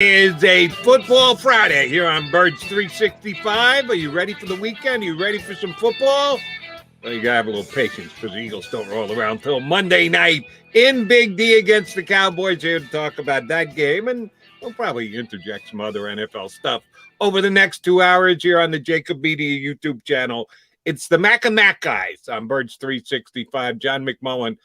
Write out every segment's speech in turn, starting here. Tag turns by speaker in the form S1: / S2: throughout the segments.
S1: Is a football Friday here on Birds 365. Are you ready for the weekend? Are you ready for some football? Well, you gotta have a little patience because the Eagles don't roll around till Monday night in Big D against the Cowboys. Here to talk about that game, and we'll probably interject some other NFL stuff over the next 2 hours here on the JAKIB Media YouTube channel. It's the Mac and Mac guys on Birds 365. John McMullen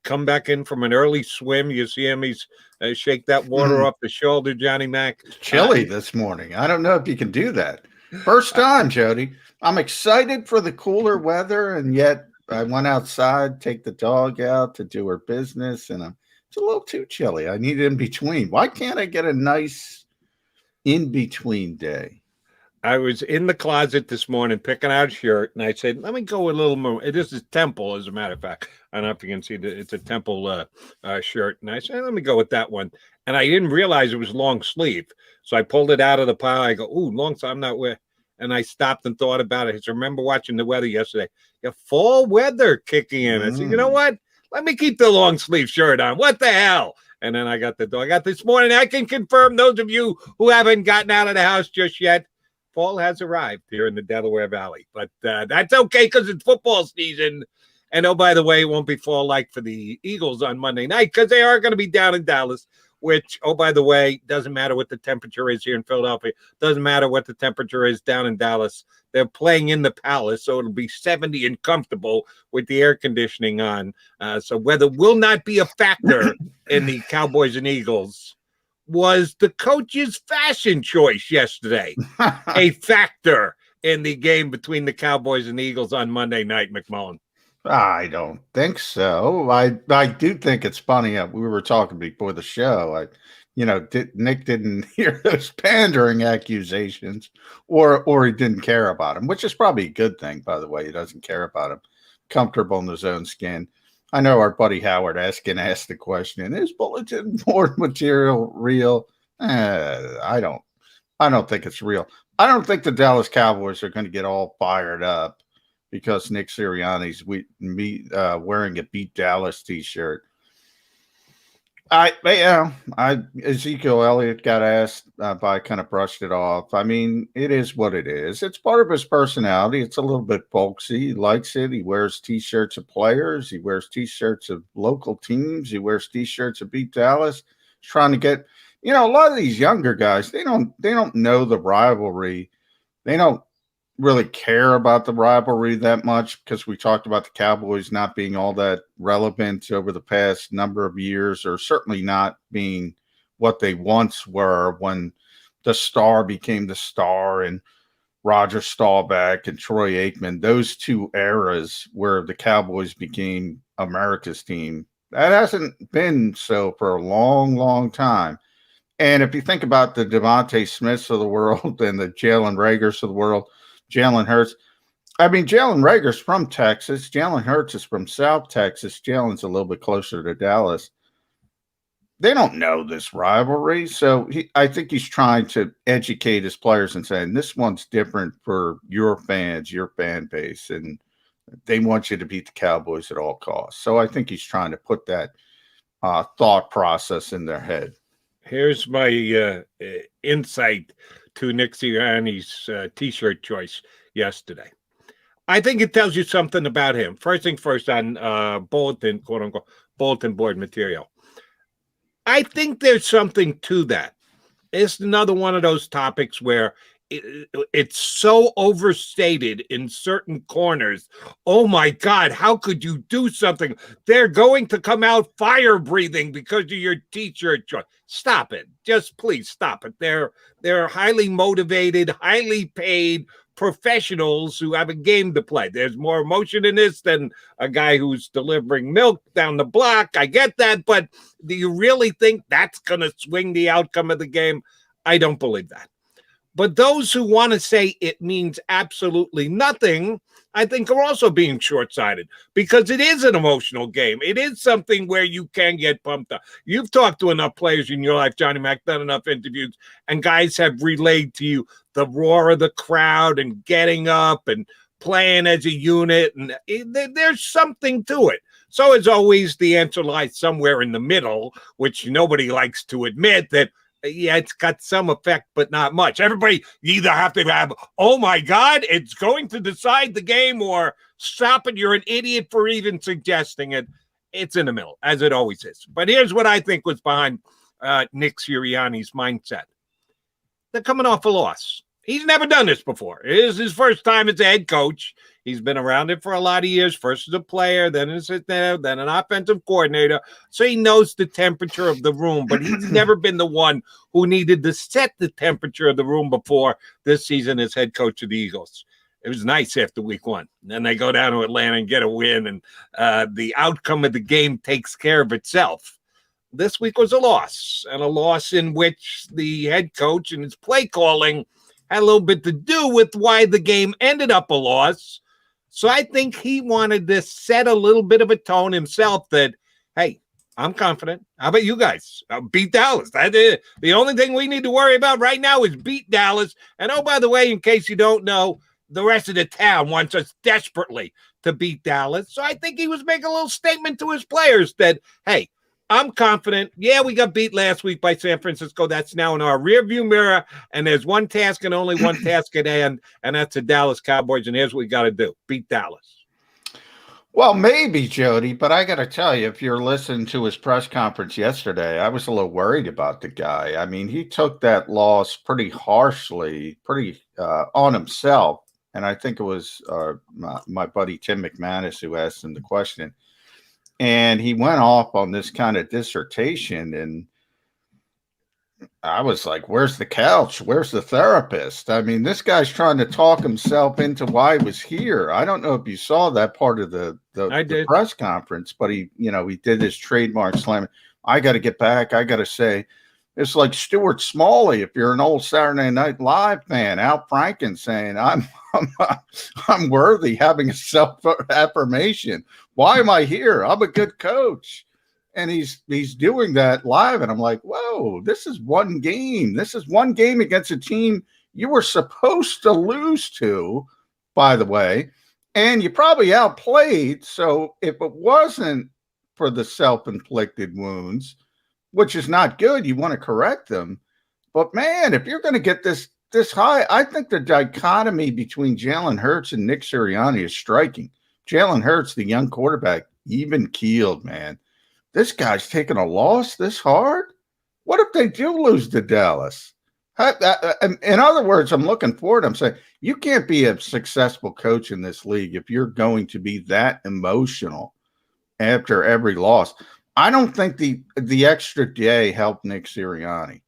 S1: come back in from an early swim. You see him, he's shake that water off the shoulder, Johnny Mac.
S2: It's chilly this morning. I don't know if you can do that. First time, Jody. I'm excited for the cooler weather, and yet I went outside, take the dog out to do her business, and it's a little too chilly. I need in between. Why can't I get a nice in between day?
S1: I was in the closet this morning picking out a shirt, and I said, let me go a little more. This is Temple, as a matter of fact. I don't know if you can see that it's a Temple shirt. And I said, let me go with that one. And I didn't realize it was long sleeve. So I pulled it out of the pile. I go, ooh, long sleeve, I'm not wearing. And I stopped and thought about it. I said, remember watching the weather yesterday. Fall weather kicking in. I said, you know what? Let me keep the long sleeve shirt on. What the hell? And then I got the dog out this morning. I can confirm, those of you who haven't gotten out of the house just yet, fall has arrived here in the Delaware Valley. But that's okay because it's football season. And, oh, by the way, it won't be fall-like for the Eagles on Monday night because they are going to be down in Dallas, which, oh, by the way, doesn't matter what the temperature is here in Philadelphia. Doesn't matter what the temperature is down in Dallas. They're playing in the Palace, so it'll be 70 and comfortable with the air conditioning on. So weather will not be a factor in the Cowboys and Eagles. Was the coach's fashion choice yesterday a factor in the game between the Cowboys and the Eagles on Monday night, McMullen?
S2: I don't think so. I do think it's funny. We were talking before the show. Nick didn't hear those pandering accusations, or he didn't care about him, which is probably a good thing, by the way. He doesn't care about him. Comfortable in his own skin. I know our buddy Howard asked the question: is bulletin board material real? I don't think it's real. I don't think the Dallas Cowboys are going to get all fired up because Nick Sirianni's wearing a Beat Dallas T-shirt. Ezekiel Elliott got asked, but I kind of brushed it off. I mean, it is what it is. It's part of his personality. It's a little bit folksy. He likes it. He wears T-shirts of players. He wears T-shirts of local teams. He wears T-shirts of Beat Dallas. He's trying to get, a lot of these younger guys, they don't know the rivalry. They don't really care about the rivalry that much because we talked about the Cowboys not being all that relevant over the past number of years, or certainly not being what they once were when the star became the star and Rodgers, Staubach, and Troy Aikman, those two eras where the Cowboys became America's team. That hasn't been so for a long, long time. And if you think about the Devontae Smiths of the world and the Jalen Ragers of the world, Jalen Hurts. I mean, Jalen Rager's from Texas. Jalen Hurts is from South Texas. Jalen's a little bit closer to Dallas. They don't know this rivalry. So I think he's trying to educate his players and saying, this one's different for your fans, your fan base, and they want you to beat the Cowboys at all costs. So I think he's trying to put that thought process in their head.
S1: Here's my insight to Nick Sirianni's T-shirt choice yesterday. I think it tells you something about him. First thing first, on bulletin, quote unquote, bulletin board material. I think there's something to that. It's another one of those topics where it's so overstated in certain corners. Oh my God, how could you do something? They're going to come out fire breathing because of your T-shirt choice. Stop it. Just please stop it. They're highly motivated, highly paid professionals who have a game to play. There's more emotion in this than a guy who's delivering milk down the block. I get that, but do you really think that's going to swing the outcome of the game? I don't believe that. But those who want to say it means absolutely nothing, I think are also being short-sighted because it is an emotional game. It is something where you can get pumped up. You've talked to enough players in your life, Johnny Mac, done enough interviews, and guys have relayed to you the roar of the crowd and getting up and playing as a unit, and there's something to it. So as always, the answer lies somewhere in the middle, which nobody likes to admit, that yeah, it's got some effect, but not much. Everybody, you either have to have, oh my God, it's going to decide the game, or stop it, you're an idiot for even suggesting it. It's in the middle, as it always is. But here's what I think was behind Nick Sirianni's mindset. They're coming off a loss. He's never done this before. It is his first time as a head coach. He's been around it for a lot of years, first as a player, then as then an offensive coordinator. So he knows the temperature of the room, but he's never been the one who needed to set the temperature of the room before this season as head coach of the Eagles. It was nice after week 1. Then they go down to Atlanta and get a win, and the outcome of the game takes care of itself. This week was a loss, and a loss in which the head coach and his play calling had a little bit to do with why the game ended up a loss. So I think he wanted to set a little bit of a tone himself that, hey, I'm confident. How about you guys? Beat Dallas. That is the only thing we need to worry about right now is beat Dallas. And oh, by the way, in case you don't know, the rest of the town wants us desperately to beat Dallas. So I think he was making a little statement to his players that, hey, I'm confident. Yeah, we got beat last week by San Francisco. That's now in our rearview mirror. And there's one task and only one task at hand, and that's the Dallas Cowboys. And here's what we got to do: beat Dallas.
S2: Well, maybe, Jody, but I got to tell you, if you're listening to his press conference yesterday, I was a little worried about the guy. I mean, he took that loss pretty harshly, pretty on himself. And I think it was my buddy Tim McManus who asked him the question. And he went off on this kind of dissertation, and I was like, where's the couch? Where's the therapist? I mean, this guy's trying to talk himself into why he was here. I don't know if you saw that part of the press conference, but he did his trademark slam. I got to get back. I got to say, it's like Stuart Smalley, if you're an old Saturday Night Live fan, Al Franken saying, I'm worthy, having a self-affirmation. Why am I here? I'm a good coach. And he's doing that live, and I'm like, whoa, this is one game. This is one game against a team you were supposed to lose to, by the way, and you probably outplayed. So if it wasn't for the self-inflicted wounds, which is not good, you want to correct them. But man, if you're going to get this high, I think the dichotomy between Jalen Hurts and Nick Sirianni is striking. Jalen Hurts, the young quarterback, even keeled, man. This guy's taking a loss this hard? What if they do lose to Dallas? In other words, I'm looking forward. I'm saying you can't be a successful coach in this league if you're going to be that emotional after every loss. I don't think the extra day helped Nick Sirianni.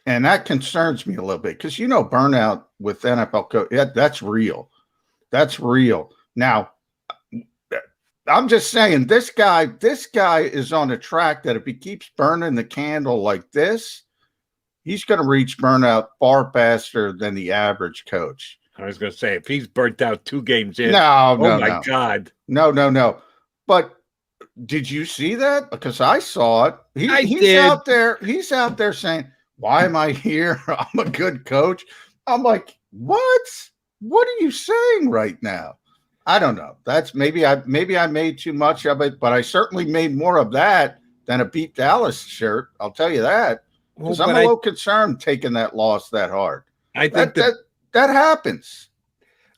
S2: And that concerns me a little bit because, burnout with NFL coach, that's real. That's real. Now, I'm just saying this guy is on a track that if he keeps burning the candle like this, he's going to reach burnout far faster than the average coach.
S1: I was going to say, if he's burnt out 2 games in,
S2: no,
S1: God.
S2: No. But did you see that? Because I saw it. He's
S1: did.
S2: out there. He's out there saying, why am I here? I'm a good coach. I'm like, what? What are you saying right now? I don't know. That's maybe I made too much of it, but I certainly made more of that than a beat Dallas shirt. I'll tell you that. Because I'm a little concerned taking that loss that hard.
S1: I think
S2: that happens.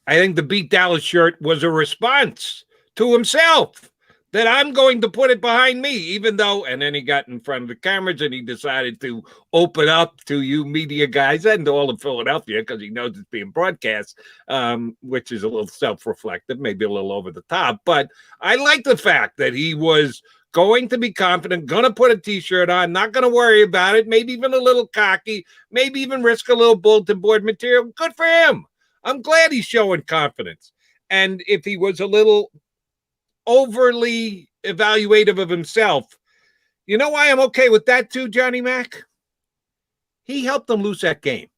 S1: I think the beat Dallas shirt was a response to himself. That I'm going to put it behind me, even though, and then he got in front of the cameras and he decided to open up to you media guys and all of Philadelphia because he knows it's being broadcast, which is a little self-reflective, maybe a little over the top. But I like the fact that he was going to be confident, going to put a T-shirt on, not going to worry about it, maybe even a little cocky, maybe even risk a little bulletin board material. Good for him. I'm glad he's showing confidence. And if he was a little overly evaluative of himself, you know why I'm okay with that too, Johnny Mac? He helped them lose that game.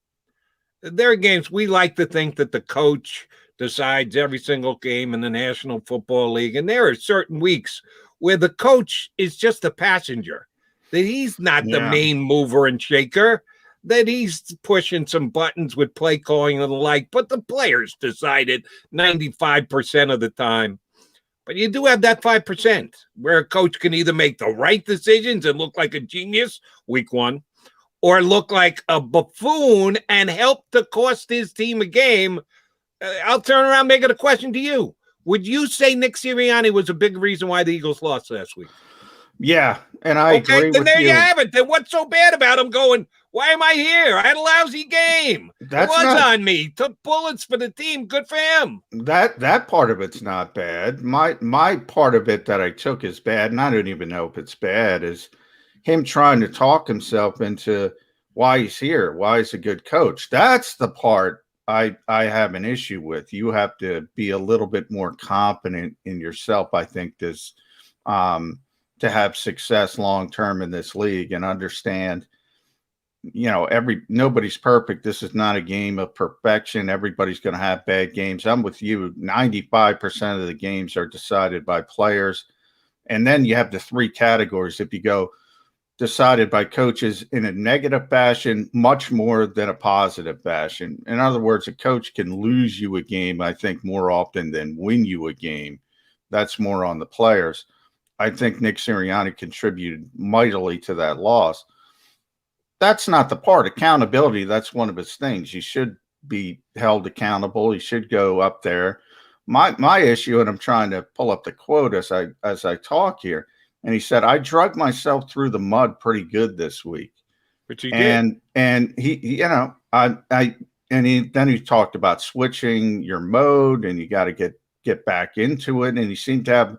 S1: There are games we like to think that the coach decides every single game in the National Football League, and there are certain weeks where the coach is just a passenger, that he's not the main mover and shaker, that he's pushing some buttons with play calling and the like, but the players decided 95% of the time. But you do have that 5% where a coach can either make the right decisions and look like a genius week 1, or look like a buffoon and help to cost his team a game, I'll turn around and make it a question to you. Would you say Nick Sirianni was a big reason why the Eagles lost last week?
S2: Yeah, and I agree
S1: then
S2: with
S1: there
S2: you.
S1: you have it. Then what's so bad about him going, why am I here? I had a lousy game. It was on me. Took bullets for the team. Good for him.
S2: That part of it's not bad. My part of it that I took is bad, and I don't even know if it's bad, is him trying to talk himself into why he's here, why he's a good coach. That's the part I have an issue with. You have to be a little bit more confident in yourself, I think, to have success long term in this league, and understand, nobody's perfect. This is not a game of perfection. Everybody's going to have bad games. I'm with you. 95% of the games are decided by players. And then you have the three categories. If you go decided by coaches in a negative fashion, much more than a positive fashion. In other words, a coach can lose you a game, I think, more often than win you a game. That's more on the players. I think Nick Sirianni contributed mightily to that loss. That's not the part. Accountability, that's one of his things. You should be held accountable. He should go up there. My issue, and I'm trying to pull up the quote as I talk here, and he said, I drug myself through the mud pretty good this week.
S1: Which he did.
S2: And he then he talked about switching your mode, and you got to get back into it. And he seemed to have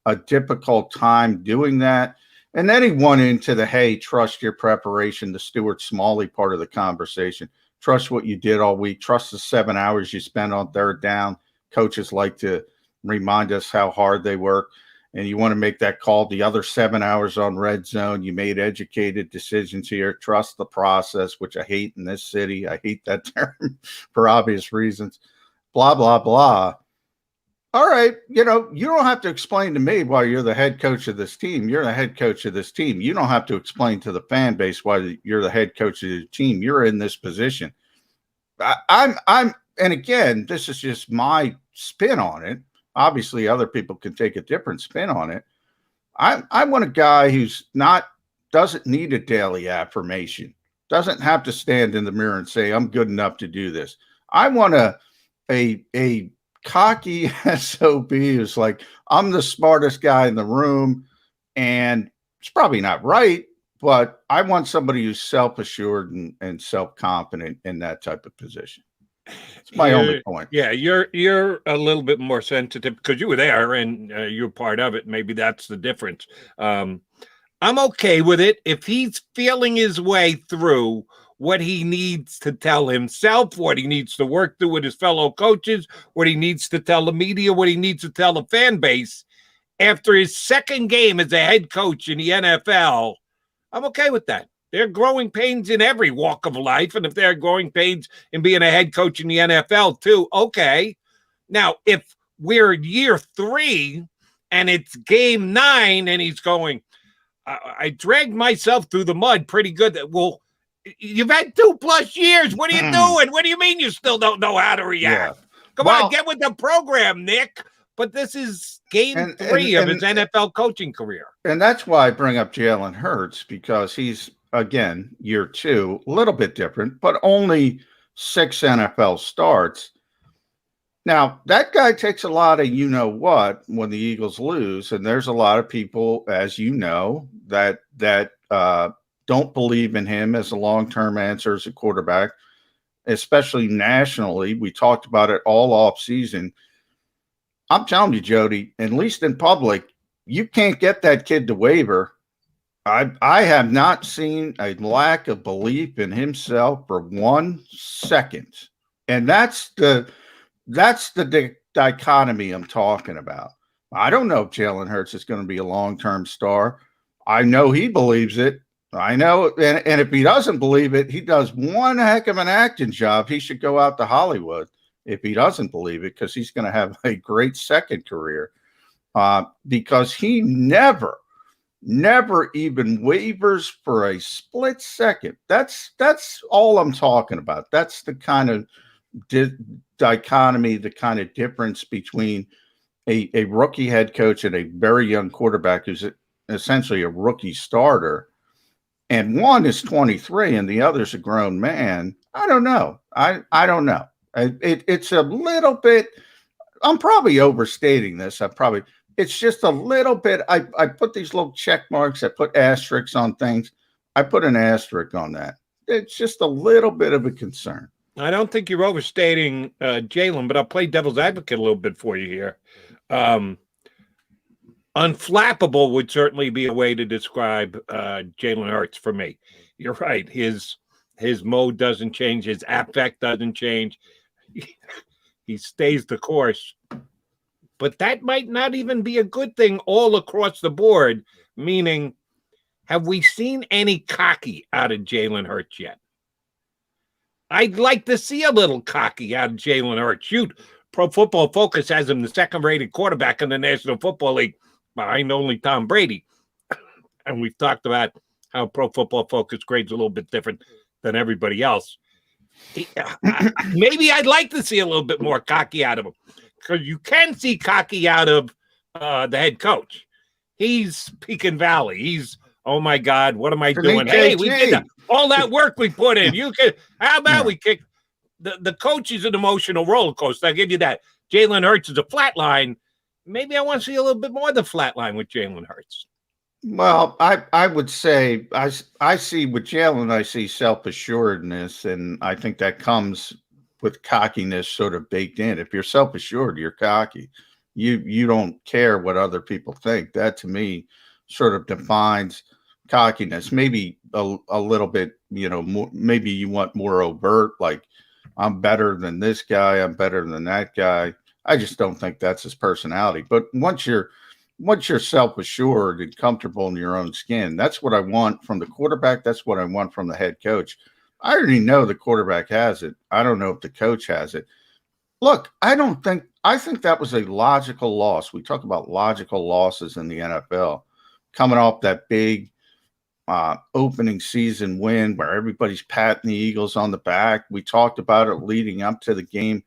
S2: a difficult time doing that. And then he went into the, hey, trust your preparation, the Stuart Smalley part of the conversation. Trust what you did all week. Trust the 7 hours you spent on third down. Coaches like to remind us how hard they work. And you want to make that call the other 7 hours on red zone. You made educated decisions here. Trust the process, which I hate in this city. I hate that term for obvious reasons. Blah, blah, blah. All right, you don't have to explain to me why you're the head coach of this team. You're the head coach of this team. You don't have to explain to the fan base why you're the head coach of the team. You're in this position. And again, this is just my spin on it. Obviously, other people can take a different spin on it. I want a guy who's doesn't need a daily affirmation, doesn't have to stand in the mirror and say, I'm good enough to do this. I want a cocky SOB who's like, I'm the smartest guy in the room, and it's probably not right, but I want somebody who's self-assured and self-confident in that type of position. It's my only point.
S1: Yeah, you're a little bit more sensitive because you were there and you're part of it. Maybe that's the difference. I'm okay with it if he's feeling his way through what he needs to tell himself, what he needs to work through with his fellow coaches, what he needs to tell the media, what he needs to tell the fan base. After his second game as a head coach in the NFL, I'm okay with that. There are growing pains in every walk of life, and if there are growing pains in being a head coach in the NFL too, okay. Now, if we're year 3 and it's game 9 and he's going, I dragged myself through the mud pretty good. Well, you've had 2+ years. What are you doing? What do you mean you still don't know how to react? Yeah. Come on, get with the program, Nick. But this is game 3 of his NFL coaching career.
S2: And that's why I bring up Jalen Hurts, because he's, again, year 2, a little bit different, but only 6 NFL starts. Now, that guy takes a lot of you-know-what when the Eagles lose, and there's a lot of people, as you know, that don't believe in him as a long-term answer as a quarterback, especially nationally. We talked about it all off season. I'm telling you, Jody, at least in public, you can't get that kid to waver. I have not seen a lack of belief in himself for 1 second. And that's the dichotomy I'm talking about. I don't know if Jalen Hurts is going to be a long-term star. I know he believes it. I know, and if he doesn't believe it, he does one heck of an acting job. He should go out to Hollywood if he doesn't believe it, because he's going to have a great second career, because he never even wavers for a split second. That's all I'm talking about. That's the kind of dichotomy, the kind of difference between a rookie head coach and a very young quarterback who's essentially a rookie starter. and one is 23 and the other's a grown man, I don't know. I don't know. It's a little bit, I'm probably overstating this. It's just a little bit. I put these little check marks. I put asterisks on things. I put an asterisk on that. It's just a little bit of a concern.
S1: I don't think you're overstating Jalen, but I'll play devil's advocate a little bit for you here. Unflappable would certainly be a way to describe Jalen Hurts for me. You're right. His mode doesn't change. His affect doesn't change. He stays the course. But that might not even be a good thing all across the board, meaning, have we seen any cocky out of Jalen Hurts yet? I'd like to see a little cocky out of Jalen Hurts. Shoot, Pro Football Focus has him the second-rated quarterback in the National Football League, behind only Tom Brady. And we've talked about how Pro Football Focus grades a little bit different than everybody else. Maybe I'd like to see a little bit more cocky out of him, because you can see cocky out of the head coach. He's Pecan Valley. He's, oh my God, what am I doing? Hey, we did all that work we put in. How about we kick the coach is an emotional roller coaster. I'll give you that. Jalen Hurts is a flat line. Maybe I want to see a little bit more of the flat line with Jalen Hurts.
S2: Well, I would say I see with Jalen, I see self-assuredness, and I think that comes with cockiness sort of baked in. If you're self-assured, you're cocky. You don't care what other people think. That to me sort of defines cockiness. Maybe a little bit, more, maybe you want more overt, like I'm better than this guy, I'm better than that guy. I just don't think that's his personality. But once you're self-assured and comfortable in your own skin, that's what I want from the quarterback. That's what I want from the head coach. I already know the quarterback has it. I don't know if the coach has it. Look, I think that was a logical loss. We talk about logical losses in the NFL, coming off that big opening season win where everybody's patting the Eagles on the back. We talked about it leading up to the game.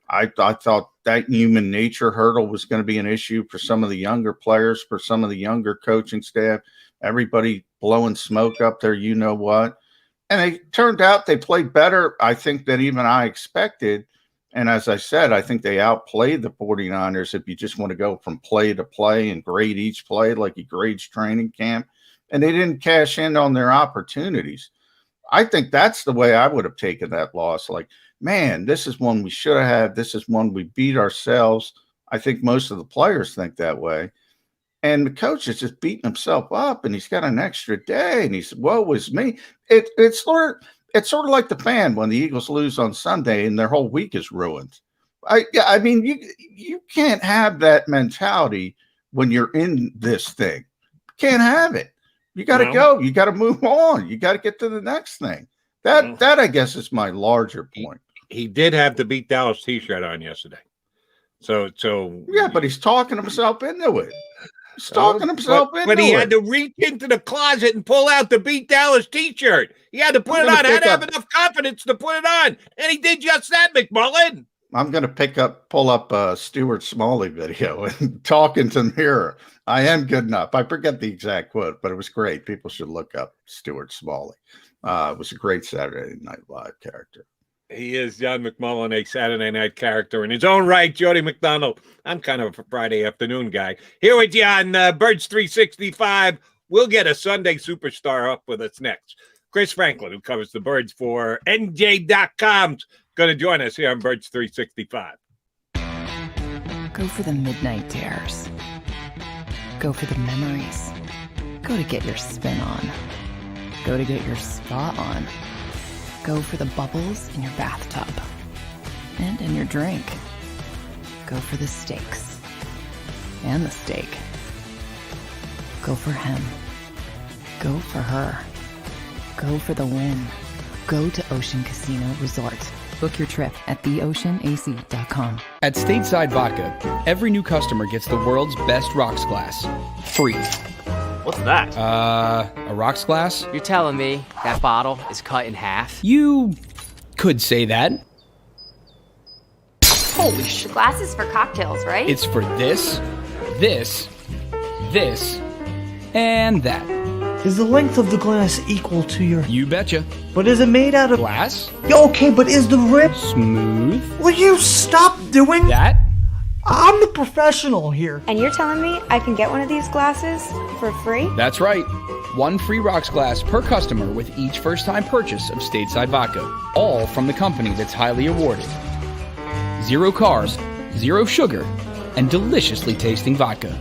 S2: I thought that human nature hurdle was going to be an issue for some of the younger players, for some of the younger coaching staff, everybody blowing smoke up there, you know what. And it turned out they played better, I think, than even I expected. And as I said, I think they outplayed the 49ers if you just want to go from play to play and grade each play like he grades training camp. And they didn't cash in on their opportunities. I think that's the way I would have taken that loss. Like, man, this is one we should have had. This is one we beat ourselves. I think most of the players think that way. And the coach is just beating himself up, and he's got an extra day. And he said, woe is me. It's sort of like the fan when the Eagles lose on Sunday and their whole week is ruined. I mean, you can't have that mentality when you're in this thing. You can't have it. You got to go. You got to move on. You got to get to the next thing. That I guess is my larger point.
S1: He did have the Beat Dallas T-shirt on yesterday. So
S2: yeah, but he's talking himself into it. He's talking himself into it.
S1: But he had to reach into the closet and pull out the Beat Dallas T-shirt. He had to put it on. Had to have enough confidence to put it on, and he did just that, McMullen.
S2: I'm going to pull up a Stuart Smalley video and talk into the mirror. I am good enough. I forget the exact quote, but it was great. People should look up Stuart Smalley. It was a great Saturday Night Live character.
S1: He is John McMullen, a Saturday night character in his own right. Jody McDonald. I'm kind of a Friday afternoon guy. Here with you on Birds 365. We'll get a Sunday superstar up with us next. Chris Franklin, who covers the Birds for NJ.com, going to join us here on Birds 365.
S3: Go for the midnight dares. Go for the memories. Go to get your spin on. Go to get your spa on. Go for the bubbles in your bathtub and in your drink. Go for the stakes and the steak. Go for him. Go for her. Go for the win. Go to Ocean Casino Resort. Book your trip at theoceanac.com.
S4: At Stateside Vodka, every new customer gets the world's best rocks glass. Free.
S5: What's that?
S4: A rocks glass?
S5: You're telling me that bottle is cut in half?
S4: You could say that.
S5: Holy shit.
S6: The glass is for cocktails, right?
S4: It's for this, this, and that.
S6: Is the length of the glass equal to your...
S4: You betcha.
S6: But is it made out of...
S4: Glass?
S6: Yeah, okay, but is the rip...
S4: Smooth?
S6: Will you stop doing...
S4: That?
S6: I'm the professional here.
S7: And you're telling me I can get one of these glasses for free?
S4: That's right. 1 free rocks glass per customer with each first-time purchase of stateside vodka. All from the company that's highly awarded. 0 carbs, 0 sugar, and deliciously tasting vodka.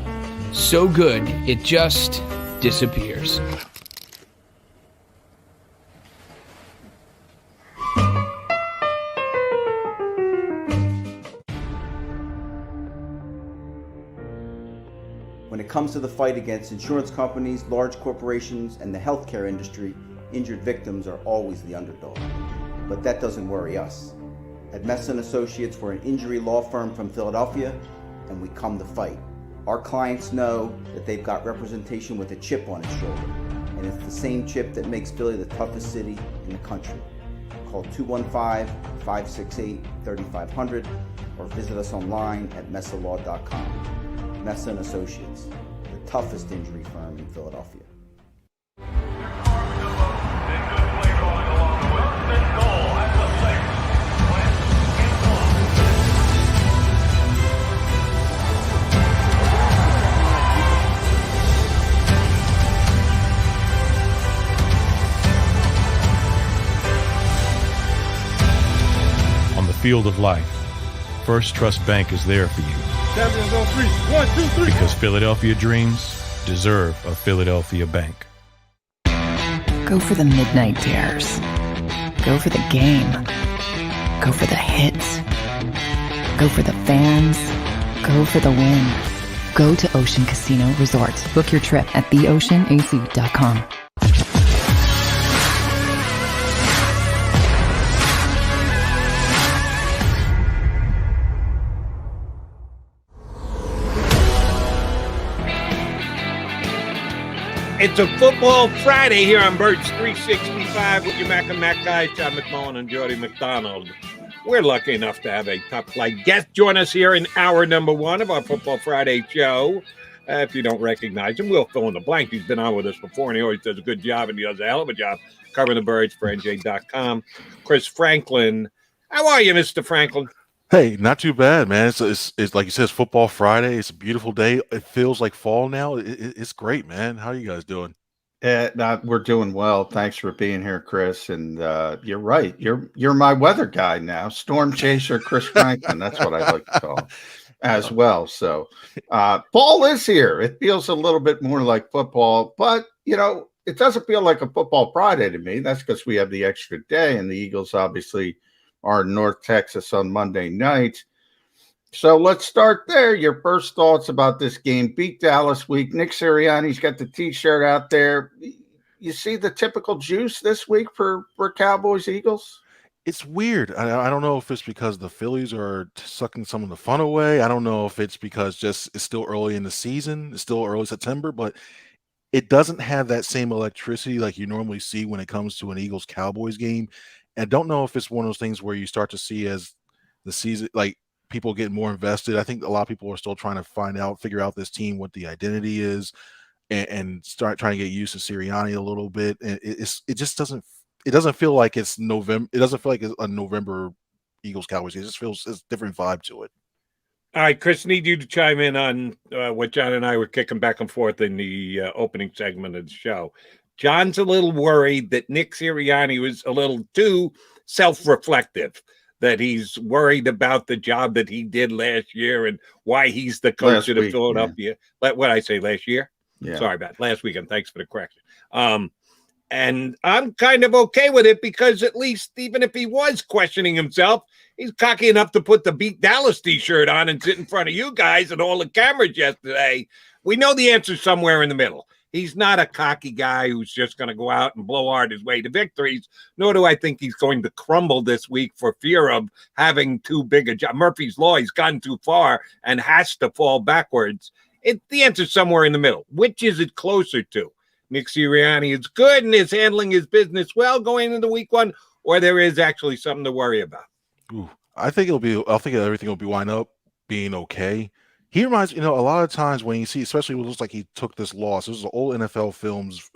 S4: So good, it just disappears.
S8: When it comes to the fight against insurance companies, large corporations, and the healthcare industry, injured victims are always the underdog. But that doesn't worry us. At Messa & Associates, we're an injury law firm from Philadelphia, and we come to fight. Our clients know that they've got representation with a chip on its shoulder, and it's the same chip that makes Philly the toughest city in the country. Call 215-568-3500 or visit us online at messalaw.com. Messa & Associates, the toughest injury firm in Philadelphia.
S9: On the field of life, First Trust Bank is there for you.
S1: Champions on 3. 1, 2, 3.
S9: Because Philadelphia dreams deserve a Philadelphia bank.
S3: Go for the midnight dares. Go for the game. Go for the hits. Go for the fans. Go for the win. Go to Ocean Casino Resort. Book your trip at theoceanac.com.
S1: It's a football Friday here on Birds 365 with your Mac and Mac guys, John McMullen and Jody McDonald. We're lucky enough to have a top flight guest join us here in hour number 1 of our Football Friday show. If you don't recognize him, we'll fill in the blank. He's been on with us before, and he always does a good job, and he does a hell of a job covering the Birds for NJ.com. Chris Franklin. How are you, Mr. Franklin?
S10: Hey, not too bad, man. It's like you said, it's Football Friday. It's a beautiful day. It feels like fall now. It's great, man. How are you guys doing?
S2: We're doing well. Thanks for being here, Chris. And you're right. You're my weather guy now. Storm chaser Chris Franklin. That's what I like to call him as well. So fall is here. It feels a little bit more like football, but it doesn't feel like a Football Friday to me. That's because we have the extra day, and the Eagles obviously are in North Texas on Monday night. So let's start there. Your first thoughts about this game. Beat Dallas week. Nick Sirianni's got the T-shirt out there. You see the typical juice this week for Cowboys Eagles?
S10: It's weird. I don't know if it's because the Phillies are sucking some of the fun away. I don't know if it's because just it's still early in the season. It's still early September, but it doesn't have that same electricity like you normally see when it comes to an Eagles-Cowboys game. I don't know if it's one of those things where you start to see as the season, like people get more invested. I think a lot of people are still trying to figure out this team, what the identity is, and start trying to get used to Sirianni a little bit. And it just doesn't feel like it's November. It doesn't feel like it's a November Eagles Cowboys. It just feels it's a different vibe to it.
S1: All right, Chris, need you to chime in on what John and I were kicking back and forth in the opening segment of the show. John's a little worried that Nick Sirianni was a little too self-reflective, that he's worried about the job that he did last year and why he's the coach of the Philadelphia. Yeah. What did I say, last year?
S2: Yeah.
S1: Sorry about last weekend. Thanks for the correction. And I'm kind of okay with it because at least even if he was questioning himself, he's cocky enough to put the Beat Dallas T-shirt on and sit in front of you guys and all the cameras yesterday. We know the answer's somewhere in the middle. He's not a cocky guy who's just going to go out and blow hard his way to victories, nor do I think he's going to crumble this week for fear of having too big a job. Murphy's Law, he's gotten too far and has to fall backwards. The answer's somewhere in the middle. Which is it closer to? Nick Sirianni is good and is handling his business well going into week 1, or there is actually something to worry about?
S10: I think everything will be wind up being okay. He reminds, a lot of times when you see, especially when it looks like he took this loss. This is an old NFL Films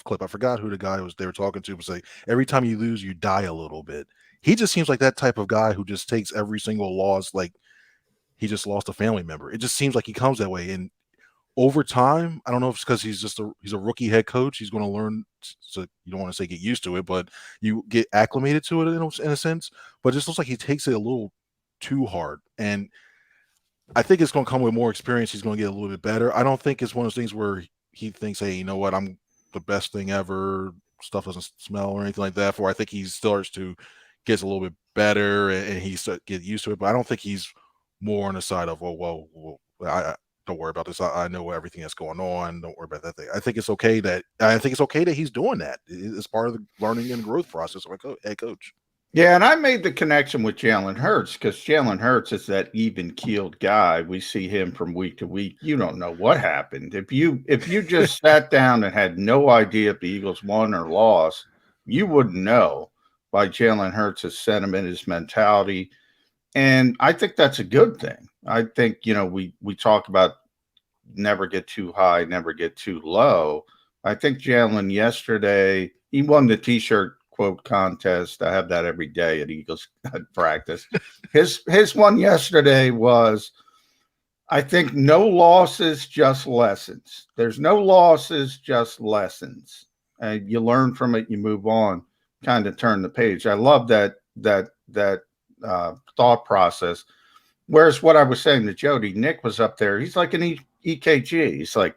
S10: clip. I forgot who the guy was they were talking to, but say every time you lose, you die a little bit. He just seems like that type of guy who just takes every single loss like he just lost a family member. It just seems like he comes that way. And over time, I don't know if it's because he's a rookie head coach. He's going to learn. So you don't want to say get used to it, but you get acclimated to it in a sense. But it just looks like he takes it a little too hard. And I think it's going to come with more experience. He's going to get a little bit better. I don't think it's one of those things where he thinks, hey, you know what, I'm the best thing ever. Stuff doesn't smell or anything like that. For I think he starts to get a little bit better and he get used to it. But I don't think he's more on the side of, I don't worry about this. I know everything that's going on. Don't worry about that thing. I think it's okay that he's doing that. It's part of the learning and growth process of a head coach.
S2: Yeah, and I made the connection with Jalen Hurts because Jalen Hurts is that even-keeled guy. We see him from week to week. You don't know what happened. If you just sat down and had no idea if the Eagles won or lost, you wouldn't know by Jalen Hurts' sentiment, his mentality. And I think that's a good thing. I think, we talk about never get too high, never get too low. I think Jalen yesterday, he won the T-shirt quote contest. I have that every day at Eagles practice. His one yesterday was, I think, no losses, just lessons. There's no losses, just lessons. And you learn from it, you move on, kind of turn the page. I love that thought process. Whereas what I was saying to Jody, Nick was up there. He's like an EKG. He's like,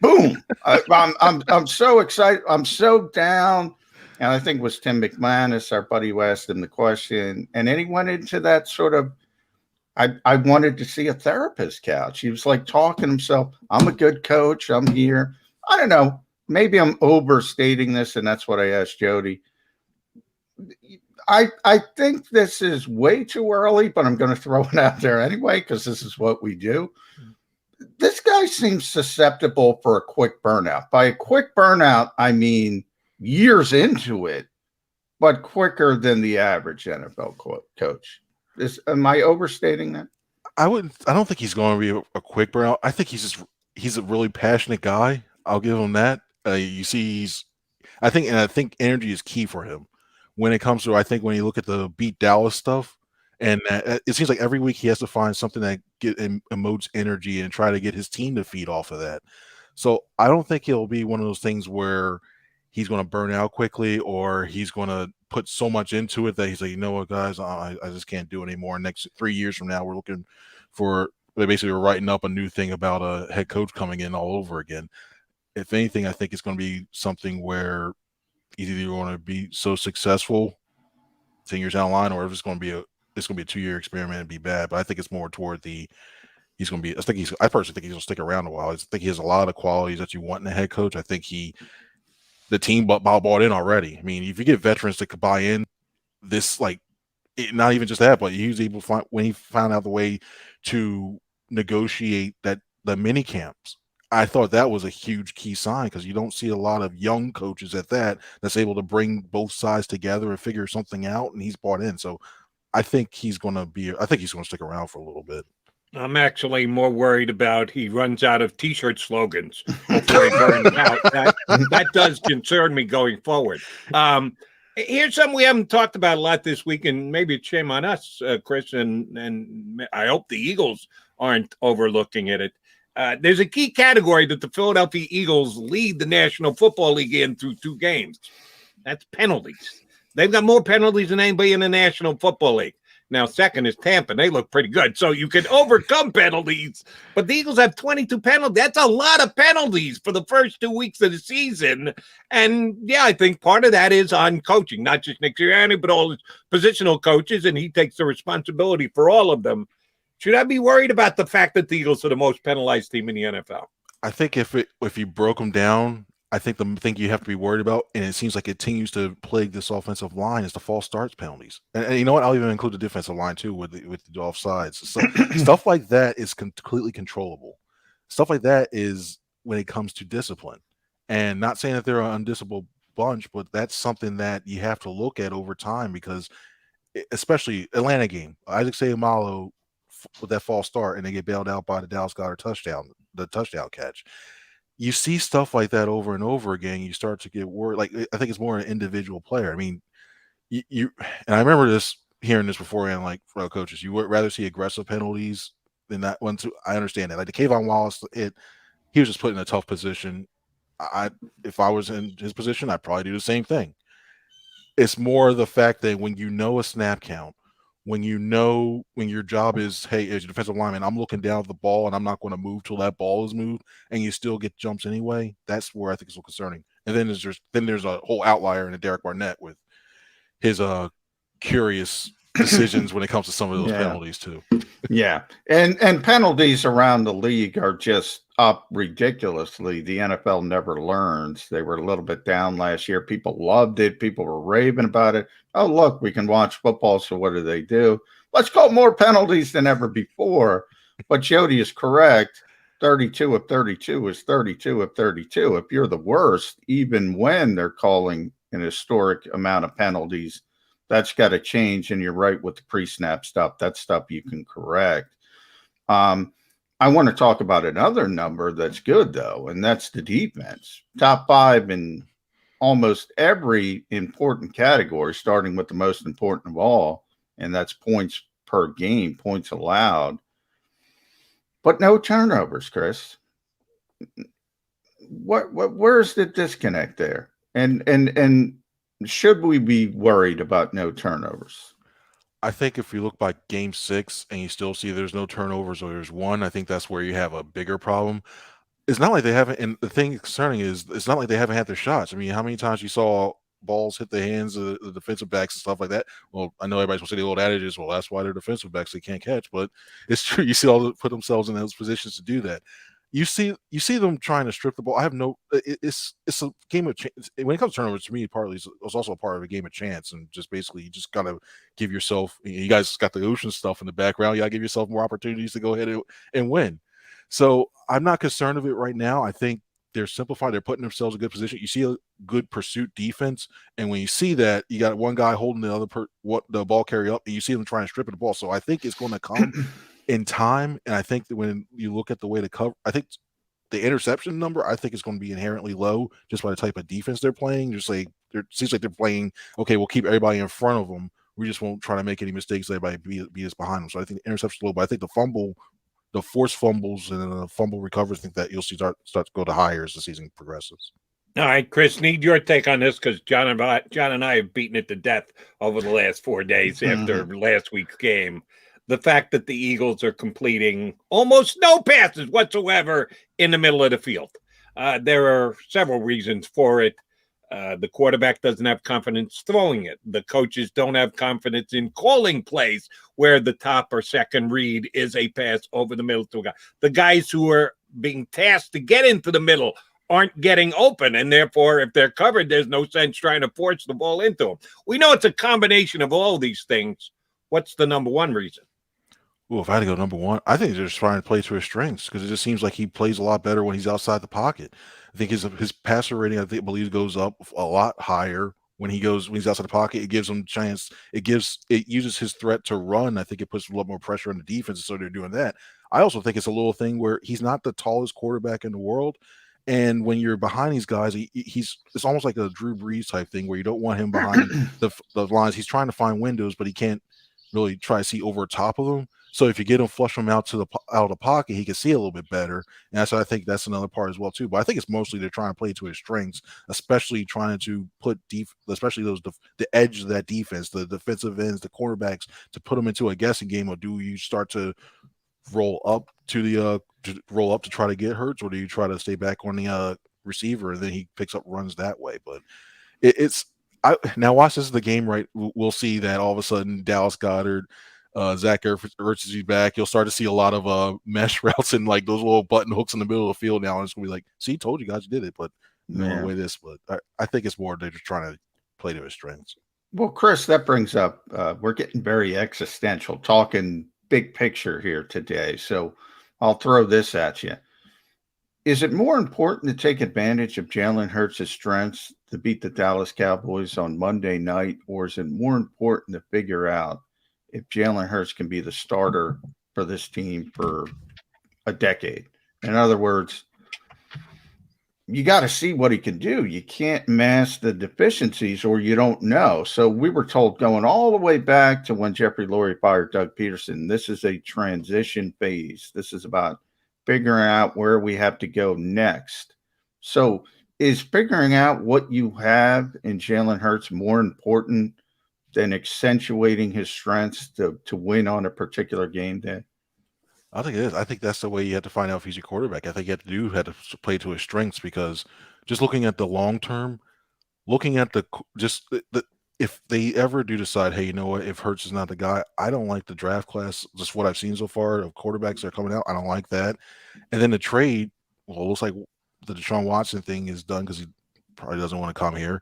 S2: boom. I'm so excited. I'm so down. And I think it was Tim McManus, our buddy, who asked him the question. And then he went into that sort of, I wanted to see a therapist couch. He was like talking himself, I'm a good coach. I'm here. I don't know. Maybe I'm overstating this, and that's what I asked Jody. I think this is way too early, but I'm going to throw it out there anyway because this is what we do. This guy seems susceptible for a quick burnout. By a quick burnout, I mean years into it, but quicker than the average NFL coach. Am I overstating that?
S10: I don't think he's going to be a quick burnout. I think he's a really passionate guy. I'll give him that. You see, I think energy is key for him when it comes to. I think when you look at the beat Dallas stuff, and it seems like every week he has to find something that emotes energy and try to get his team to feed off of that. So I don't think he'll be one of those things where he's going to burn out quickly or he's going to put so much into it that he's like, you know what, guys, I just can't do it anymore. Next 3 years from now, we're looking for basically we're writing up a new thing about a head coach coming in all over again. If anything, I think it's going to be something where either you're going to be so successful 10 years down the line, or if it's going to be a 2-year experiment and be bad. But I think it's more toward he's going to be. I personally think he's going to stick around a while. I think he has a lot of qualities that you want in a head coach. I think the team bought in already. I mean, if you get veterans that could buy in, this not even just that, but he was able to find when he found out the way to negotiate the mini camps. I thought that was a huge key sign because you don't see a lot of young coaches that's able to bring both sides together and figure something out, and he's bought in. So I think he's going to stick around for a little bit.
S1: I'm actually more worried about he runs out of T-shirt slogans before he burns out. That does concern me going forward. Here's something we haven't talked about a lot this week, and maybe it's shame on us, Chris, and I hope the Eagles aren't overlooking it. There's a key category that the Philadelphia Eagles lead the National Football League in through 2 games. That's penalties. They've got more penalties than anybody in the National Football League. Now, second is Tampa. They look pretty good. So you can overcome penalties. But the Eagles have 22 penalties. That's a lot of penalties for the first 2 weeks of the season. And, yeah, I think part of that is on coaching, not just Nick Sirianni, but all his positional coaches, and he takes the responsibility for all of them. Should I be worried about the fact that the Eagles are the most penalized team in the NFL?
S10: I think if you broke them down, I think the thing you have to be worried about, and it seems like it continues to plague this offensive line, is the false starts penalties. And you know what? I'll even include the defensive line too with the offsides. So, stuff like that is completely controllable. Stuff like that is when it comes to discipline. And not saying that they're an undisciplined bunch, but that's something that you have to look at over time because, especially Atlanta game, Isaac Seumalo false start and they get bailed out by the Dallas Goedert touchdown catch. You see stuff like that over and over again. You start to get worried. Like, I think it's more an individual player. I mean, you and I remember hearing this beforehand, like, for coaches, you would rather see aggressive penalties than that one too. I understand that. Like the Kayvon Wallace, he was just put in a tough position. If I was in his position, I'd probably do the same thing. It's more the fact that when you know a snap count, when your job is, hey, as your defensive lineman, I'm looking down at the ball and I'm not going to move till that ball is moved, and you still get jumps anyway. That's where I think it's so concerning. And then there's a whole outlier in the Derek Barnett with his curious decisions when it comes to some of those penalties too.
S2: Yeah. And penalties around the league are just up ridiculously. The NFL never learns. They were a little bit down last year. People loved it. People were raving about it. Oh, look, we can watch football. So what do? Let's call more penalties than ever before. But Jody is correct. 32 of 32 is 32 of 32. If you're the worst, even when they're calling an historic amount of penalties, that's got to change. And you're right with the pre-snap stuff. That stuff you can correct. I want to talk about another number that's good, though, and that's the defense. Top 5 in almost every important category, starting with the most important of all, and that's points per game, points allowed. But no turnovers, Chris. Where's the disconnect there? And should we be worried about no turnovers?
S10: I think if you look by game 6 and you still see there's no turnovers or there's one, I think that's where you have a bigger problem. It's not like they haven't, and the thing concerning is it's not like they haven't had their shots. I mean, how many times you saw balls hit the hands of the defensive backs and stuff like that? Well, I know everybody's going to say the old adage is, well, that's why they're defensive backs, they can't catch, but it's true. You see put themselves in those positions to do that. You see them trying to strip the ball. I have no. It's a game of chance. When it comes to turnovers, to me, partly it's also a part of a game of chance, and just basically you just gotta give yourself. You guys got the ocean stuff in the background. You gotta give yourself more opportunities to go ahead and win. So I'm not concerned of it right now. I think they're simplified. They're putting themselves in a good position. You see a good pursuit defense, and when you see that, you got one guy holding the ball carrier up, and you see them trying to strip the ball. So I think it's going to come in time, and I think that when you look at the way to cover, I think the interception number, I think is going to be inherently low just by the type of defense they're playing. Just like it seems like they're playing, okay, we'll keep everybody in front of them. We just won't try to make any mistakes. Everybody be us behind them. So I think the interception low, but I think the forced fumbles and the fumble recovers, I think that you'll see start to go to higher as the season progresses.
S1: All right, Chris, need your take on this because John and I have beaten it to death over the last 4 days after last week's game. The fact that the Eagles are completing almost no passes whatsoever in the middle of the field. There are several reasons for it. The quarterback doesn't have confidence throwing it. The coaches don't have confidence in calling plays where the top or second read is a pass over the middle to a guy. The guys who are being tasked to get into the middle aren't getting open, and therefore, if they're covered, there's no sense trying to force the ball into them. We know it's a combination of all these things. What's the number one reason?
S10: Well, if I had to go number one, I think they're just trying to play to his strengths because it just seems like he plays a lot better when he's outside the pocket. I think his passer rating, I believe, goes up a lot higher when he's outside the pocket. It gives him a chance. It uses his threat to run. I think it puts a lot more pressure on the defense, so they're doing that. I also think it's a little thing where he's not the tallest quarterback in the world. And when you're behind these guys, it's almost like a Drew Brees type thing where you don't want him behind the lines. He's trying to find windows, but he can't really try to see over top of them. So if you get him, flush him out of the pocket, he can see a little bit better. And so I think that's another part as well too. But I think it's mostly they're trying to play to his strengths, especially trying to put especially the edge of that defense, the defensive ends, the cornerbacks, to put them into a guessing game. Or do you start to roll up to try to get Hurts, or do you try to stay back on the receiver and then he picks up runs that way? But now watch, this is the game, right? We'll see that all of a sudden Dallas Goedert, Zach Ertz is back. You'll start to see a lot of mesh routes and like those little button hooks in the middle of the field now. And it's gonna be like, see, told you guys you did it, but no way this. But I think it's more they're just trying to play to his strengths.
S2: Well, Chris, that brings up we're getting very existential, talking big picture here today. So I'll throw this at you. Is it more important to take advantage of Jalen Hurts' strengths to beat the Dallas Cowboys on Monday night, or is it more important to figure out if Jalen Hurts can be the starter for this team for a decade. In other words, you got to see what he can do. You can't mask the deficiencies or you don't know. So we were told going all the way back to when Jeffrey Lurie fired Doug Peterson, this is a transition phase. This is about figuring out where we have to go next. So is figuring out what you have in Jalen Hurts more important than accentuating his strengths to win on a particular game day?
S10: I think it is. I think that's the way you have to find out if he's your quarterback. I think you have to play to his strengths, because just looking at the long term, looking at the if they ever do decide, hey, you know what, if Hurts is not the guy, I don't like the draft class, just what I've seen so far of quarterbacks that are coming out. I don't like that. And then the trade, well, it looks like the Deshaun Watson thing is done because he probably doesn't want to come here.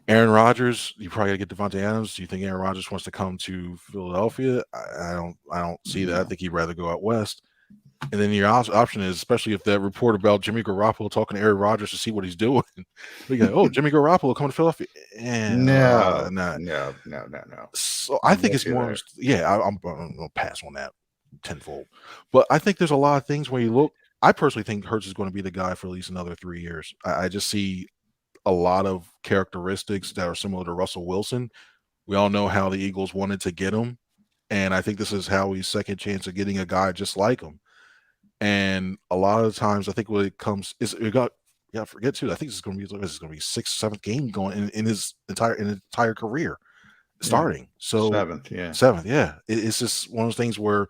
S10: Aaron Rodgers, you probably got to get Devontae Adams. Do you think Aaron Rodgers wants to come to Philadelphia? I don't see that. I think he'd rather go out west. And then your option is, especially if that report about Jimmy Garoppolo talking to Aaron Rodgers to see what he's doing, we go, oh, Jimmy Garoppolo coming to Philadelphia.
S2: No.
S10: So I think it's more, I'm going to pass on that tenfold. But I think there's a lot of things where you look. I personally think Hurts is going to be the guy for at least another 3 years. I just see a lot of characteristics that are similar to Russell Wilson. We all know how the Eagles wanted to get him, and I think this is Howie's second chance of getting a guy just like him. And a lot of times, I think when it comes, forget too. I think this is going to be 6th, 7th game going in his entire career starting. So
S2: seventh.
S10: It's just one of those things where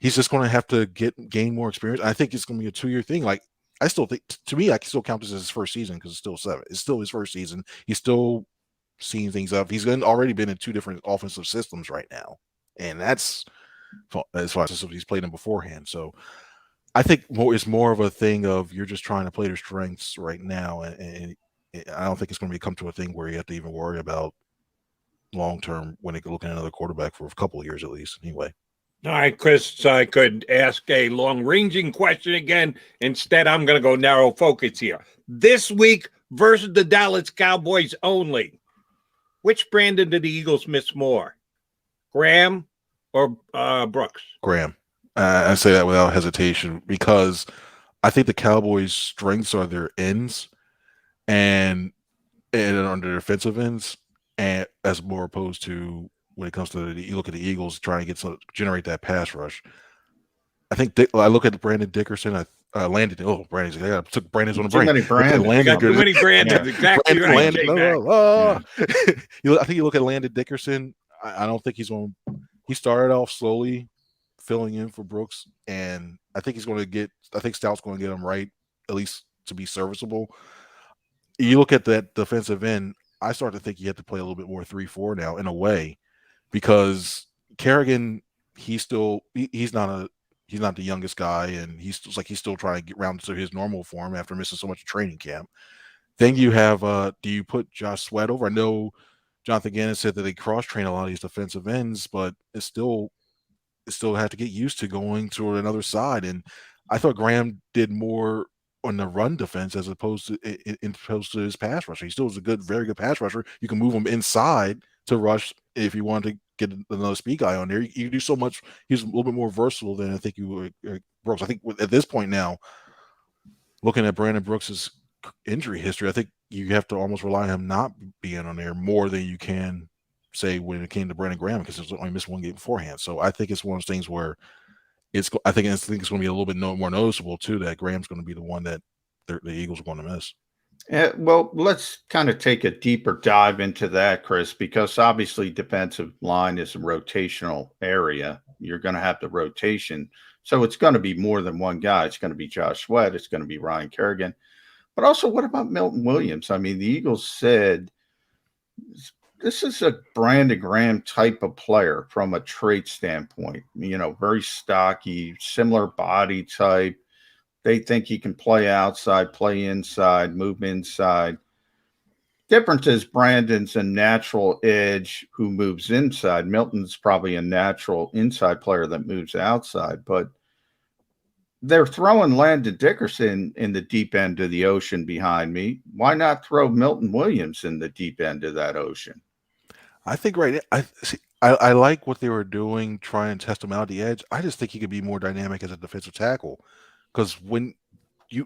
S10: he's just going to have to gain more experience. I think it's going to be a 2-year thing. Like, I still think, to me, I can still count this as his first season because it's still 7. It's still his first season. He's still seeing things up. He's already been in 2 different offensive systems right now, and that's as far as he's played in beforehand. So I think it's more of a thing of you're just trying to play their strengths right now, and I don't think it's going to come to a thing where you have to even worry about long term when they could look at another quarterback for a couple of years at least. Anyway.
S1: All right, Chris, I could ask a long-ranging question again. Instead, I'm going to go narrow focus here. This week versus the Dallas Cowboys only, which Brandon did the Eagles miss more, Graham or Brooks?
S10: Graham. I say that without hesitation because I think the Cowboys' strengths are their ends and on their defensive ends, and as more opposed to when it comes to you look at the Eagles trying to generate that pass rush. I think I look at Brandon Dickerson. I landed. Oh, Brandon's. I took Brandon's on the brain.
S2: Too many Brandon.
S1: Too many Brandon. Exactly right.
S10: I think you look at Landon Dickerson. I don't think he's on. He started off slowly, filling in for Brooks, and I think he's going to get. I think Stout's going to get him right, at least to be serviceable. You look at that defensive end. I start to think you have to play a little bit more 3-4 now in a way. Because Kerrigan, he's not the youngest guy, and he's still trying to get round to his normal form after missing so much training camp. Then you have do you put Josh Sweat over? I know Jonathan Gannon said that they cross train a lot of these defensive ends, but it still have to get used to going to another side. And I thought Graham did more on the run defense as opposed to his pass rusher. He still is very good pass rusher. You can move him inside to rush if you want to get another speed guy on there. You do so much. He's a little bit more versatile than I think you Brooks. I think at this point now, looking at Brandon Brooks's injury history, I think you have to almost rely on him not being on there more than you can say when it came to Brandon Graham because he's only missed 1 game beforehand. So I think it's one of those things where I think it's going to be a little bit more noticeable too that Graham's going to be the one that the Eagles are going to miss.
S2: Well, let's kind of take a deeper dive into that, Chris, because obviously defensive line is a rotational area. You're going to have the rotation. So it's going to be more than one guy. It's going to be Josh Sweat. It's going to be Ryan Kerrigan. But also, what about Milton Williams? I mean, the Eagles said this is a Brandon Graham type of player from a trait standpoint. Very stocky, similar body type. They think he can play outside, play inside, move inside. Difference is Brandon's a natural edge who moves inside. Milton's probably a natural inside player that moves outside. But they're throwing Landon Dickerson in the deep end of the ocean behind me. Why not throw Milton Williams in the deep end of that ocean?
S10: I think I like what they were doing, trying to test him out the edge. I just think he could be more dynamic as a defensive tackle, because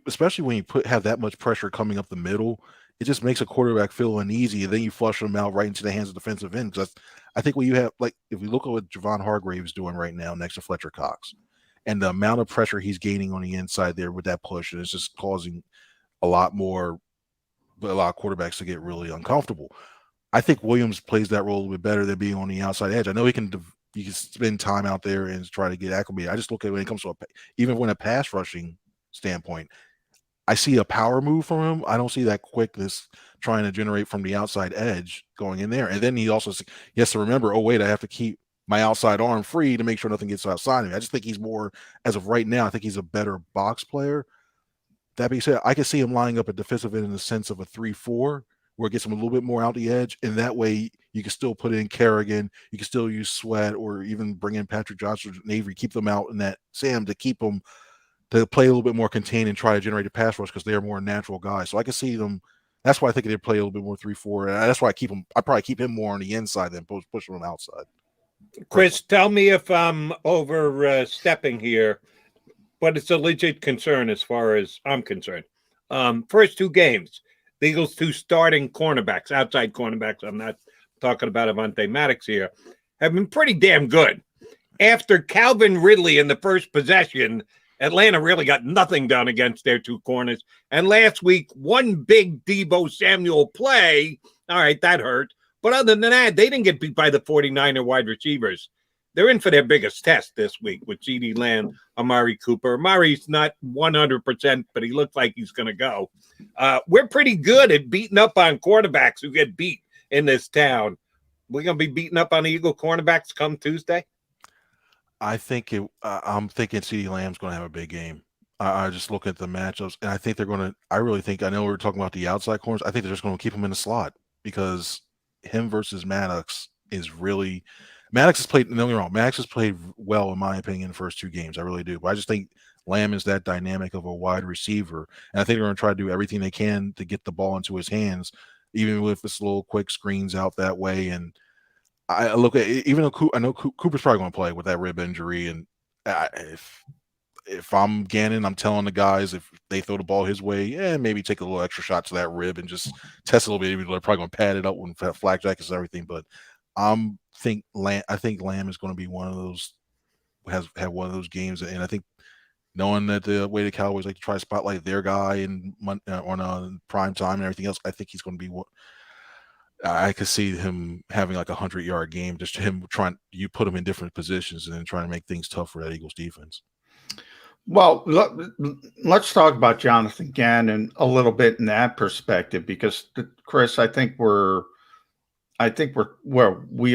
S10: especially when you have that much pressure coming up the middle, it just makes a quarterback feel uneasy, and then you flush them out right into the hands of defensive end. Because I think when you have, like, if we look at what Javon Hargrave's doing right now next to Fletcher Cox, and the amount of pressure he's gaining on the inside there with that push, and it's just causing a lot of quarterbacks to get really uncomfortable. I think Williams plays that role a little bit better than being on the outside edge. I know he can spend time out there and try to get acclimated. I just look at when it comes to even when a pass rushing standpoint, I see a power move from him. I don't see that quickness trying to generate from the outside edge going in there. And then he has to remember, oh wait, I have to keep my outside arm free to make sure nothing gets outside of me. I just think he's more, as of right now, I think he's a better box player. That being said, I can see him lining up a defensive end in the sense of a 3-4, where it gets him a little bit more out the edge. And that way you can still put in Kerrigan, you can still use Sweat, or even bring in Patrick Johnson and Avery, keep them out in that Sam to keep them to play a little bit more contained and try to generate a pass rush, because they're more natural guys. So I can see them. That's why I think they play a little bit more 3-4. And that's why I probably keep him more on the inside than pushing him outside.
S1: Chris, tell me if I'm overstepping here, but it's a legit concern as far as I'm concerned. First two games, the Eagles' two starting cornerbacks, outside cornerbacks, I'm not talking about Avonte Maddox here, have been pretty damn good. After Calvin Ridley in the first possession, Atlanta really got nothing done against their two corners. And last week, one big Deebo Samuel play, all right, that hurt. But other than that, they didn't get beat by the 49er wide receivers. They're in for their biggest test this week with CeeDee Lamb, Amari Cooper. Amari's not 100%, but he looks like he's going to go. We're pretty good at beating up on quarterbacks who get beat in this town. We're going to be beating up on the Eagle cornerbacks come Tuesday?
S10: I'm thinking CeeDee Lamb's going to have a big game. I just look at the matchups, and I think they're going to – I know we were talking about the outside corners. I think they're just going to keep him in the slot, because him versus Maddox is really – Maddox has played – don't get me wrong, Maddox has played well, in my opinion, in the first two games. I really do. But I just think Lamb is that dynamic of a wide receiver, and I think they're going to try to do everything they can to get the ball into his hands, even with this little quick screens out that way. And I look at it, even though I know Cooper's probably going to play with that rib injury, and if I'm Gannon, I'm telling the guys, if they throw the ball his way, maybe take a little extra shot to that rib and just test a little bit. Even though they're probably going to pad it up with flak jackets and everything, but I think Lamb is going to be one of those, has had one of those games, and I think knowing that the way the Cowboys like to try to spotlight their guy on prime time and everything else, I think he's going to be what I could see him having like 100-yard game, just him you put him in different positions and then trying to make things tough for that Eagles defense.
S2: Well, let's talk about Jonathan Gannon a little bit in that perspective, because Chris, we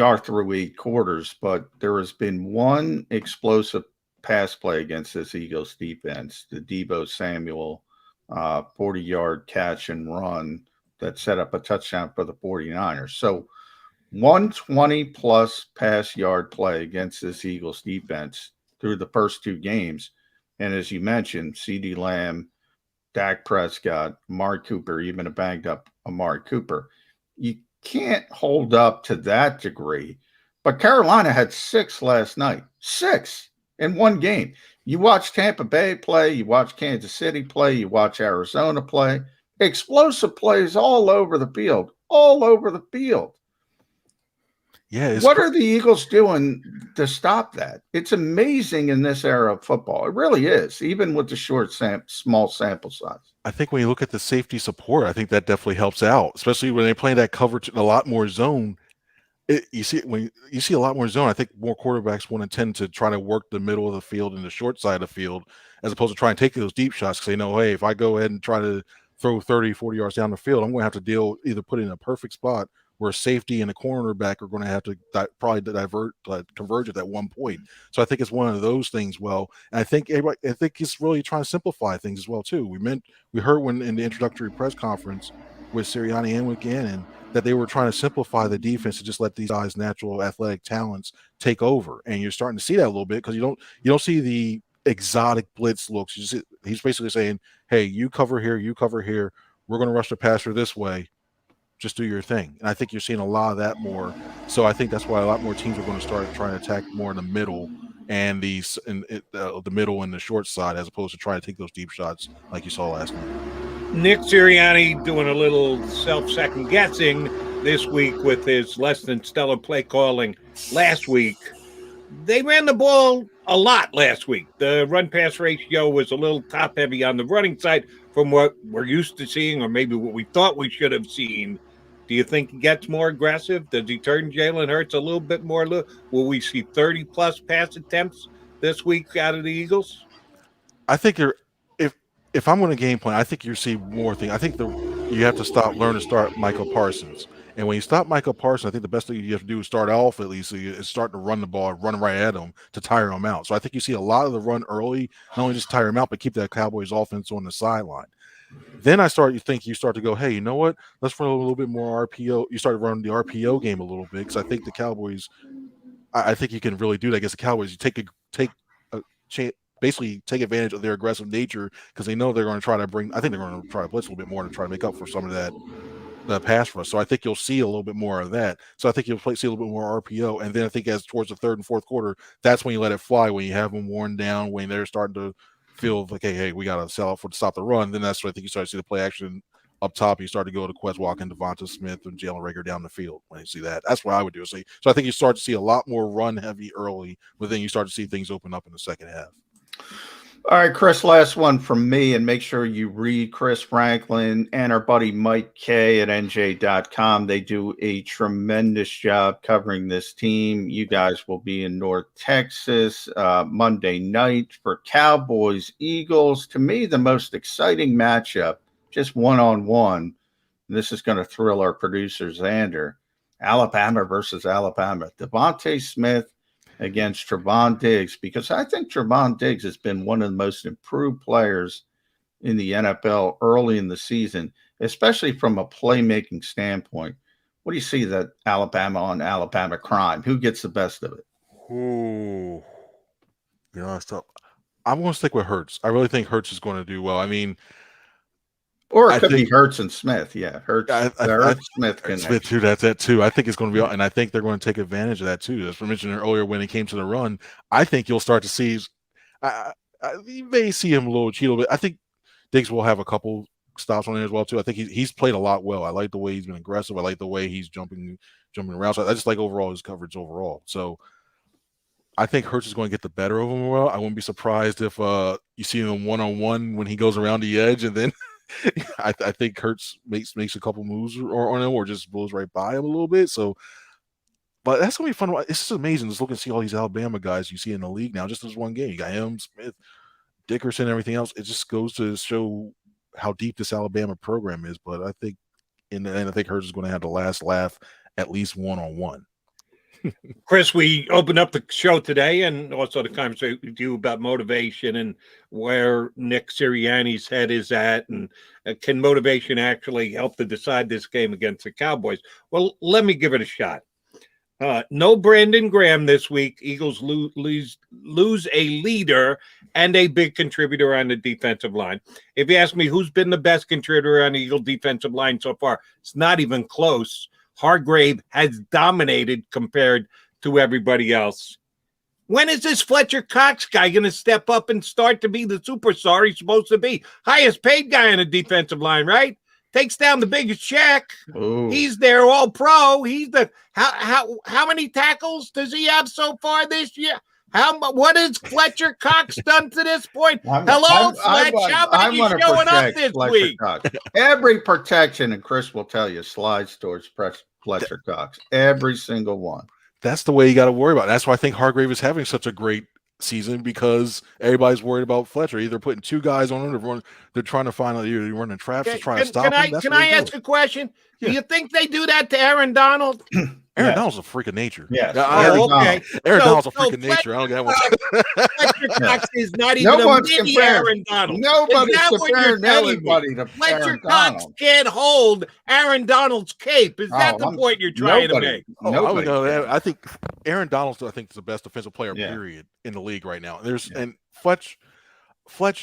S2: are through 8 quarters, but there has been one explosive pass play against this Eagles defense, the Deebo Samuel 40-yard catch and run that set up a touchdown for the 49ers. So 120-plus pass yard play against this Eagles defense through the first two games. And as you mentioned, CeeDee Lamb, Dak Prescott, Amari Cooper, even a banged-up Amari Cooper. You can't hold up to that degree. But Carolina had 6 last night. 6 in one game. You watch Tampa Bay play, you watch Kansas City play, you watch Arizona play. Explosive plays all over the field. All over the field.
S10: Yeah.
S2: What are the Eagles doing to stop that? It's amazing in this era of football. It really is, even with the small sample size.
S10: I think when you look at the safety support, I think that definitely helps out, especially when they're playing that coverage in a lot more zone. When you see a lot more zone, I think more quarterbacks want to tend to try to work the middle of the field and the short side of the field, as opposed to trying to take those deep shots, because they know, hey, if I go ahead and try to throw 30, 40 yards down the field, I'm going to have to either put it in a perfect spot where safety and a cornerback are going to have to converge at that one point. So I think it's one of those things. Well, and I think it's really trying to simplify things as well too. We heard when in the introductory press conference with Sirianni and with Gannon that they were trying to simplify the defense to just let these guys' natural athletic talents take over, and you're starting to see that a little bit, because you don't see the exotic blitz looks. He's basically saying, hey, you cover here, we're going to rush the passer this way. just do your thing. And I think you're seeing a lot of that more. So I think that's why a lot more teams are going to start trying to attack more in the middle and the middle and the short side, as opposed to trying to take those deep shots like you saw last night.
S1: Nick Sirianni doing a little self-second guessing this week with his less than stellar play calling last week. They ran the ball a lot last week. The run-pass ratio was a little top-heavy on the running side from what we're used to seeing, or maybe what we thought we should have seen. Do you think he gets more aggressive? Does he turn Jalen Hurts a little bit more? Will we see 30-plus pass attempts this week out of the Eagles?
S10: I think if I'm going to game plan, I think you see more things. I think you have to learn to start Michael Parsons. And when you stop Michael Parsons, I think the best thing you have to do is start off at least is start to run the ball, run right at him to tire him out. So I think you see a lot of the run early, not only just tire him out, but keep that Cowboys offense on the sideline. Then you start to go, hey, you know what? Let's run a little bit more RPO. You start running the RPO game a little bit, because I think the Cowboys, I think you can really do that against the Cowboys. You basically take advantage of their aggressive nature, because they know they're going to try to blitz a little bit more to try to make up for some of that pass rush. So I think you'll see a little bit more of that. So I think you'll see a little bit more RPO. And then I think as towards the third and fourth quarter, that's when you let it fly, when you have them worn down, when they're starting to feel like, hey, we got to sell out to stop the run. Then that's when I think you start to see the play action up top. You start to go to Quez Walker, Devonta Smith, and Jalen Reagor down the field when you see that. That's what I would do. So I think you start to see a lot more run heavy early, but then you start to see things open up in the second half.
S2: All right, Chris, last one from me, and make sure you read Chris Franklin and our buddy Mike K at NJ.com. They do a tremendous job covering this team. You guys will be in North Texas Monday night for Cowboys Eagles. To me, the most exciting matchup, just one-on-one. This is going to thrill our producer, Xander. Alabama versus Alabama. Devontae Smith against Travon Diggs, because I think Travon Diggs has been one of the most improved players in the NFL early in the season, especially from a playmaking standpoint. What do you see that Alabama on Alabama crime? Who gets the best of it?
S10: Ooh, I'm going to stick with Hurts. I really think Hurts is going to do well. I mean,
S2: or it could be Hurts and Smith. Yeah, Hurts. Smith connection.
S10: Smith too. That's that too. I think it's going to be, and I think they're going to take advantage of that too. As we mentioned earlier, when it came to the run, I think you'll start to see. You may see him a little cheat a little bit. I think Diggs will have a couple stops on there as well too. I think he's played a lot well. I like the way he's been aggressive. I like the way he's jumping around. So I just like his coverage overall. So I think Hurts is going to get the better of him. Well, I wouldn't be surprised if you see him one-on-one when he goes around the edge, and then I think Hurts makes a couple moves on him, or just blows right by him a little bit. So, but that's gonna be fun. It's just amazing just looking to see all these Alabama guys you see in the league now. Just as one game, you got him, Smith, Dickerson, everything else. It just goes to show how deep this Alabama program is. But I think, I think Hurts is going to have the last laugh, at least one-on-one.
S1: Chris, we opened up the show today and also the conversation with you about motivation and where Nick Sirianni's head is at, and can motivation actually help to decide this game against the Cowboys? Well, let me give it a shot. No Brandon Graham this week. Eagles lose a leader and a big contributor on the defensive line. If you ask me who's been the best contributor on the Eagle defensive line so far, it's not even close. Hargrave has dominated compared to everybody else. When is this Fletcher Cox guy going to step up and start to be the superstar he's supposed to be? Highest paid guy on the defensive line, right? Takes down the biggest check.
S2: Ooh.
S1: He's their all-pro. He's the how many tackles does he have so far this year? What has Fletcher Cox done to this point? Hello, Fletch. How many are showing up this week?
S2: Every protection, and Chris will tell you, slides towards Fletcher Cox. Every single one.
S10: That's the way you got to worry about it. That's why I think Hargrave is having such a great season, because everybody's worried about Fletcher. Either putting two guys on him, they're trying to find out you're running traps to try to stop him.
S1: Can I ask a question? Yeah. Do you think they do that to Aaron Donald?
S10: Aaron Donald's a freak of nature.
S2: Yes.
S1: Okay.
S10: Aaron Donald's a freak of nature. I don't get that
S1: Fletcher Cox is not even a mini Aaron Donald.
S2: Nobody's comparing anybody to
S1: Fletcher Cox can't hold Aaron Donald's cape. Is that the point you're trying to make?
S10: I think Aaron Donald is the best defensive player, period, in the league right now. And Fletch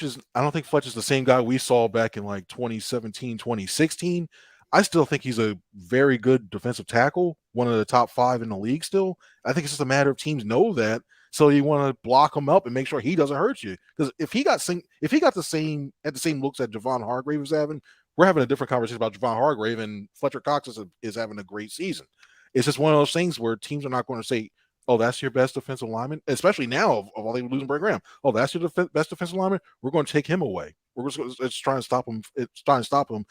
S10: is, I don't think Fletch is the same guy we saw back in like 2017, 2016. I still think he's a very good defensive tackle, one of the top 5 in the league still. I think it's just a matter of teams know that. So you want to block him up and make sure he doesn't hurt you. Because if he got the same looks that Javon Hargrave was having, we're having a different conversation about Javon Hargrave, and Fletcher Cox is having a great season. It's just one of those things where teams are not going to say, "Oh, that's your best defensive lineman," especially now of all they losing Brett Graham. "Oh, that's your best defensive lineman. We're going to take him away. It's trying to stop him. It's trying to stop him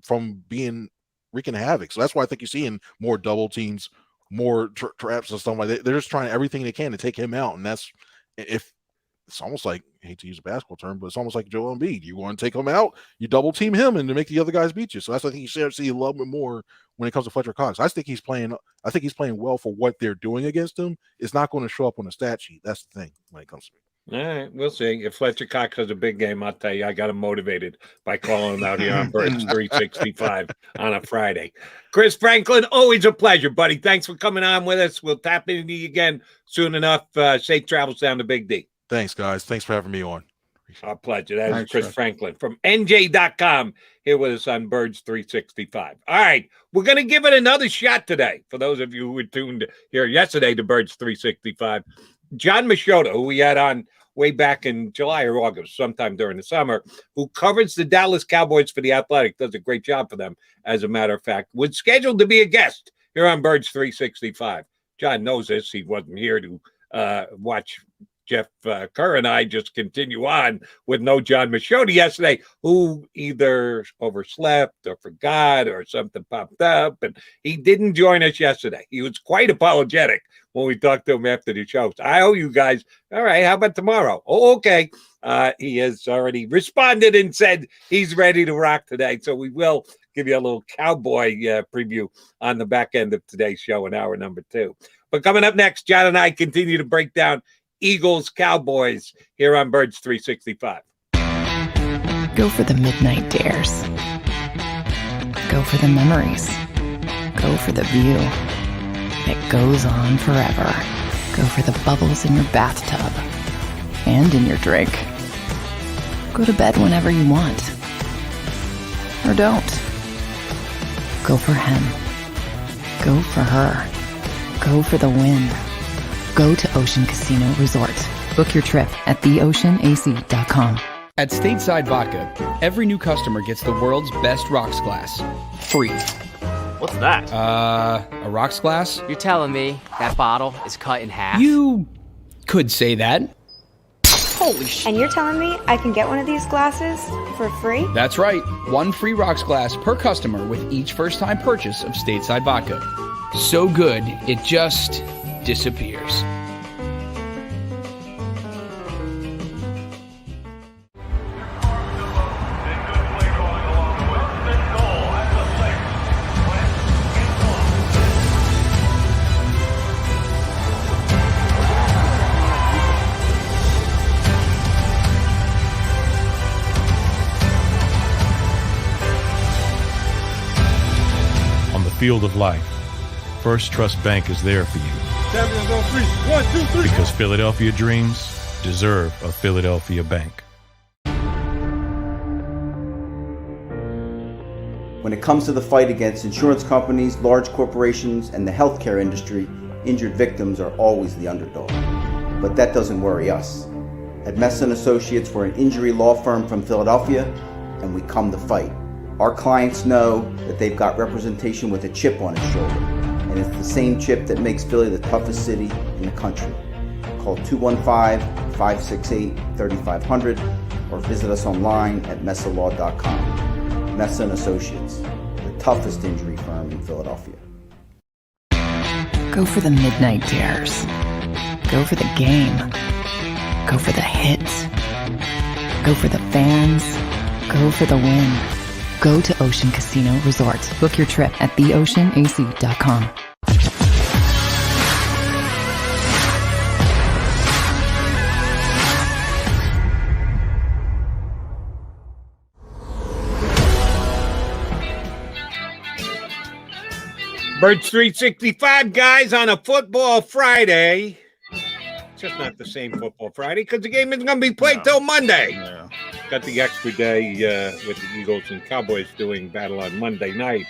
S10: from being wreaking havoc." So that's why I think you're seeing more double teams, more traps and stuff like that. They're just trying everything they can to take him out, and that's if it's almost like, I hate to use a basketball term, but it's almost like Joel Embiid. You want to take him out, you double team him, and to make the other guys beat you. So that's, I think, you start to see a little bit more when it comes to Fletcher Cox. I think he's playing well for what they're doing against him. It's not going to show up on the stat sheet. That's the thing when it comes to me.
S1: All right, we'll see. If Fletcher Cox has a big game, I'll tell you, I got him motivated by calling him out here on Birds 365 on a Friday. Chris Franklin, always a pleasure, buddy. Thanks for coming on with us. We'll tap into you again soon enough. Safe travels down to Big D.
S10: Thanks, guys. Thanks for having me on.
S1: Our pleasure. That is Chris Franklin from NJ.com here with us on Birds 365. All right, we're going to give it another shot today. For those of you who were tuned here yesterday to Birds 365, John Machota, who we had on way back in July or August, sometime during the summer, who covers the Dallas Cowboys for The Athletic, does a great job for them, as a matter of fact, was scheduled to be a guest here on Birds 365. John knows this. He wasn't here to watch Jeff Kerr and I just continue on with no John Machota yesterday, who either overslept or forgot or something popped up, and he didn't join us yesterday. He was quite apologetic when we talked to him after the show. So I owe you guys, all right, how about tomorrow? Oh, okay. He has already responded and said he's ready to rock today. So we will give you a little Cowboy preview on the back end of today's show in hour number 2. But coming up next, John and I continue to break down Eagles Cowboys here on Birds 365.
S3: Go for the midnight dares. Go for the memories. Go for the view that goes on forever. Go for the bubbles in your bathtub and in your drink. Go to bed whenever you want. Or don't. Go for him. Go for her. Go for the win. Go to Ocean Casino Resort. Book your trip at theoceanac.com.
S4: At Stateside Vodka, every new customer gets the world's best rocks glass. Free.
S5: What's that?
S4: A rocks glass?
S5: You're telling me that bottle is cut in half?
S4: You could say that. Holy shit.
S7: And you're telling me I can get one of these glasses for free?
S4: That's right. 1 free rocks glass per customer with each first-time purchase of Stateside Vodka. So good, it just disappears.
S9: On the field of life, First Trust Bank is there for you. Because Philadelphia dreams deserve a Philadelphia bank.
S8: When it comes to the fight against insurance companies, large corporations, and the healthcare industry, injured victims are always the underdog. But that doesn't worry us. At Messon Associates, we're an injury law firm from Philadelphia, and we come to fight. Our clients know that they've got representation with a chip on its shoulder, and it's the same chip that makes Philly the toughest city in the country. Call 215-568-3500 or visit us online at messalaw.com. Messon Associates, the toughest injury firm in Philadelphia.
S3: Go for the midnight dares. Go for the game. Go for the hits. Go for the fans. Go for the win. Go to Ocean Casino Resort. Book your trip at theoceanac.com.
S1: Birds 365, guys, on a football Friday. just not the same football Friday because the game isn't going to be played till Monday.
S2: Yeah.
S1: Got the extra day with the Eagles and Cowboys doing battle on Monday night.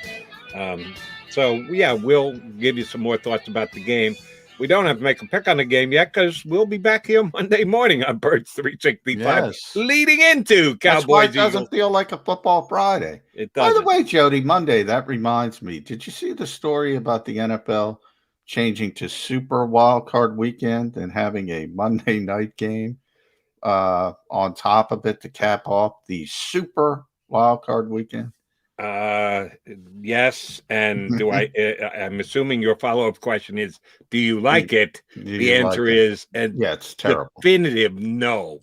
S1: We'll give you some more thoughts about the game. We don't have to make a pick on the game yet because we'll be back here Monday morning on Birds 365, leading into Cowboys.
S2: That's why it
S1: Eagles.
S2: doesn't feel like a football Friday.
S1: It does.
S2: By the way, Jody, Monday, that reminds me. Did you see the story about the NFL changing to Super Wild Card Weekend and having a Monday night game on top of it to cap off the Super Wild Card Weekend?
S1: Yes, and do I'm assuming your follow-up question is, do you like it? The answer is,
S2: it's terrible.
S1: Definitive no.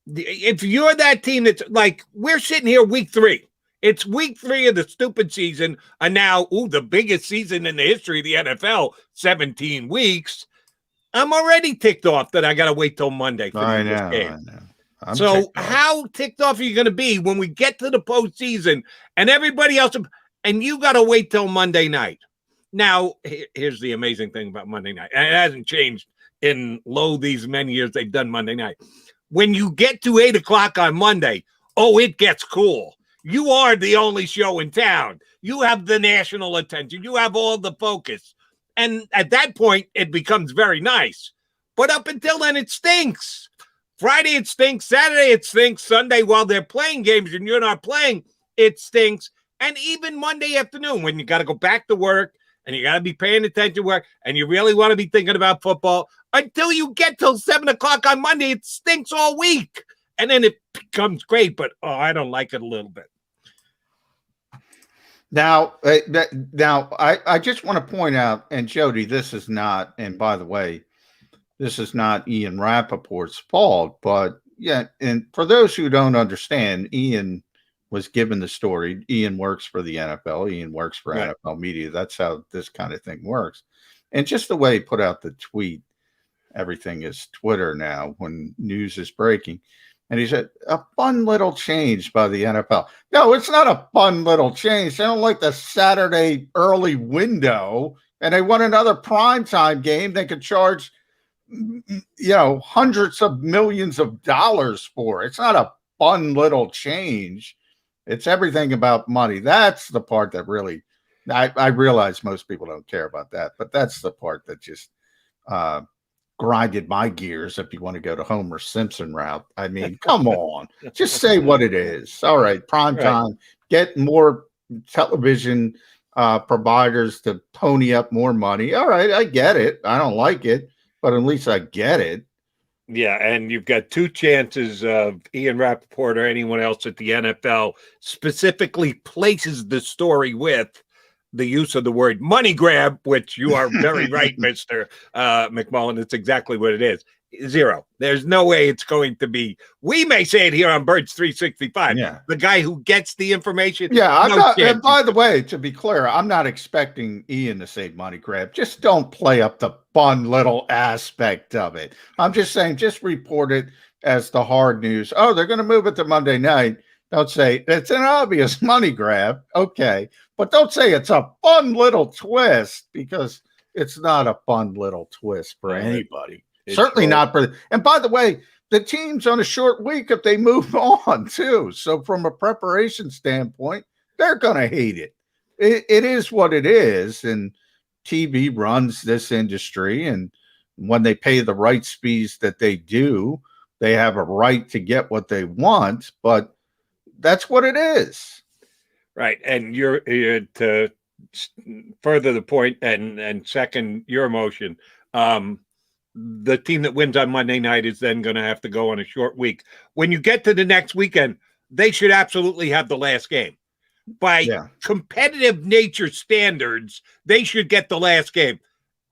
S1: If you're that team that's like, we're sitting here week 3. It's week 3 of the stupid season, and now, the biggest season in the history of the NFL, 17 weeks. I'm already ticked off that I got to wait till Monday for this game.
S2: I know.
S1: So how ticked off are you going to be when we get to the postseason and everybody else, and you got to wait till Monday night? Now, here's the amazing thing about Monday night. And it hasn't changed in these many years they've done Monday night. When you get to 8 o'clock on Monday, it gets cool. You are the only show in town. You have the national attention. You have all the focus. And at that point, it becomes very nice. But up until then, it stinks. Friday, it stinks. Saturday, it stinks. Sunday, while they're playing games and you're not playing, it stinks. And even Monday afternoon, when you got to go back to work and you got to be paying attention to work and you really want to be thinking about football, until you get till 7 o'clock on Monday, it stinks all week. And then it becomes great, but I don't like it a little bit.
S2: Now, I just want to point out, and Jody, this is not, and by the way, this is not Ian Rappaport's fault, but and for those who don't understand, Ian was given the story. Ian works for the NFL. Ian works for NFL media. That's how this kind of thing works. And just the way he put out the tweet, everything is Twitter now when news is breaking. And he said, a fun little change by the NFL. No, it's not a fun little change. They don't like the Saturday early window, and they want another primetime game they could charge hundreds of millions of dollars for. It's not a fun little change. It's everything about money. That's the part that really, I realize most people don't care about that, but that's the part that just grinded my gears, if you want to go to Homer Simpson route. I mean, come on, just say what it is. All right, prime time, get more television providers to pony up more money. All right, I get it. I don't like it, but at least I get it.
S1: Yeah, and you've got 2 chances of Ian Rappaport or anyone else at the NFL specifically places the story with the use of the word money grab, which you are very right, Mr. McMullen. It's exactly what it is. 0. There's no way it's going to be. We may say it here on Birds 365.
S2: Yeah.
S1: The guy who gets the information.
S2: Yeah, I'm not. And by the way, to be clear, I'm not expecting Ian to say money grab. Just don't play up the fun little aspect of it. I'm just saying, just report it as the hard news. Oh, they're going to move it to Monday night. Don't say it's an obvious money grab. Okay. But don't say it's a fun little twist, because it's not a fun little twist for anybody. Certainly not for. And by the way, the team's on a short week if they move on too. So from a preparation standpoint, they're going to hate it. It is what it is. And TV runs this industry. And when they pay the rights fees that they do, they have a right to get what they want. But that's what it is.
S1: Right. And you're to further the point and second your motion, the team that wins on Monday night is then going to have to go on a short week. When you get to the next weekend, they should absolutely have the last game. By competitive nature standards, they should get the last game.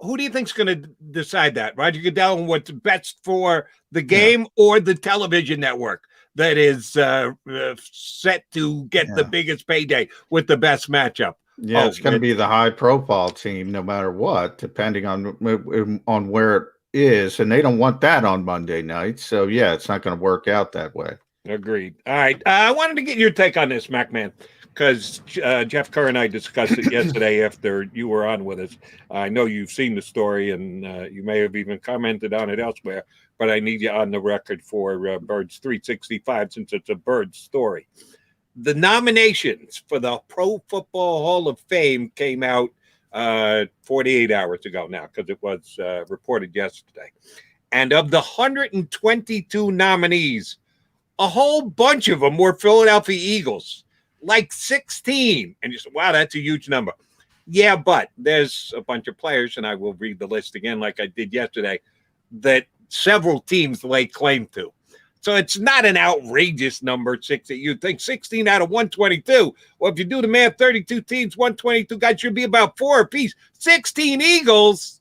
S1: Who do you think's going to decide that? Roger Goodell and what's best for the game or the television network that is set to get the biggest payday with the best matchup?
S2: Yeah, it's going to be the high-profile team no matter what, depending on where it is, and they don't want that on Monday night. So, yeah, it's not going to work out that way.
S1: Agreed. All right. I wanted to get your take on this, MacMan. because Jeff Kerr and I discussed it yesterday after you were on with us. I know you've seen the story, and you may have even commented on it elsewhere, but I need you on the record for Birds 365 since it's a Birds story. The nominations for the Pro Football Hall of Fame came out 48 hours ago now, because it was reported yesterday. And of the 122 nominees, a whole bunch of them were Philadelphia Eagles, like 16. And you say, wow, that's a huge number. Yeah, but there's a bunch of players, and I will read the list again like I did yesterday, that several teams lay claim to. So it's not an outrageous number, 60. You'd think 16 out of 122. Well, if you do the math, 32 teams, 122 guys should be about 4 apiece. 16 Eagles.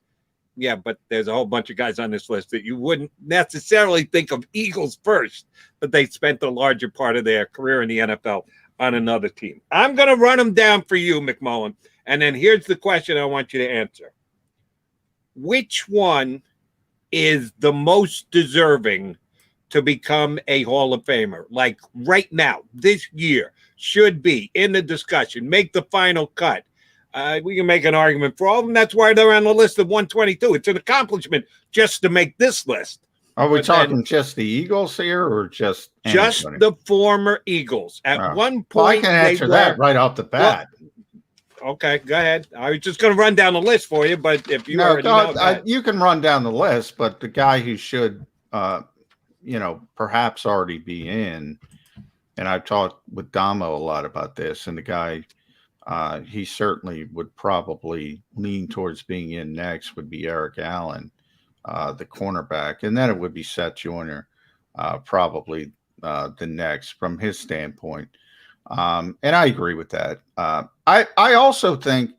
S1: Yeah, but there's a whole bunch of guys on this list that you wouldn't necessarily think of Eagles first, but they spent the larger part of their career in the NFL on another team. I'm going to run them down for you, McMullen. And then here's the question I want you to answer. Which one is the most deserving to become a Hall of Famer? Like right now, this year, should be in the discussion, make the final cut. We can make an argument for all of them. That's why they're on the list of 122. It's an accomplishment just to make this list.
S2: Are we talking just the Eagles here, or just anybody?
S1: The former Eagles? At one point,
S2: well, I can answer that right off the bat.
S1: Well, okay, go ahead. I was just going to run down the list for you, but if you already know that.
S2: You can run down the list, but the guy who should, perhaps already be in, and I've talked with Damo a lot about this, and the guy, he certainly would probably lean towards being in next, would be Eric Allen, the cornerback, and then it would be Seth Joyner, probably the next from his standpoint. And I agree with that. I also think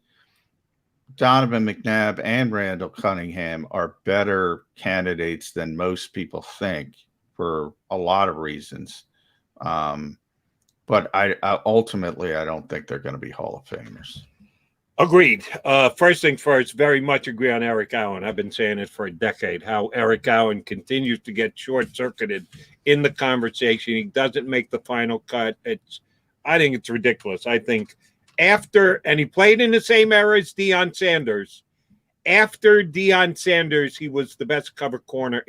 S2: Donovan McNabb and Randall Cunningham are better candidates than most people think for a lot of reasons. But I ultimately, I don't think they're going to be Hall of Famers.
S1: Agreed. First thing first, very much agree on Eric Allen. I've been saying it for a decade, how Eric Allen continues to get short-circuited in the conversation. He doesn't make the final cut. I think it's ridiculous. I think and he played in the same era as Deion Sanders. After Deion Sanders, he was the best cover corner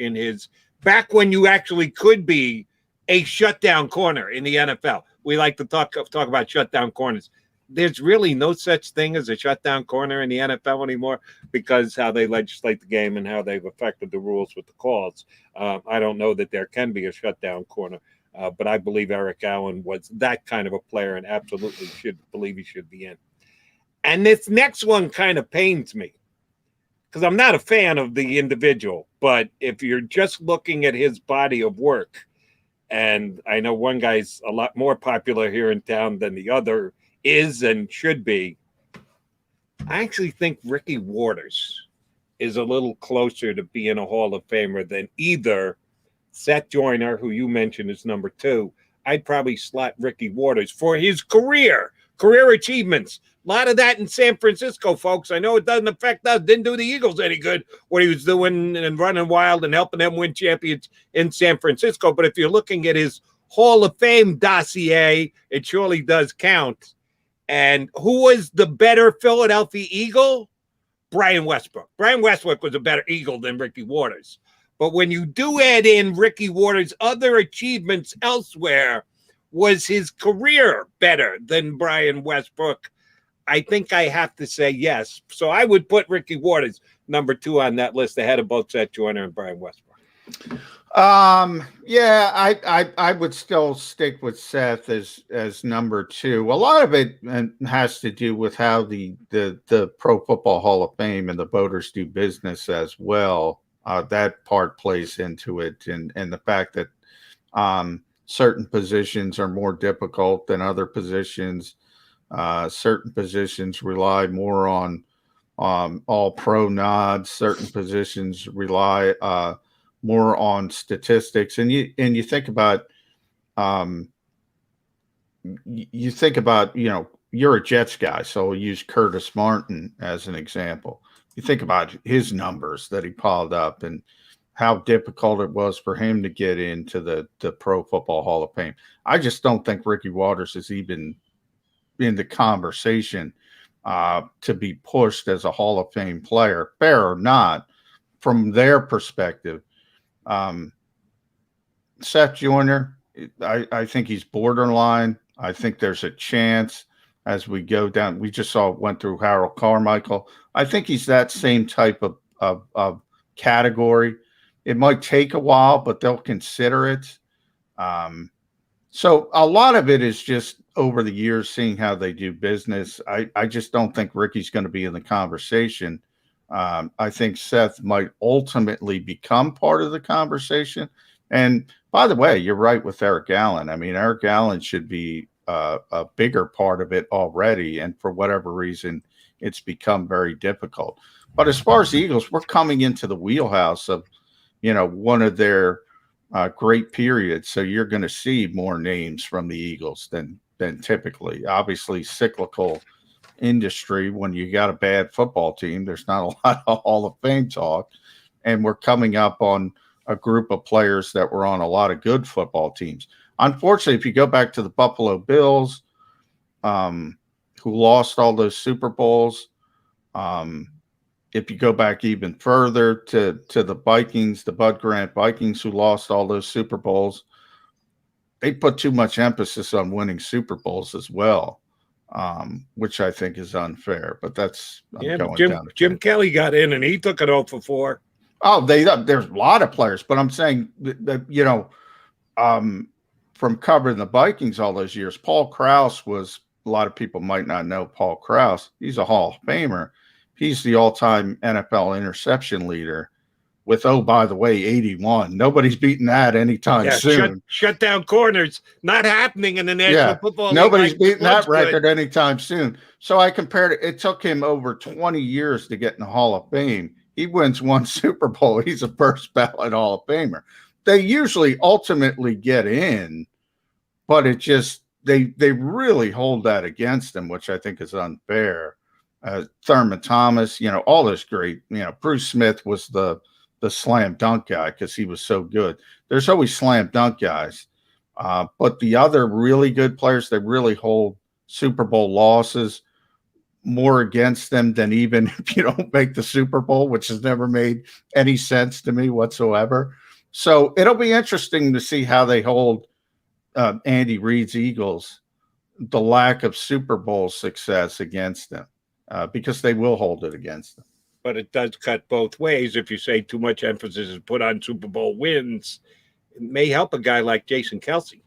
S1: back when you actually could be a shutdown corner in the NFL. We like to talk about shutdown corners. There's really no such thing as a shutdown corner in the NFL anymore, because how they legislate the game and how they've affected the rules with the calls. I don't know that there can be a shutdown corner, but I believe Eric Allen was that kind of a player and absolutely should believe he should be in. And this next one kind of pains me, because I'm not a fan of the individual, but if you're just looking at his body of work, and I know one guy's a lot more popular here in town than the other is and should be, I actually think Ricky Waters is a little closer to being a Hall of Famer than either Seth Joyner, who you mentioned is number 2. I'd probably slot Ricky Waters for his career achievements. A lot of that in San Francisco, folks. I know it doesn't affect us. Didn't do the Eagles any good what he was doing and running wild and helping them win champions in San Francisco. But if you're looking at his Hall of Fame dossier, it surely does count. And who was the better Philadelphia Eagle? Brian Westbrook. Brian Westbrook was a better Eagle than Ricky Waters. But when you do add in Ricky Waters' other achievements elsewhere, was his career better than Brian Westbrook? I think I have to say yes. So I would put Ricky Waters number 2 on that list ahead of both Seth Joyner and Brian Westbrook.
S2: Yeah, I would still stick with Seth as number 2. A lot of it has to do with how the Pro Football Hall of Fame and the voters do business as well. That part plays into it, and the fact that certain positions are more difficult than other positions. Certain positions rely more on all pro nods. Certain positions rely more on statistics. And you think about you're a Jets guy, so we'll use Curtis Martin as an example. You think about his numbers that he piled up and how difficult it was for him to get into the Pro Football Hall of Fame. I just don't think Ricky Waters is even in the conversation to be pushed as a Hall of Fame player, fair or not, from their perspective. Seth Joyner, I think he's borderline. I think there's a chance as we go down. We just went through Harold Carmichael. I think he's that same type of category. It might take a while, but they'll consider it. So a lot of it is just over the years seeing how they do business. I just don't think Ricky's going to be in the conversation. I think Seth might ultimately become part of the conversation. And by the way, you're right with Eric Allen. I mean, Eric Allen should be a bigger part of it already. And for whatever reason, it's become very difficult. But as far as the Eagles, we're coming into the wheelhouse of, one of their great periods. So you're going to see more names from the Eagles than typically. Obviously, cyclical industry. When you got a bad football team, there's not a lot of Hall of Fame talk. And we're coming up on a group of players that were on a lot of good football teams. Unfortunately, if you go back to the Buffalo Bills, who lost all those Super Bowls, if you go back even further to the Vikings, the Bud Grant Vikings, who lost all those Super Bowls, they put too much emphasis on winning Super Bowls as well, which I think is unfair. But that's
S1: Jim Kelly got in and he took it 0 for 4.
S2: Oh, there's a lot of players, but I'm saying that from covering the Vikings all those years, Paul Krause was, a lot of people might not know Paul Krause. He's a Hall of Famer. He's the all-time NFL interception leader with, oh, by the way, 81. Nobody's beating that anytime soon.
S1: Shut down corners, not happening in the National Football League.
S2: Nobody's beating that record anytime soon. So I compared it. It took him over 20 years to get in the Hall of Fame. He wins one Super Bowl. He's a first ballot Hall of Famer. They usually ultimately get in, but it just they really hold that against them, which I think is unfair. Thurman Thomas, all those great, Bruce Smith was the slam dunk guy because he was so good. There's always slam dunk guys. But the other really good players, they really hold Super Bowl losses more against them than even if you don't make the Super Bowl, which has never made any sense to me whatsoever. So it'll be interesting to see how they hold Andy Reid's Eagles, the lack of Super Bowl success against them, because they will hold it against them.
S1: But it does cut both ways. If you say too much emphasis is put on Super Bowl wins, it may help a guy like Jason Kelsey.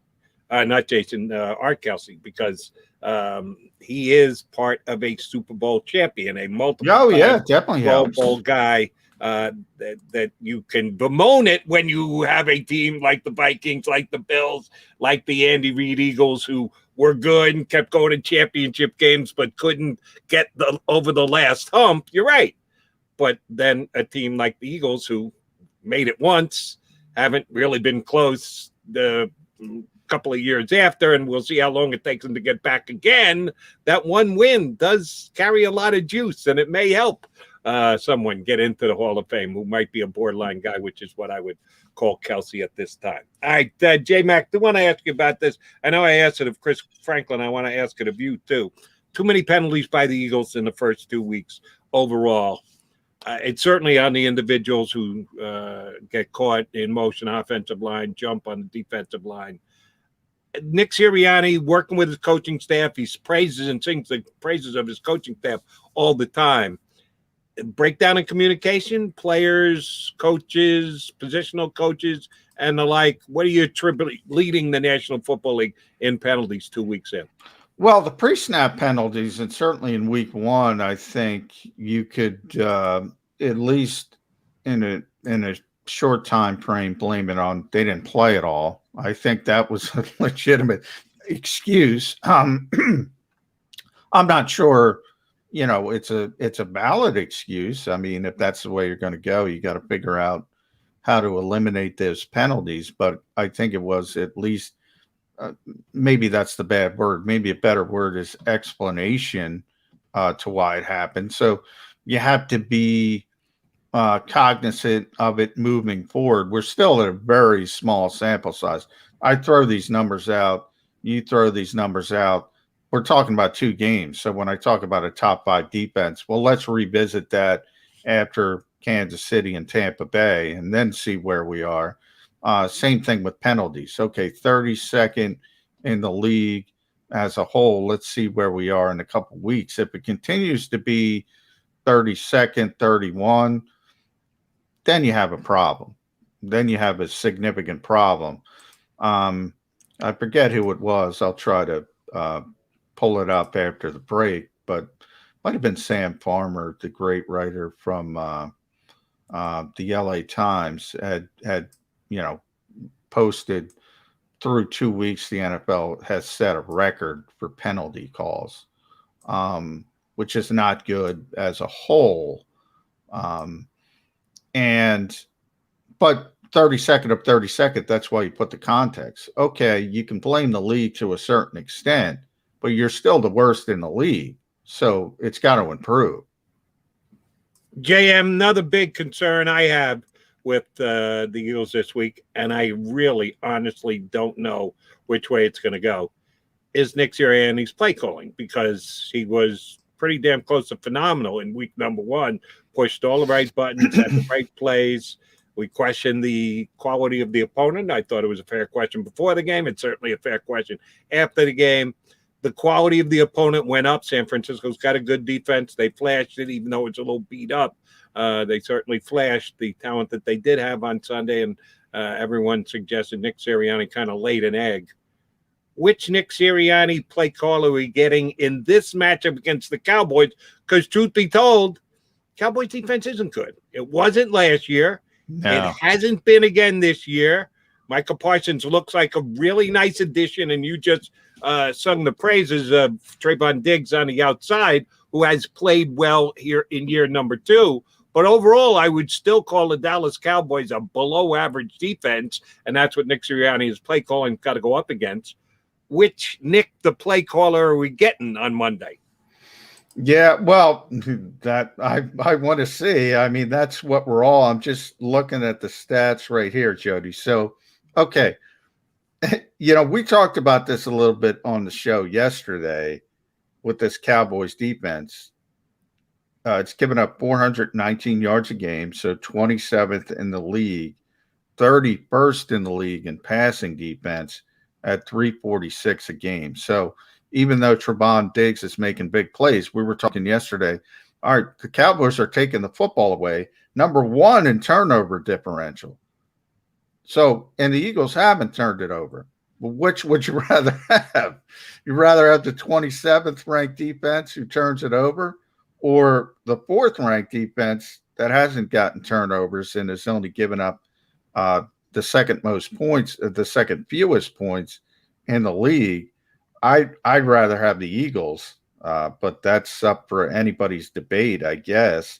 S1: Not Jason, Art Kelsey, because he is part of a Super Bowl champion, a multiple
S2: definitely
S1: Pro Bowl guy. That you can bemoan it when you have a team like the Vikings, like the Bills, like the Andy Reid Eagles, who were good and kept going to championship games but couldn't get over the last hump. You're right. But then a team like the Eagles, who made it once, haven't really been close the couple of years after, and we'll see how long it takes them to get back again. That one win does carry a lot of juice, and it may help someone get into the Hall of Fame who might be a borderline guy, which is what I would call Kelsey at this time. All right, J-Mac, I want to ask you about this. I know I asked it of Chris Franklin. I want to ask it of you, too. Too many penalties by the Eagles in the first 2 weeks overall. It's certainly on the individuals who get caught in motion, offensive line, jump on the defensive line. Nick Sirianni, working with his coaching staff, he praises and sings the praises of his coaching staff all the time. Breakdown in communication, players, coaches, positional coaches, and the like. What are you leading the National Football League in penalties 2 weeks in?
S2: Well, the pre-snap penalties, and certainly in week one, I think you could at least in a short time frame blame it on they didn't play at all. I think that was a legitimate excuse. I'm not sure, it's a valid excuse. I mean, if that's the way you're going to go, you got to figure out how to eliminate those penalties. But I think it was at least maybe that's the bad word. Maybe a better word is explanation to why it happened. So you have to be cognizant of it moving forward. We're still at a very small sample size. I throw these numbers out. You throw these numbers out. we're talking about 2 games. So when I talk about a top 5 defense, well, let's revisit that after Kansas City and Tampa Bay and then see where we are. Same thing with penalties. Okay, 32nd in the league as a whole. Let's see where we are in a couple of weeks. If it continues to be 32nd, 31, then you have a problem. Then you have a significant problem. I forget who it was. I'll try to pull it up after the break, but might have been Sam Farmer, the great writer from the LA Times, had posted through 2 weeks the NFL has set a record for penalty calls, which is not good as a whole. But 32nd of 32nd, that's why you put the context. Okay, you can blame the league to a certain extent, but you're still the worst in the league. So it's got to improve.
S1: JM, another big concern I have with the Eagles this week, and I really honestly don't know which way it's going to go, is Nick Sirianni's play calling, because he was pretty damn close to phenomenal in week number 1, pushed all the right buttons, had the right plays. We questioned the quality of the opponent. I thought it was a fair question before the game. It's certainly a fair question after the game. The quality of the opponent went up. San Francisco's got a good defense. They flashed it, even though it's a little beat up. They certainly flashed the talent that they did have on Sunday, and everyone suggested Nick Sirianni kind of laid an egg. Which Nick Sirianni play call are we getting in this matchup against the Cowboys? Because truth be told, Cowboys defense isn't good. It wasn't last year.
S2: No.
S1: It hasn't been again this year. Michael Parsons looks like a really nice addition, and you just sung the praises of Travon Diggs on the outside, who has played well here in year number 2. But overall, I would still call the Dallas Cowboys a below-average defense, and that's what Nick Sirianni's play calling got to go up against. Which Nick, the play caller, are we getting on Monday?
S2: Yeah, well, that I want to see. I mean, that's what we're all. I'm just looking at the stats right here, Jody. So, okay. We talked about this a little bit on the show yesterday with this Cowboys defense. It's given up 419 yards a game, so 27th in the league, 31st in the league in passing defense at 346 a game. So, even though Travon Diggs is making big plays, we were talking yesterday, all right, the Cowboys are taking the football away, number 1 in turnover differential. So, and the Eagles haven't turned it over. Well, which would you rather have? You'd rather have the 27th ranked defense who turns it over, or the 4th ranked defense that hasn't gotten turnovers and has only given up the second most points, the second fewest points in the league? I'd rather have the Eagles, but that's up for anybody's debate, I guess.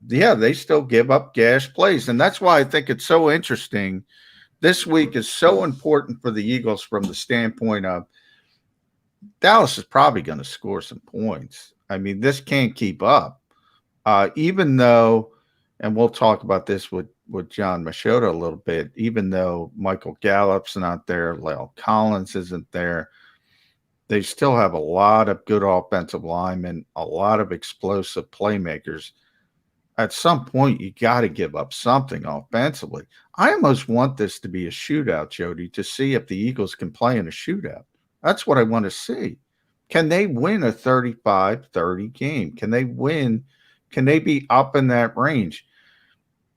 S2: They still give up gash plays, and that's why I think it's so interesting. This week is so important for the Eagles from the standpoint of Dallas is probably going to score some points. I mean, this can't keep up, even though, and we'll talk about this with John Machota a little bit, even though Michael Gallup's not there, Lyle Collins isn't there, they still have a lot of good offensive linemen, a lot of explosive playmakers. At some point, you got to give up something offensively. I almost want this to be a shootout, Jody, to see if the Eagles can play in a shootout. That's what I want to see. Can they win a 35-30 game? Can they win? Can they be up in that range?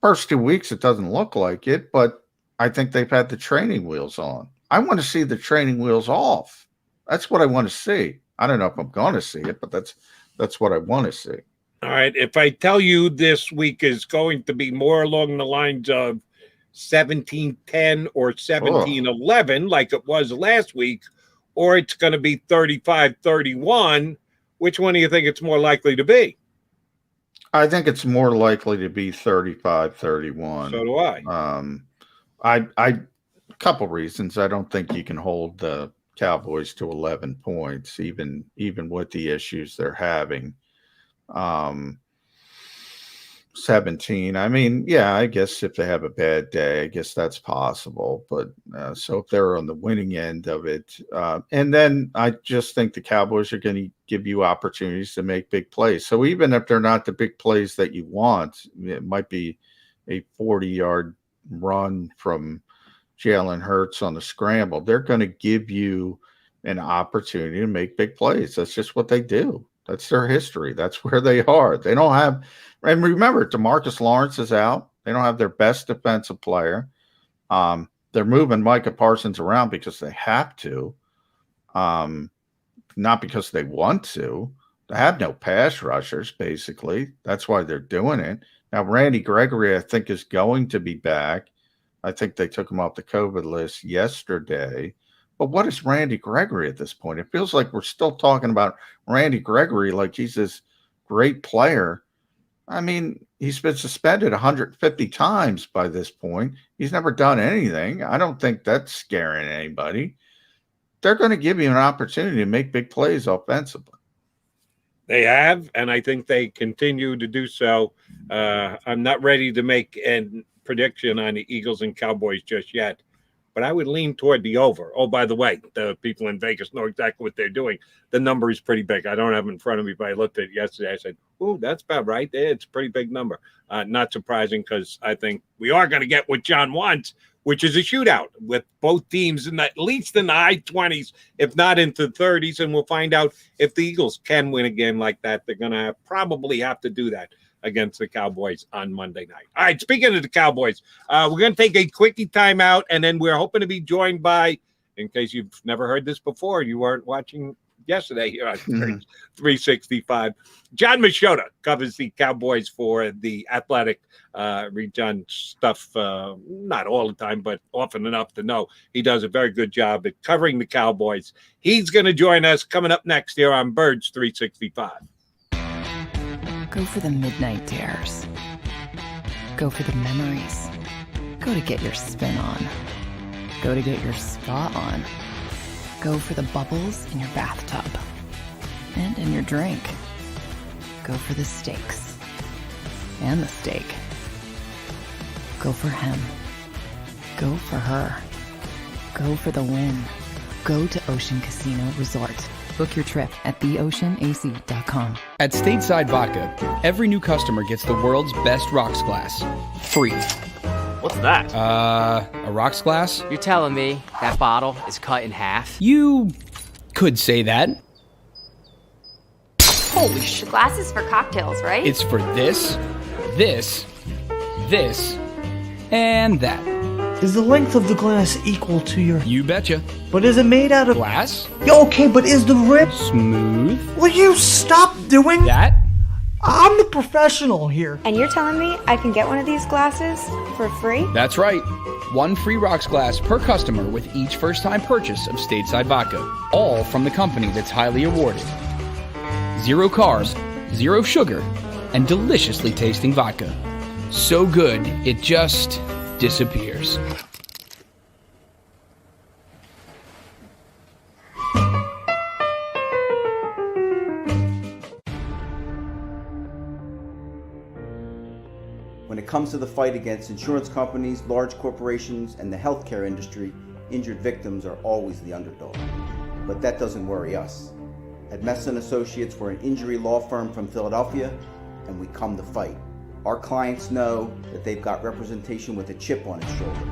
S2: First 2 weeks, it doesn't look like it, but I think they've had the training wheels on. I want to see the training wheels off. That's what I want to see. I don't know if I'm going to see it, but that's what I want to see.
S1: All right. If I tell you this week is going to be more along the lines of 17-10 or 17-11, like it was last week, or it's going to be 35-31, which one do you think it's more likely to be?
S2: I think it's more likely to be 35-31.
S1: So do I.
S2: A couple reasons. I don't think you can hold the Cowboys to 11 points, even with the issues they're having. 17. I mean, yeah, I guess if they have a bad day, I guess that's possible. But so if they're on the winning end of it, and then I just think the Cowboys are going to give you opportunities to make big plays. So even if they're not the big plays that you want, it might be a 40-yard run from Jalen Hurts on the scramble. They're going to give you an opportunity to make big plays. That's just what they do. That's their history. That's where they are. They don't have, and remember, Demarcus Lawrence is out. They don't have their best defensive player. They're moving Micah Parsons around because they have to, not because they want to. They have no pass rushers, basically. That's why they're doing it. Now, Randy Gregory, I think, is going to be back. I think they took him off the COVID list yesterday. But what is Randy Gregory at this point? It feels like we're still talking about Randy Gregory like he's this great player. I mean, he's been suspended 150 times by this point. He's never done anything. I don't think that's scaring anybody. They're going to give you an opportunity to make big plays offensively.
S1: They have, and I think they continue to do so. I'm not ready to make a prediction on the Eagles and Cowboys just yet, but I would lean toward the over. Oh, by the way, the people in Vegas know exactly what they're doing. The number is pretty big. I don't have it in front of me, but I looked at it yesterday. I said, "Ooh, that's about right. It's a pretty big number." Not surprising, because I think we are going to get what John wants, which is a shootout with both teams in at least in the high 20s, if not into the 30s, and we'll find out if the Eagles can win a game like that. They're going to probably have to do that against the Cowboys on Monday night. All right, speaking of the Cowboys, we're going to take a quickie timeout, and then we're hoping to be joined by, in case you've never heard this before, you weren't watching yesterday here on 365, John Machota covers the Cowboys for the Athletic. Read John stuff, not all the time, but often enough to know he does a very good job at covering the Cowboys. He's going to join us coming up next here on Birds 365.
S3: Go for the midnight dares. Go for the memories. Go to get your spin on. Go to get your spot on. Go for the bubbles in your bathtub and in your drink. Go for the stakes and the steak. Go for him. Go for her. Go for the win. Go to Ocean Casino Resort. Book your trip at theoceanac.com.
S4: At Stateside Vodka, every new customer gets the world's best rocks glass. Free.
S5: What's that?
S4: A rocks glass?
S5: You're telling me that bottle is cut in half?
S4: You could say that.
S7: Holy shit. Glass is for cocktails, right?
S4: It's for this, and that.
S6: Is the length of the glass equal to your...
S4: You betcha.
S6: But is it made out of...
S4: Glass?
S6: Yeah, okay, but is the rip...
S4: Smooth?
S6: Will you stop doing...
S4: That?
S6: I'm the professional here.
S7: And you're telling me I can get one of these glasses for free?
S4: That's right. One free rocks glass per customer with each first-time purchase of Stateside Vodka. All from the company that's highly awarded. 0 carbs, 0 sugar, and deliciously tasting vodka. So good, it just disappears.
S8: When it comes to the fight against insurance companies, large corporations, and the healthcare industry, injured victims are always the underdog. But that doesn't worry us. At Messon Associates, we're an injury law firm from Philadelphia, and we come to fight. Our clients know that they've got representation with a chip on its shoulder,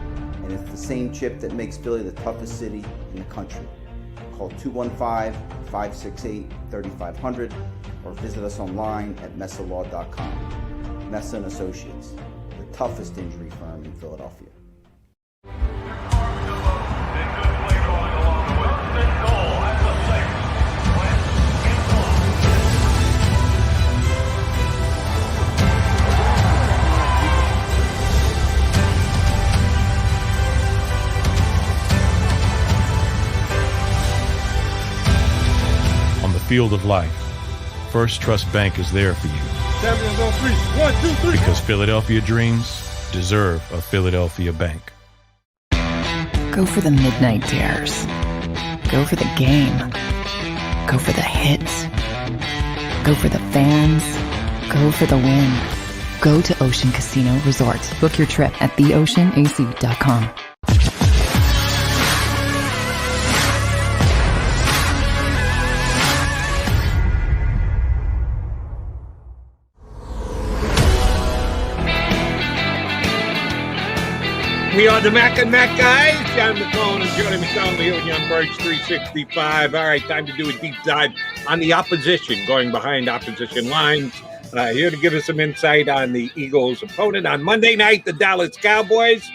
S8: and it's the same chip that makes Philly the toughest city in the country. Call 215-568-3500 or visit us online at messalaw.com. Messon Associates, the toughest injury firm in Philadelphia.
S9: Field of life, First Trust Bank is there for you.
S1: Champions on 3. 1, 2, 3.
S9: Because Philadelphia dreams deserve a Philadelphia bank.
S3: Go for the midnight dares. Go for the game. Go for the hits. Go for the fans. Go for the win. Go to Ocean Casino Resort. Book your trip at theoceanac.com.
S1: We are the Mac and Mac guys. John McMullen and Jody McDonald here on Young Birds 365. All right, time to do a deep dive on the opposition, going behind opposition lines. Here to give us some insight on the Eagles' opponent on Monday night, the Dallas Cowboys,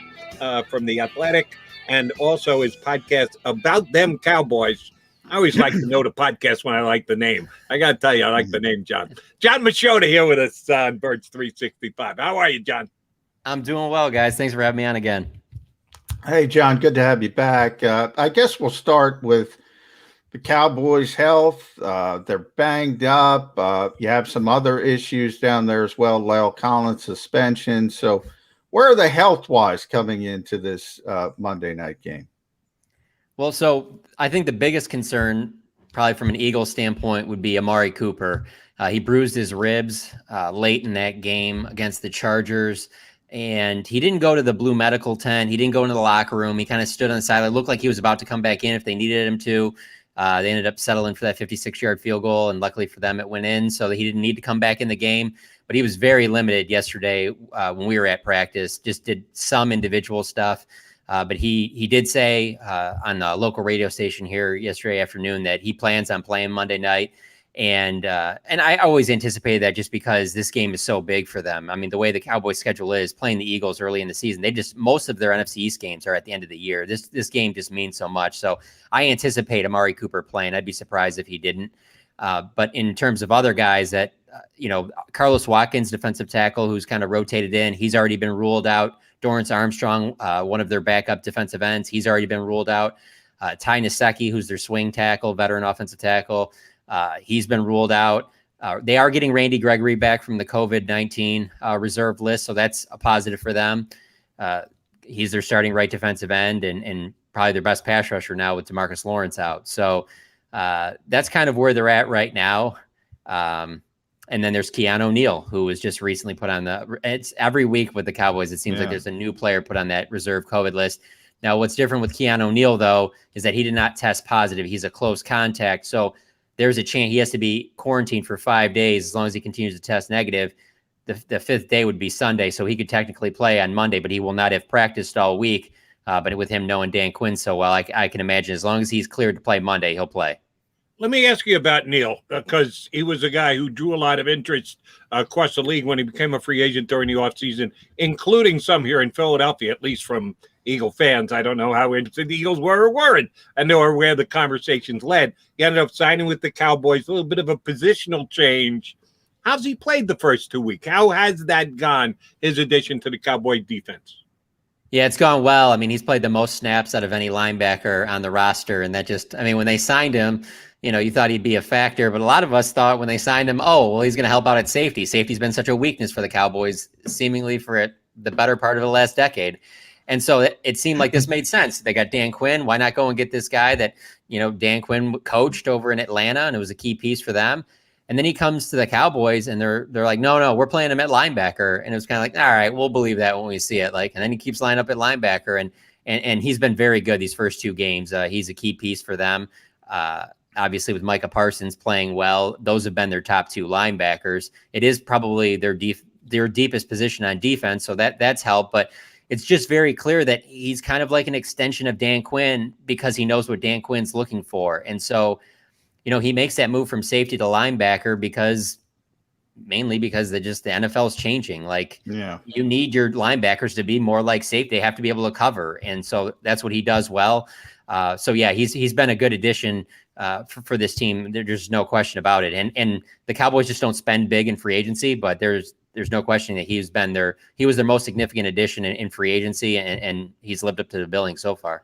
S1: from The Athletic, and also his podcast About Them Cowboys. I always like to know the podcast when I like the name. I got to tell you, I like the name, John. John Machota here with us on Birds 365. How are you, John?
S5: I'm doing well, guys. Thanks for having me on again.
S2: Hey, John, good to have you back. I guess we'll start with the Cowboys' health. They're banged up. You have some other issues down there as well, Lyle Collins suspension. So where are they health-wise coming into this Monday night game?
S5: Well, so I think the biggest concern, probably from an Eagles standpoint, would be Amari Cooper. He bruised his ribs late in that game against the Chargers. And he didn't go to the blue medical tent. He didn't go into the locker room. He kind of stood on the sideline. It looked like he was about to come back in if they needed him to. They ended up settling for that 56-yard field goal, and luckily for them, it went in, so that he didn't need to come back in the game. But he was very limited yesterday when we were at practice, just did some individual stuff. But he did say on a local radio station here yesterday afternoon that he plans on playing Monday night. And I always anticipated that just because this game is so big for them. I mean, the way the Cowboys schedule is, playing the Eagles early in the season, most of their NFC East games are at the end of the year. This game just means so much. So I anticipate Amari Cooper playing. I'd be surprised if he didn't. But in terms of other guys that, Carlos Watkins, defensive tackle, who's kind of rotated in, he's already been ruled out. Dorrance Armstrong, one of their backup defensive ends, he's already been ruled out. Ty Nsekhe, who's their swing tackle, veteran offensive tackle, he's been ruled out. They are getting Randy Gregory back from the COVID-19 reserve list, so that's a positive for them. He's their starting right defensive end and probably their best pass rusher now with Demarcus Lawrence out. So that's kind of where they're at right now. And then there's Keanu Neal, who was just recently put on it's every week with the Cowboys. It seems like there's a new player put on that reserve COVID list. Now, what's different with Keanu Neal, though, is that he did not test positive. He's a close contact. So there's a chance he has to be quarantined for 5 days as long as he continues to test negative. The fifth day would be Sunday, so he could technically play on Monday, but he will not have practiced all week. But with him knowing Dan Quinn so well, I can imagine as long as he's cleared to play Monday, he'll play.
S1: Let me ask you about Neal, because he was a guy who drew a lot of interest across the league when he became a free agent during the offseason, including some here in Philadelphia, at least from Eagle fans. I don't know how interested the Eagles were or weren't, and know where the conversations led. He ended up signing with the Cowboys, a little bit of a positional change. How's he played the first 2 weeks? How has that gone, his addition to the Cowboy defense?
S5: Yeah, it's gone well. I mean, he's played the most snaps out of any linebacker on the roster, and that just, I mean, when they signed him, you thought he'd be a factor, but a lot of us thought when they signed him, he's going to help out at safety. Safety's been such a weakness for the Cowboys, seemingly for the better part of the last decade. And so it seemed like this made sense. They got Dan Quinn. Why not go and get this guy that, Dan Quinn coached over in Atlanta, and it was a key piece for them. And then he comes to the Cowboys, and they're like, no, we're playing him at linebacker. And it was kind of like, all right, we'll believe that when we see it. And then he keeps lining up at linebacker, and he's been very good these first 2 games. He's a key piece for them. Obviously, with Micah Parsons playing well, those have been their top 2 linebackers. It is probably their deepest position on defense, so that's helped. But it's just very clear that he's kind of like an extension of Dan Quinn because he knows what Dan Quinn's looking for. And so, he makes that move from safety to linebacker mainly because the NFL is changing. You need your linebackers to be more like safety. They have to be able to cover. And so that's what he does well. He's been a good addition for this team. There's no question about it. And the Cowboys just don't spend big in free agency, but there's no question that he was their most significant addition in free agency, and he's lived up to the billing so far.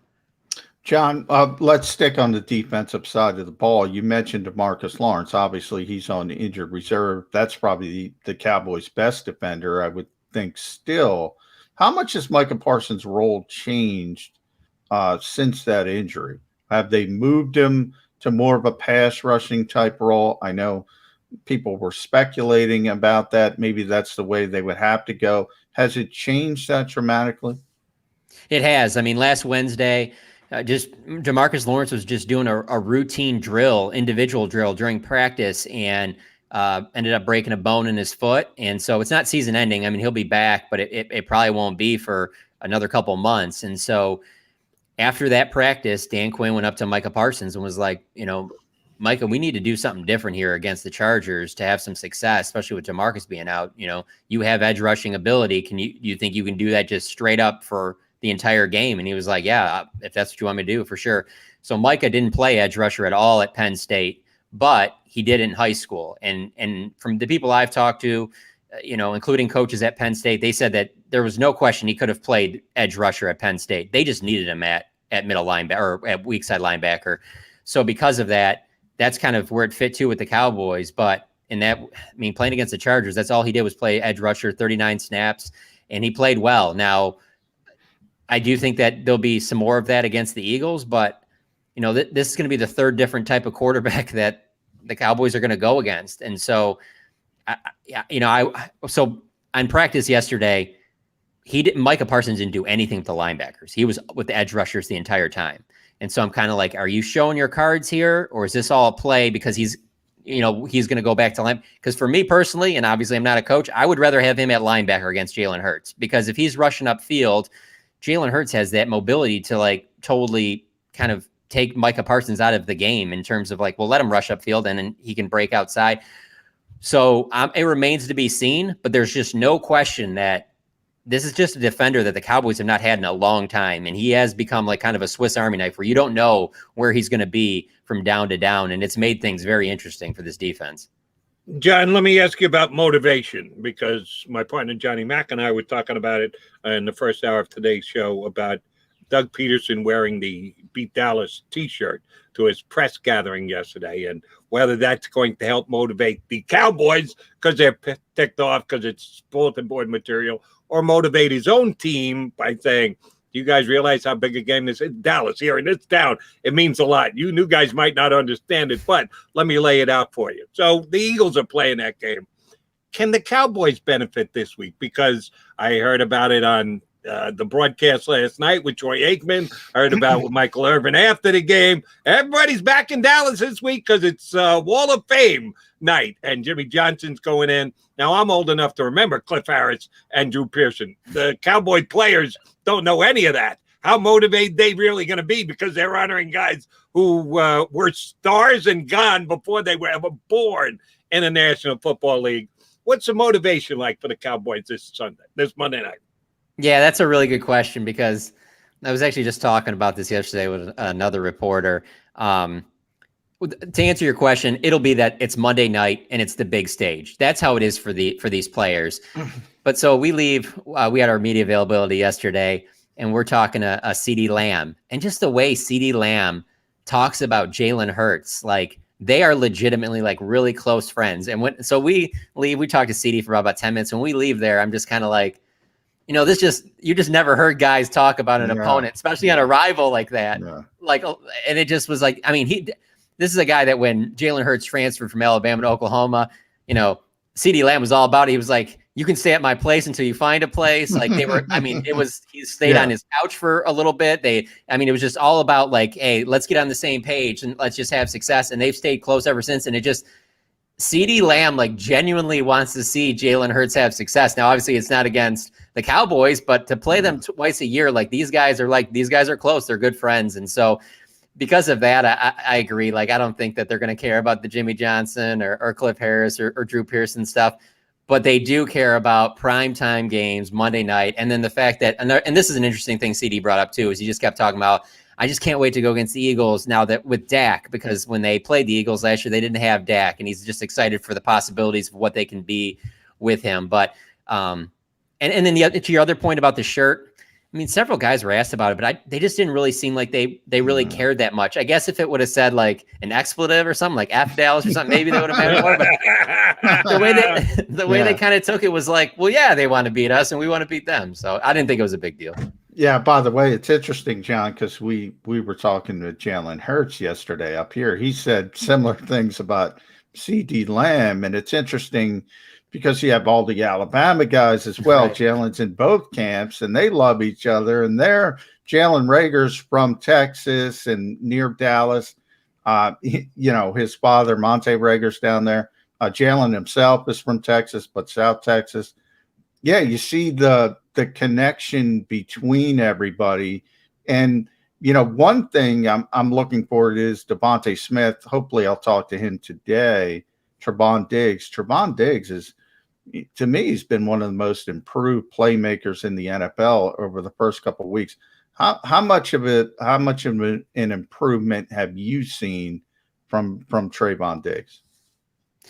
S2: John, let's stick on the defensive side of the ball. You mentioned Demarcus Lawrence. Obviously, he's on the injured reserve. That's probably the Cowboys' best defender, I would think still. How much has Micah Parsons' role changed since that injury? Have they moved him to more of a pass rushing type role? I know People were speculating about that. Maybe that's the way they would have to go. Has it changed that dramatically?
S5: It has. I mean, last Wednesday, just Demarcus Lawrence was just doing a routine drill, individual drill during practice, and ended up breaking a bone in his foot. And so it's not season ending. I mean, he'll be back, but it probably won't be for another couple months. And so after that practice, Dan Quinn went up to Micah Parsons and was like, Micah, we need to do something different here against the Chargers to have some success, especially with Demarcus being out. You have edge rushing ability. Do you think you can do that just straight up for the entire game? And he was like, yeah, if that's what you want me to do, for sure. So Micah didn't play edge rusher at all at Penn State, but he did in high school. And from the people I've talked to, including coaches at Penn State, they said that there was no question he could have played edge rusher at Penn State. They just needed him at middle linebacker or at weak side linebacker. So because of that, that's kind of where it fit too with the Cowboys. But playing against the Chargers, that's all he did was play edge rusher, 39 snaps, and he played well. Now, I do think that there'll be some more of that against the Eagles, but this is going to be the third different type of quarterback that the Cowboys are going to go against. And so, so on practice yesterday, Micah Parsons didn't do anything with the linebackers. He was with the edge rushers the entire time. And so I'm kind of like, are you showing your cards here, or is this all a play because he's going to go back to line? Because for me personally, and obviously I'm not a coach, I would rather have him at linebacker against Jalen Hurts, because if he's rushing upfield, Jalen Hurts has that mobility to totally kind of take Micah Parsons out of the game in terms of let him rush upfield and then he can break outside. So it remains to be seen, but there's just no question that this is just a defender that the Cowboys have not had in a long time. And he has become kind of a Swiss Army knife where you don't know where he's going to be from down to down. And it's made things very interesting for this defense.
S1: John, let me ask you about motivation, because my partner Johnny Mack and I were talking about it in the first hour of today's show about Doug Peterson wearing the Beat Dallas t-shirt to his press gathering yesterday, and whether that's going to help motivate the Cowboys because they're ticked off because it's bulletin board material, or motivate his own team by saying, do you guys realize how big a game this is? Dallas here in this town. It means a lot. You new guys might not understand it, but let me lay it out for you. So the Eagles are playing that game. Can the Cowboys benefit this week? Because I heard about it on the broadcast last night with Troy Aikman. I heard about with Michael Irvin after the game. Everybody's back in Dallas this week because it's Wall of Fame night, and Jimmy Johnson's going in. Now, I'm old enough to remember Cliff Harris and Drew Pearson. The Cowboy players don't know any of that. How motivated they really going to be, because they're honoring guys who were stars and gone before they were ever born in the National Football League. What's the motivation like for the Cowboys this Monday night?
S5: Yeah, that's a really good question, because I was actually just talking about this yesterday with another reporter. To answer your question, it'll be that it's Monday night and it's the big stage. That's how it is for these players. But so we leave. We had our media availability yesterday, and we're talking to CeeDee Lamb, and just the way CeeDee Lamb talks about Jalen Hurts, they are legitimately really close friends. And so we leave. We talk to CeeDee for about 10 minutes. When we leave there, I'm just kind of like, you just never heard guys talk about an opponent, especially on a rival like that. Yeah. And it just was this is a guy that when Jalen Hurts transferred from Alabama to Oklahoma, CeeDee Lamb was all about it. He was like, you can stay at my place until you find a place. He stayed on his couch for a little bit. It was just all about hey, let's get on the same page and let's just have success. And they've stayed close ever since. And CeeDee Lamb genuinely wants to see Jalen Hurts have success. Now, obviously it's not against the Cowboys, but to play them twice a year, these guys are close. They're good friends. And so because of that, I agree. I don't think that they're going to care about the Jimmy Johnson or Cliff Harris or Drew Pearson stuff, but they do care about primetime games Monday night. And then the fact that, and this is an interesting thing CeeDee brought up too, is he just kept talking about, I just can't wait to go against the Eagles now that with Dak, because when they played the Eagles last year, they didn't have Dak, and he's just excited for the possibilities of what they can be with him. But, and then to your other point about the shirt, several guys were asked about it, but they just didn't really seem like they really cared that much. I guess if it would have said an expletive or something like F Dallas or something, maybe they would have had more. But the way they kind of took it was well, yeah, they want to beat us and we want to beat them. So I didn't think it was a big deal.
S2: Yeah, by the way, it's interesting, John, because we were talking to Jalen Hurts yesterday up here. He said similar things about CD Lamb. And it's interesting because you have all the Alabama guys as well.
S5: Right.
S2: Jalen's in both camps, and they love each other. And they're Jalen Rager's from Texas and near Dallas. His father, Monte Rager's down there. Jalen himself is from Texas, but South Texas. Yeah, you see the connection between everybody. And, one thing I'm looking forward is Devontae Smith. Hopefully I'll talk to him today. Travon Diggs. Travon Diggs is, to me, he's been one of the most improved playmakers in the NFL over the first couple of weeks. How much of an improvement have you seen from Travon Diggs?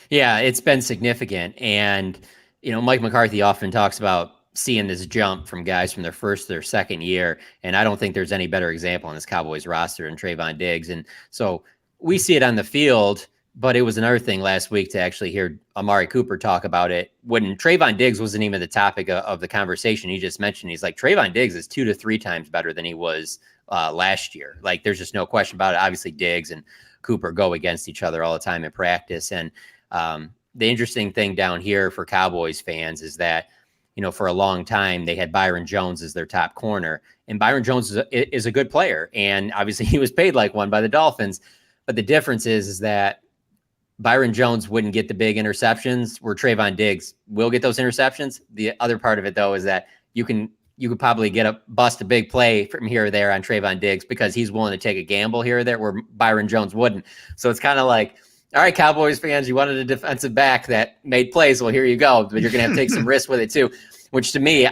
S5: Yeah, it's been significant. And, Mike McCarthy often talks about seeing this jump from guys from their first to their second year. And I don't think there's any better example on this Cowboys roster than Travon Diggs. And so we see it on the field, but it was another thing last week to actually hear Amari Cooper talk about it when Travon Diggs wasn't even the topic of the conversation. He just mentioned, he's like, Travon Diggs is 2 to 3 times better than he was last year. Like, there's just no question about it. Obviously, Diggs and Cooper go against each other all the time in practice. And the interesting thing down here for Cowboys fans is that, for a long time, they had Byron Jones as their top corner. And Byron Jones is a good player. And obviously, he was paid like one by the Dolphins. But the difference is that Byron Jones wouldn't get the big interceptions where Travon Diggs will get those interceptions. The other part of it, though, is that you could probably bust a big play from here or there on Travon Diggs because he's willing to take a gamble here or there where Byron Jones wouldn't. So it's kind of like, all right, Cowboys fans, you wanted a defensive back that made plays. Well, here you go. But you're going to have to take some risk with it too, which to me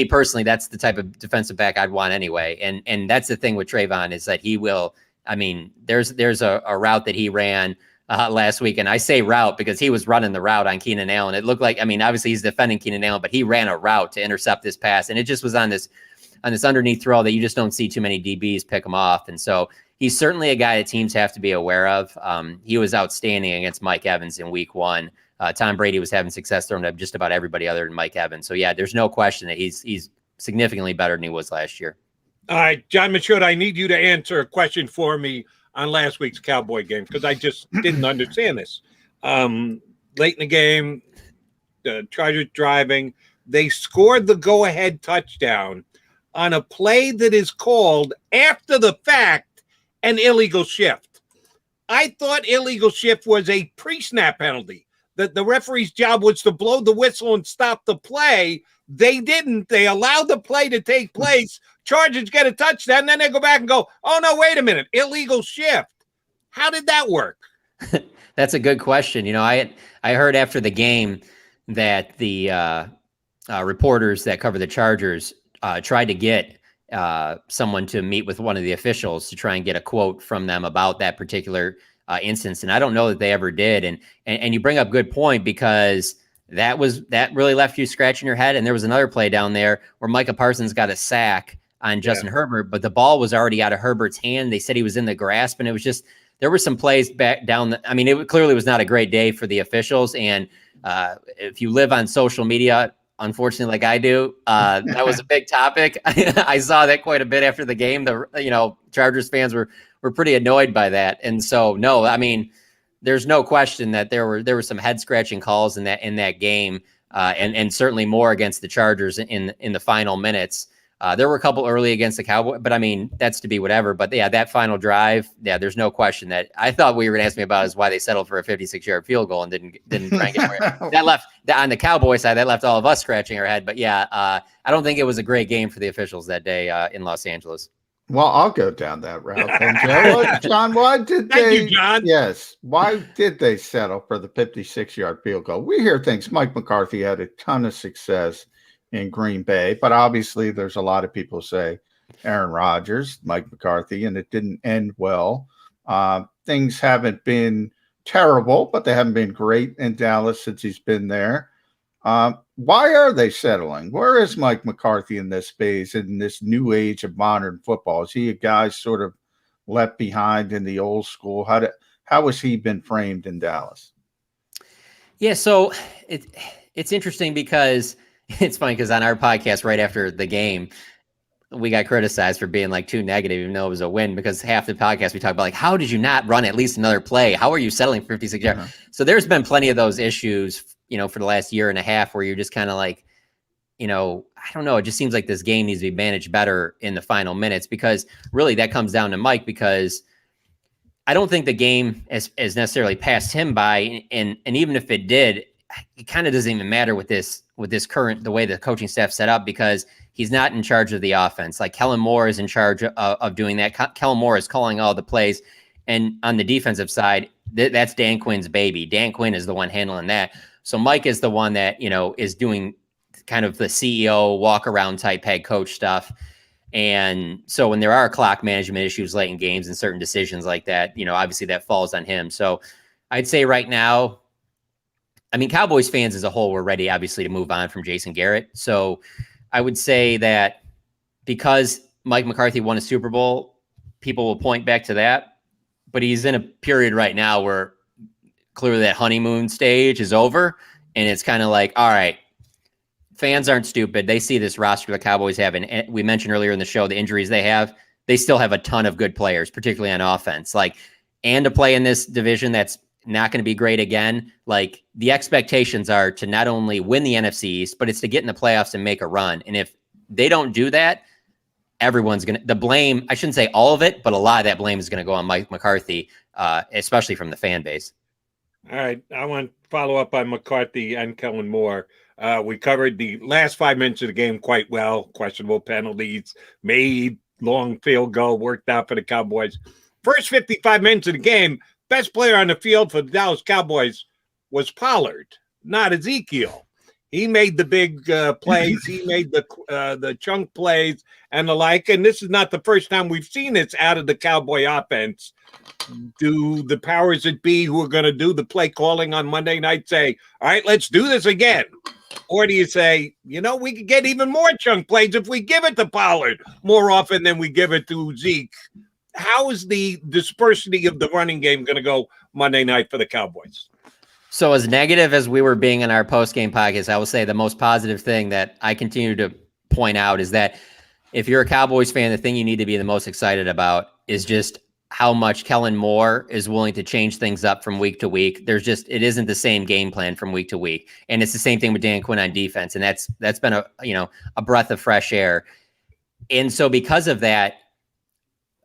S5: personally, that's the type of defensive back I'd want anyway. And that's the thing with Travon is that he will, there's a route that he ran last week. And I say route because he was running the route on Keenan Allen. It looked like, obviously he's defending Keenan Allen, but he ran a route to intercept this pass. And it just was on this underneath throw that you just don't see too many DBs pick him off. And so he's certainly a guy that teams have to be aware of. He was outstanding against Mike Evans in week 1. Tom Brady was having success throwing to just about everybody other than Mike Evans. So yeah, there's no question that he's significantly better than he was last year.
S1: All right, John Machota, I need you to answer a question for me on last week's Cowboy game because I just didn't understand this. Late in the game, the Chargers driving, they scored the go-ahead touchdown on a play that is called, after the fact, an illegal shift. I thought illegal shift was a pre-snap penalty, that the referee's job was to blow the whistle and stop the play. They didn't. They allowed the play to take place. Chargers get a touchdown, then they go back and go, oh, no, wait a minute, illegal shift. How did that work?
S5: That's a good question. I heard after the game that the reporters that cover the Chargers tried to get someone to meet with one of the officials to try and get a quote from them about that particular instance. And I don't know that they ever did. And you bring up a good point because that really left you scratching your head. And there was another play down there where Micah Parsons got a sack on Justin Herbert, but the ball was already out of Herbert's hand. They said he was in the grasp, and it was just, there were some plays back down. It clearly was not a great day for the officials. And if you live on social media, unfortunately, like I do, that was a big topic. I saw that quite a bit after the game. Chargers fans were pretty annoyed by that. And so, no, there's no question that there were some head scratching calls in that game, and certainly more against the Chargers in the final minutes. There were a couple early against the Cowboys, but that's to be whatever. But yeah, that final drive, there's no question that I thought what you were going to ask me about is why they settled for a 56-yard field goal and didn't try and get more. That left on the Cowboys side, that left all of us scratching our head. But yeah, I don't think it was a great game for the officials that day in Los Angeles.
S2: Well, I'll go down that route. And John, why did
S1: Thank
S2: they?
S1: you, John.
S2: Yes, why did they settle for the 56-yard field goal? We hear things. Mike McCarthy had a ton of success in Green Bay, but obviously there's a lot of people who say Aaron Rodgers, Mike McCarthy, and it didn't end well. Things haven't been terrible, but they haven't been great in Dallas since he's been there. Why are they settling? Where is Mike McCarthy in this space, in this new age of modern football? Is he a guy sort of left behind in the old school? How has he been framed in Dallas?
S5: Yeah, so it's interesting because it's funny because on our podcast right after the game, we got criticized for being like too negative, even though it was a win, because half the podcast we talked about like, how did you not run at least another play? How are you settling for 56 yards? So there's been plenty of those issues, for the last year and a half where you're just kind of like, I don't know. It just seems like this game needs to be managed better in the final minutes, because really that comes down to Mike, because I don't think the game has necessarily passed him by. And even if it did, it kind of doesn't even matter with this current, the way the coaching staff set up, because he's not in charge of the offense. Like Kellen Moore is in charge of doing that. Kellen Moore is calling all the plays. And on the defensive side, that's Dan Quinn's baby. Dan Quinn is the one handling that. So Mike is the one that, is doing kind of the CEO walk around type head coach stuff. And so when there are clock management issues late in games and certain decisions like that, obviously that falls on him. So I'd say right now, Cowboys fans as a whole were ready, obviously, to move on from Jason Garrett. So I would say that because Mike McCarthy won a Super Bowl, people will point back to that. But he's in a period right now where clearly that honeymoon stage is over. And it's kind of like, all right, fans aren't stupid. They see this roster the Cowboys have. And we mentioned earlier in the show, the injuries they have. They still have a ton of good players, particularly on offense. And to play in this division that's not going to be great again. Like, the expectations are to not only win the NFC East, but it's to get in the playoffs and make a run. And if they don't do that, everyone's going to, the blame, I shouldn't say all of it, but a lot of that blame is going to go on Mike McCarthy, especially from the fan base.
S1: All right. I want to follow up on McCarthy and Kellen Moore. We covered the last 5 minutes of the game quite well. Questionable penalties, made long field goal, worked out for the Cowboys. First 55 minutes of the game, best player on the field for the Dallas Cowboys was Pollard, not Ezekiel. He made the big plays. He made the chunk plays and the like. And this is not the first time we've seen this out of the Cowboy offense. Do the powers that be who are going to do the play calling on Monday night say, all right, let's do this again? Or do you say, we could get even more chunk plays if we give it to Pollard more often than we give it to Zeke? How is the dispersity of the running game going to go Monday night for the Cowboys?
S5: So as negative as we were being in our post-game podcast, I will say the most positive thing that I continue to point out is that if you're a Cowboys fan, the thing you need to be the most excited about is just how much Kellen Moore is willing to change things up from week to week. It isn't the same game plan from week to week. And it's the same thing with Dan Quinn on defense. And that's been a breath of fresh air. And so because of that,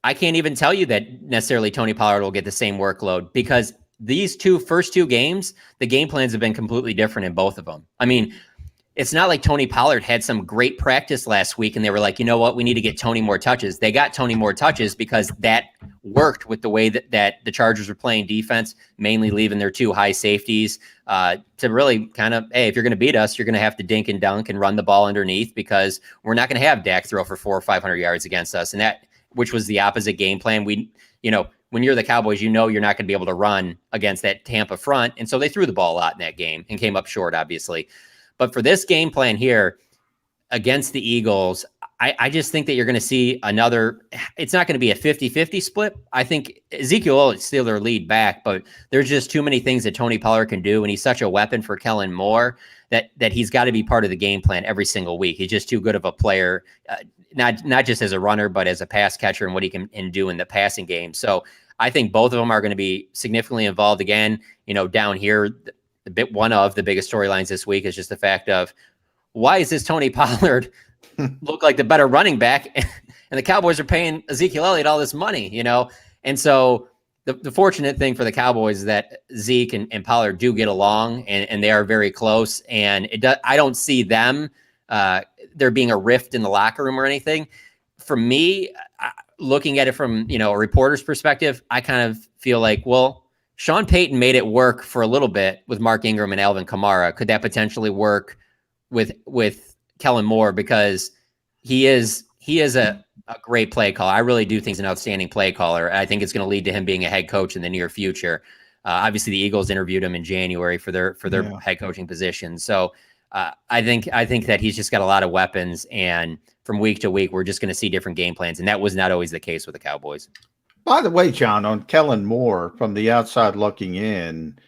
S5: I can't even tell you that necessarily Tony Pollard will get the same workload, because these first two games, the game plans have been completely different in both of them. It's not like Tony Pollard had some great practice last week and they were like, you know what, we need to get Tony more touches. They got Tony more touches because that worked with the way that the Chargers were playing defense, mainly leaving their two high safeties to really kind of, hey, if you're going to beat us, you're going to have to dink and dunk and run the ball underneath, because we're not going to have Dak throw for 400 or 500 yards against us. And that, which was the opposite game plan. When you're the Cowboys, you're not going to be able to run against that Tampa front. And so they threw the ball a lot in that game and came up short, obviously. But for this game plan here against the Eagles, I just think that you're going to see it's not going to be a 50-50 split. I think Ezekiel is still their lead back, but there's just too many things that Tony Pollard can do. And he's such a weapon for Kellen Moore that he's got to be part of the game plan every single week. He's just too good of a player, not just as a runner, but as a pass catcher and what he can do in the passing game. So I think both of them are going to be significantly involved again. Down here, one of the biggest storylines this week is just the fact of, why is this Tony Pollard look like the better running back and the Cowboys are paying Ezekiel Elliott all this money, And so the fortunate thing for the Cowboys is that Zeke and Pollard do get along and they are very close. And I don't see them, there being a rift in the locker room or anything. For me, looking at it from, a reporter's perspective, I kind of feel like, well, Sean Payton made it work for a little bit with Mark Ingram and Alvin Kamara. Could that potentially work with Kellen Moore? Because he is a great play caller. I really do think he's an outstanding play caller. I think it's going to lead to him being a head coach in the near future. Obviously, the Eagles interviewed him in January for their head coaching position. So I think that he's just got a lot of weapons, and from week to week, we're just going to see different game plans, and that was not always the case with the Cowboys.
S2: By the way, John, on Kellen Moore, from the outside looking in,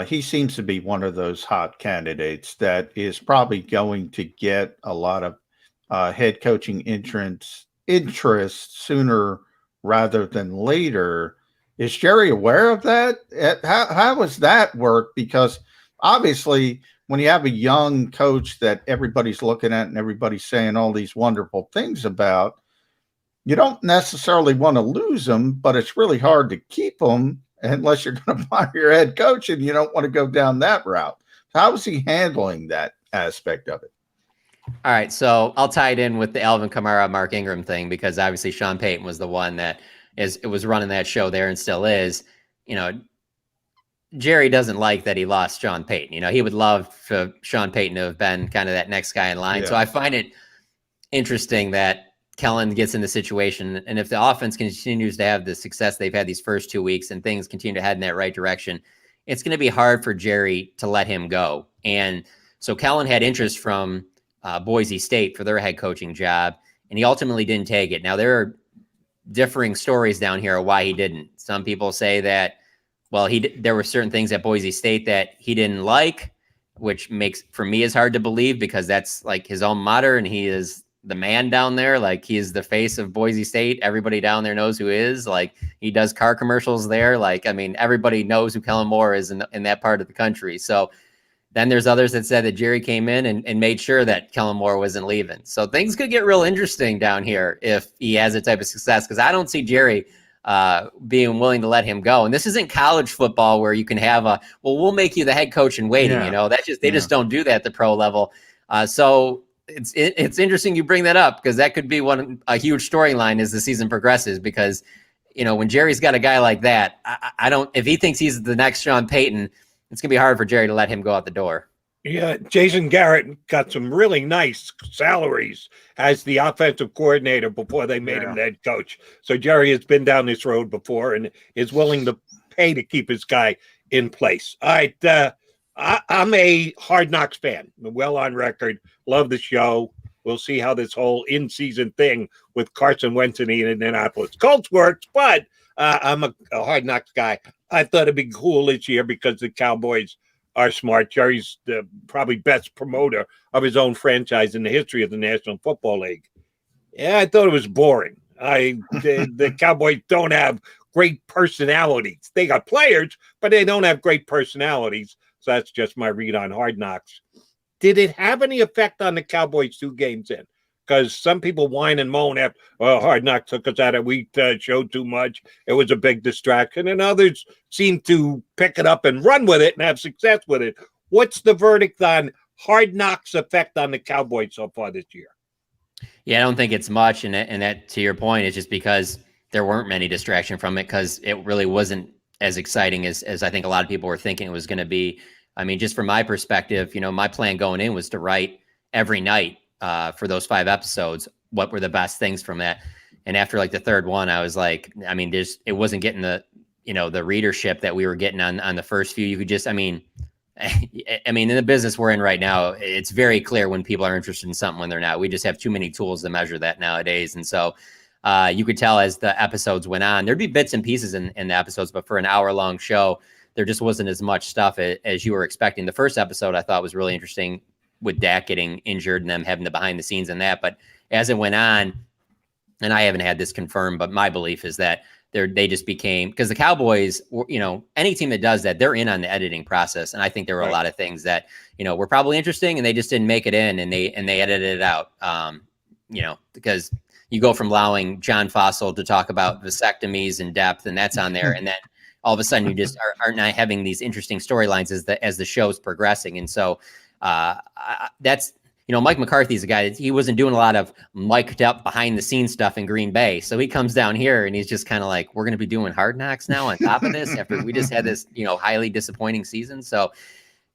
S2: he seems to be one of those hot candidates that is probably going to get a lot of head coaching interest sooner rather than later. Is Jerry aware of that? How does that work? Because obviously, when you have a young coach that everybody's looking at and everybody's saying all these wonderful things about, you don't necessarily want to lose them, but it's really hard to keep them unless you're going to fire your head coach, and you don't want to go down that route. How is he handling that aspect of it?
S5: All right, so I'll tie it in with the Alvin Kamara, Mark Ingram thing, because obviously Sean Payton was the one that was running that show there and still is. Jerry doesn't like that he lost Sean Payton. He would love for Sean Payton to have been kind of that next guy in line. Yeah. So I find it interesting that Kellen gets in the situation, and if the offense continues to have the success they've had these first 2 weeks and things continue to head in that right direction, it's going to be hard for Jerry to let him go. And so Kellen had interest from Boise State for their head coaching job, and he ultimately didn't take it. Now, there are differing stories down here of why he didn't. Some people say that, well, there were certain things at Boise State that he didn't like, which makes, for me, is hard to believe, because that's like his alma mater, and he is the man down there. Like, he is the face of Boise State. Everybody down there knows who he is. Like, he does car commercials there. Like, I mean, everybody knows who Kellen Moore is in that part of the country. So then there's others that said that Jerry came in and made sure that Kellen Moore wasn't leaving. So things could get real interesting down here if he has a type of success, because I don't see Jerry being willing to let him go. And this isn't college football where you can have we'll make you the head coach in waiting. They just don't do that at the pro level. So it's interesting you bring that up, because that could be a huge storyline as the season progresses, because, when Jerry's got a guy like that, if he thinks he's the next Sean Payton, it's going to be hard for Jerry to let him go out the door.
S1: Yeah, Jason Garrett got some really nice salaries as the offensive coordinator before they made him the head coach. So Jerry has been down this road before and is willing to pay to keep his guy in place. All right, I'm a Hard Knocks fan. Well on record. Love the show. We'll see how this whole in-season thing with Carson Wentz in Indianapolis Colts works, but I'm a Hard Knocks guy. I thought it'd be cool this year because the Cowboys are smart. Jerry's the probably best promoter of his own franchise in the history of the National Football League. Yeah, I thought it was boring. The Cowboys don't have great personalities. They got players, but they don't have great personalities. So that's just my read on Hard Knocks. Did it have any effect on the Cowboys 2 games in? Because some people whine and moan after, Hard Knocks took us out of week, showed too much. It was a big distraction. And others seem to pick it up and run with it and have success with it. What's the verdict on Hard Knocks' effect on the Cowboys so far this year?
S5: Yeah, I don't think it's much. And that, to your point, is just because there weren't many distractions from it, because it really wasn't as exciting as I think a lot of people were thinking it was going to be. I mean, just from my perspective, my plan going in was to write every night for those 5 episodes what were the best things from that. And after like the third one, I was like, I mean, it wasn't getting the readership that we were getting on the first few. You could just, I mean, in the business we're in right now, it's very clear when people are interested in something, when they're not. We just have too many tools to measure that nowadays. And so you could tell as the episodes went on, there'd be bits and pieces in the episodes, but for an hour-long show, there just wasn't as much stuff as you were expecting. The first episode I thought was really interesting, with Dak getting injured and them having the behind the scenes in that. But as it went on, and I haven't had this confirmed, but my belief is that they just became, because the Cowboys, any team that does that, they're in on the editing process. And I think there were a lot of things that, were probably interesting and they just didn't make it in, and they edited it out. Because you go from allowing John Fossil to talk about vasectomies in depth, and that's on there. And then all of a sudden you just are not having these interesting storylines as the show's progressing. And so, that's, Mike McCarthy's a guy that he wasn't doing a lot of mic'd up behind the scenes stuff in Green Bay. So he comes down here and he's just kind of like, we're going to be doing Hard Knocks now on top of this after we just had this, highly disappointing season. So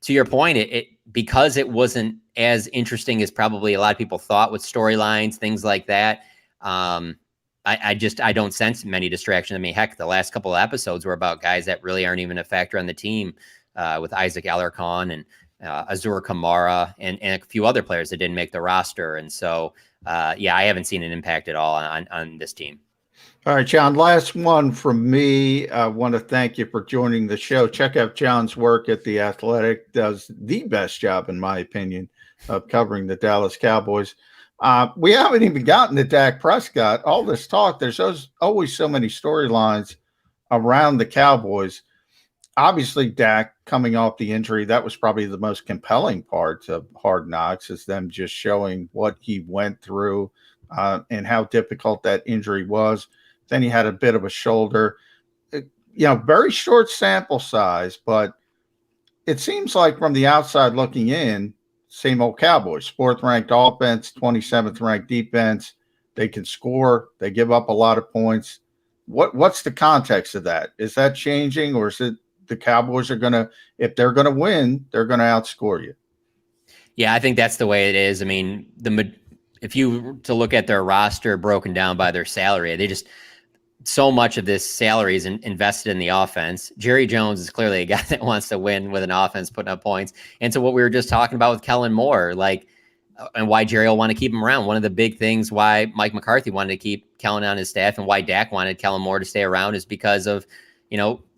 S5: to your point, it because it wasn't as interesting as probably a lot of people thought with storylines, things like that. I don't sense many distractions. I mean, heck, the last couple of episodes were about guys that really aren't even a factor on the team, with Isaac Alarcon and Azur Kamara and a few other players that didn't make the roster. And so, I haven't seen an impact at all on this team.
S2: All right, John, last one from me. I want to thank you for joining the show. Check out John's work at The Athletic. Does the best job, in my opinion, of covering the Dallas Cowboys. We haven't even gotten to Dak Prescott. All this talk, there's always so many storylines around the Cowboys. Obviously, Dak coming off the injury, that was probably the most compelling part of Hard Knocks, is them just showing what he went through and how difficult that injury was. Then he had a bit of a shoulder. Very short sample size, but it seems like from the outside looking in, same old Cowboys, 4th ranked offense, 27th ranked defense. They can score. They give up a lot of points. What's the context of that? Is that changing, or is it the Cowboys are going to, if they're going to win, they're going to outscore you?
S5: Yeah, I think that's the way it is. I mean, if you were to look at their roster broken down by their salary, they just, so much of this salary is invested in the offense. Jerry Jones is clearly a guy that wants to win with an offense, putting up points. And so what we were just talking about with Kellen Moore, and why Jerry will want to keep him around. One of the big things why Mike McCarthy wanted to keep Kellen on his staff and why Dak wanted Kellen Moore to stay around is because of,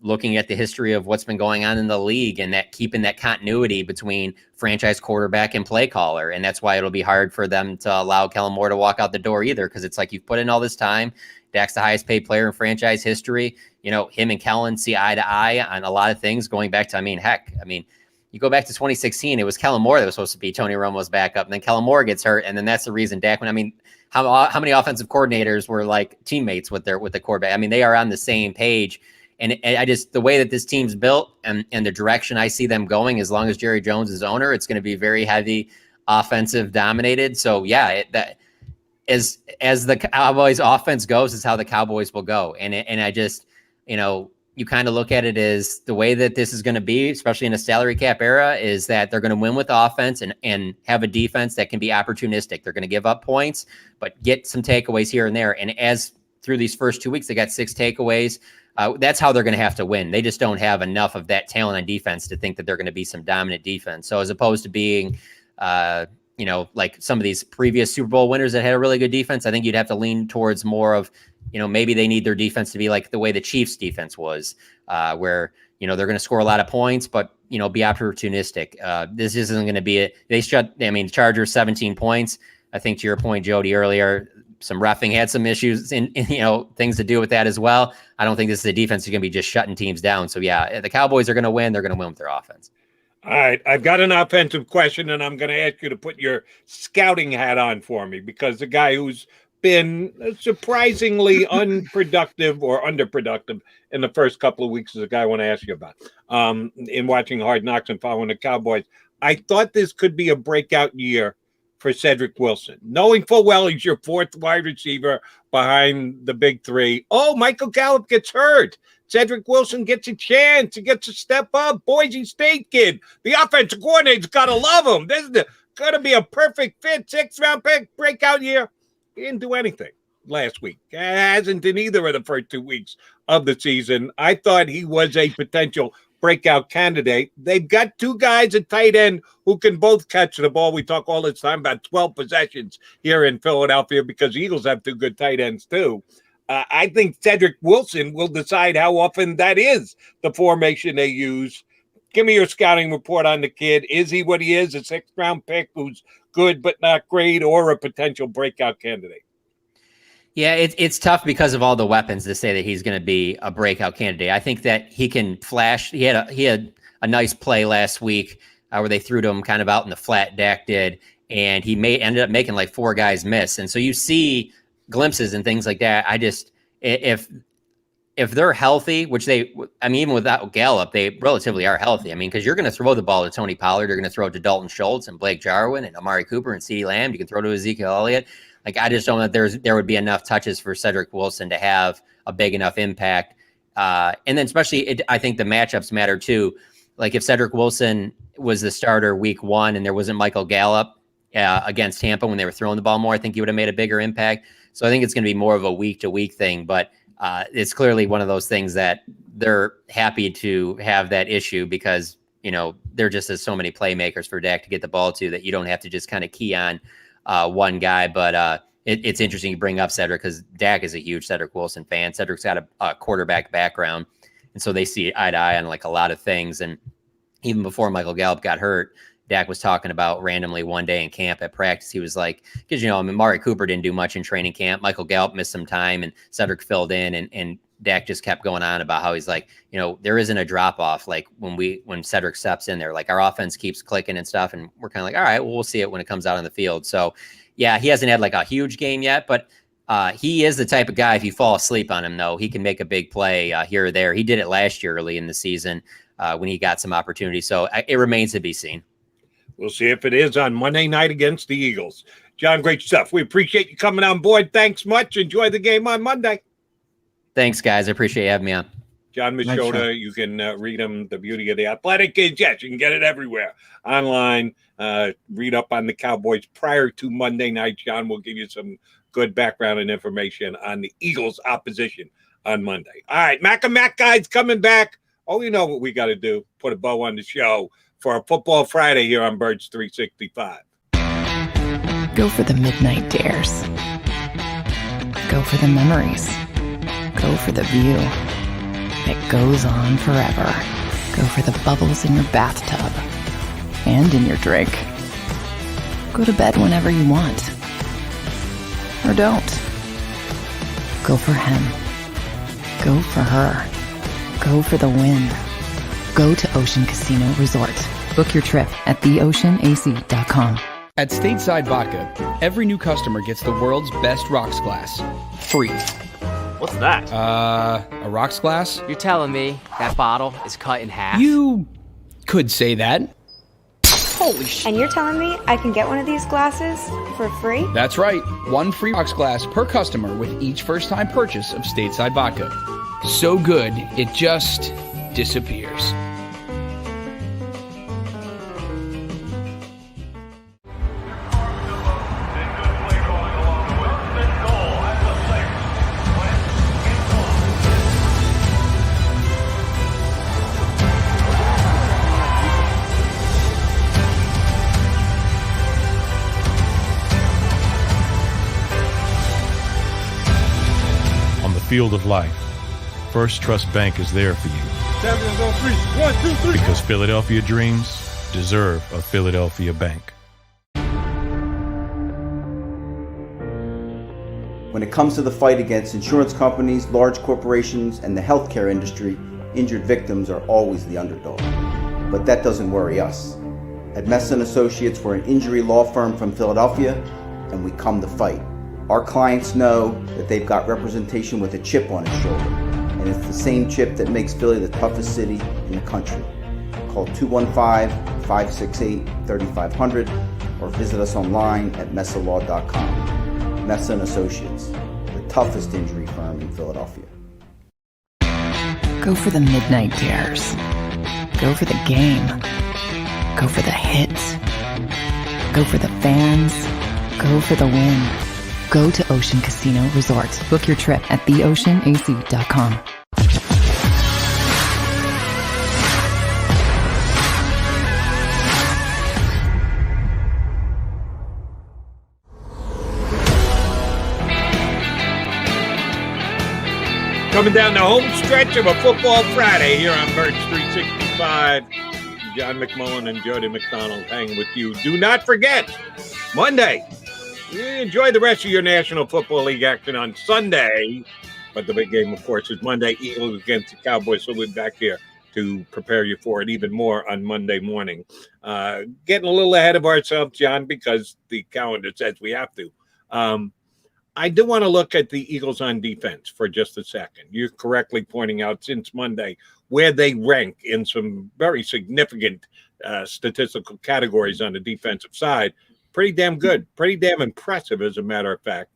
S5: looking at the history of what's been going on in the league and that keeping that continuity between franchise quarterback and play caller. And that's why it'll be hard for them to allow Kellen Moore to walk out the door either. Cause it's like, you've put in all this time. Dak's the highest paid player in franchise history. Him and Kellen see eye to eye on a lot of things going back to, you go back to 2016, it was Kellen Moore that was supposed to be Tony Romo's backup. And then Kellen Moore gets hurt. And then that's the reason Dak how many offensive coordinators were like teammates with the quarterback? They are on the same page. And I just, the way that this team's built and the direction I see them going, as long as Jerry Jones is owner, it's going to be very heavy offensive dominated. So yeah, as the Cowboys offense goes, is how the Cowboys will go. And I just, you kind of look at it as the way that this is going to be, especially in a salary cap era, is that they're going to win with offense and have a defense that can be opportunistic. They're going to give up points, but get some takeaways here and there. And as through these first 2 weeks, they got 6 takeaways. That's how they're going to have to win. They just don't have enough of that talent on defense to think that they're going to be some dominant defense. So as opposed to being, like some of these previous Super Bowl winners that had a really good defense, I think you'd have to lean towards more of, maybe they need their defense to be like the way the Chiefs defense was, where, they're going to score a lot of points, but, be opportunistic. This isn't going to be it. Chargers 17 points. I think to your point, Jody, earlier, some reffing had some issues in things to do with that as well. I don't think this is a defense that's going to be just shutting teams down. So yeah, the Cowboys are going to win. They're going to win with their offense.
S1: All right, I've got an offensive question, and I'm going to ask you to put your scouting hat on for me, because the guy who's been surprisingly unproductive or underproductive in the first couple of weeks is the guy I want to ask you about. In watching Hard Knocks and following the Cowboys, I thought this could be a breakout year for Cedric Wilson, knowing full well he's your 4th wide receiver behind the big 3. Oh, Michael Gallup gets hurt. Cedric Wilson gets a chance. He gets to step up. Boise State kid. The offensive coordinator's got to love him. This is going to be a perfect fit. 6th round pick, breakout year. He didn't do anything last week. Hasn't in either of the first 2 weeks of the season. I thought he was a potential breakout candidate. They've got 2 guys at tight end who can both catch the ball. We talk all this time about 12 possessions here in Philadelphia because the Eagles have 2 good tight ends too. I think Cedric Wilson will decide how often that is the formation they use. Give me your scouting report on the kid. Is he what he is, a 6th round pick who's good but not great, or a potential breakout candidate?
S5: Yeah, it's tough because of all the weapons to say that he's going to be a breakout candidate. I think that he can flash. He had a nice play last week where they threw to him kind of out in the flat. Dak did, and he ended up making like 4 guys miss. And so you see glimpses and things like that. I just, if they're healthy, which even without Gallup, they relatively are healthy. Because you're going to throw the ball to Tony Pollard, you're going to throw it to Dalton Schultz and Blake Jarwin and Amari Cooper and CeeDee Lamb. You can throw to Ezekiel Elliott. I just don't know that there would be enough touches for Cedric Wilson to have a big enough impact. And then especially, I think the matchups matter too. Like if Cedric Wilson was the starter week 1 and there wasn't Michael Gallup against Tampa when they were throwing the ball more, I think he would have made a bigger impact. So I think it's going to be more of a week-to-week thing. But it's clearly one of those things that they're happy to have that issue because, there just is so many playmakers for Dak to get the ball to that you don't have to just kind of key on one guy. But it's interesting you bring up Cedric because Dak is a huge Cedric Wilson fan. Cedric's got a quarterback background, and so they see eye to eye on like a lot of things. And even before Michael Gallup got hurt, Dak was talking about randomly one day in camp at practice. He was like, because, you know, I mean, Amari Cooper didn't do much in training camp. Michael Gallup missed some time and Cedric filled in, and Dak just kept going on about how he's like, you know, there isn't a drop off. Like when Cedric steps in there, like our offense keeps clicking and stuff. And we're kind of like, all right, well, we'll see it when it comes out on the field. So yeah, he hasn't had like a huge game yet, but he is the type of guy, if you fall asleep on him, though, he can make a big play here or there. He did it last year early in the season when he got some opportunity. So it remains to be seen.
S1: We'll see if it is on Monday night against the Eagles. John, great stuff. We appreciate you coming on board. Thanks much. Enjoy the game on Monday.
S5: Thanks, guys. I appreciate you having me on.
S1: John Machota, you can read him. The beauty of the Athletic is, yes, you can get it everywhere. Online, read up on the Cowboys prior to Monday night. John will give you some good background and information on the Eagles' opposition on Monday. All right, Mac and Mac guys coming back. Oh, you know what we got to do. Put a bow on the show for a Football Friday here on Birds 365.
S3: Go for the midnight dares. Go for the memories. Go for the view that goes on forever. Go for the bubbles in your bathtub and in your drink. Go to bed whenever you want. Or don't. Go for him. Go for her. Go for the win. Go to Ocean Casino Resort. Book your trip at theoceanac.com.
S4: At Stateside Vodka, every new customer gets the world's best rocks glass. Free.
S11: What's that?
S4: A rocks glass?
S11: You're telling me that bottle is cut in half?
S4: You could say that. Holy shit.
S7: And you're telling me I can get one of these glasses for free?
S4: That's right. One free rocks glass per customer with each first-time purchase of Stateside Vodka. So good, it just disappears.
S9: Field of life, First Trust Bank is there for you.
S1: 7 on 3. 1, 2, 3.
S9: Because Philadelphia dreams deserve a Philadelphia bank.
S8: When it comes to the fight against insurance companies, large corporations, and the healthcare industry, injured victims are always the underdog. But that doesn't worry us. At Messon Associates, we're an injury law firm from Philadelphia, and we come to fight. Our clients know that they've got representation with a chip on its shoulder, and it's the same chip that makes Philly the toughest city in the country. Call 215-568-3500 or visit us online at messalaw.com. Messon Associates, the toughest injury firm in Philadelphia.
S3: Go for the midnight dares. Go for the game. Go for the hits. Go for the fans. Go for the win. Go to Ocean Casino Resort. Book your trip at theoceanac.com.
S1: Coming down the home stretch of a Football Friday here on Birds 365. John McMullen and Jody McDonald hanging with you. Do not forget, Monday, enjoy the rest of your National Football League action on Sunday. But the big game, of course, is Monday, Eagles against the Cowboys. So we'll be back here to prepare you for it even more on Monday morning. Getting a little ahead of ourselves, John, because the calendar says we have to. I do want to look at the Eagles on defense for just a second. You're correctly pointing out since Monday where they rank in some very significant statistical categories on the defensive side. Pretty damn good, pretty damn impressive, as a matter of fact.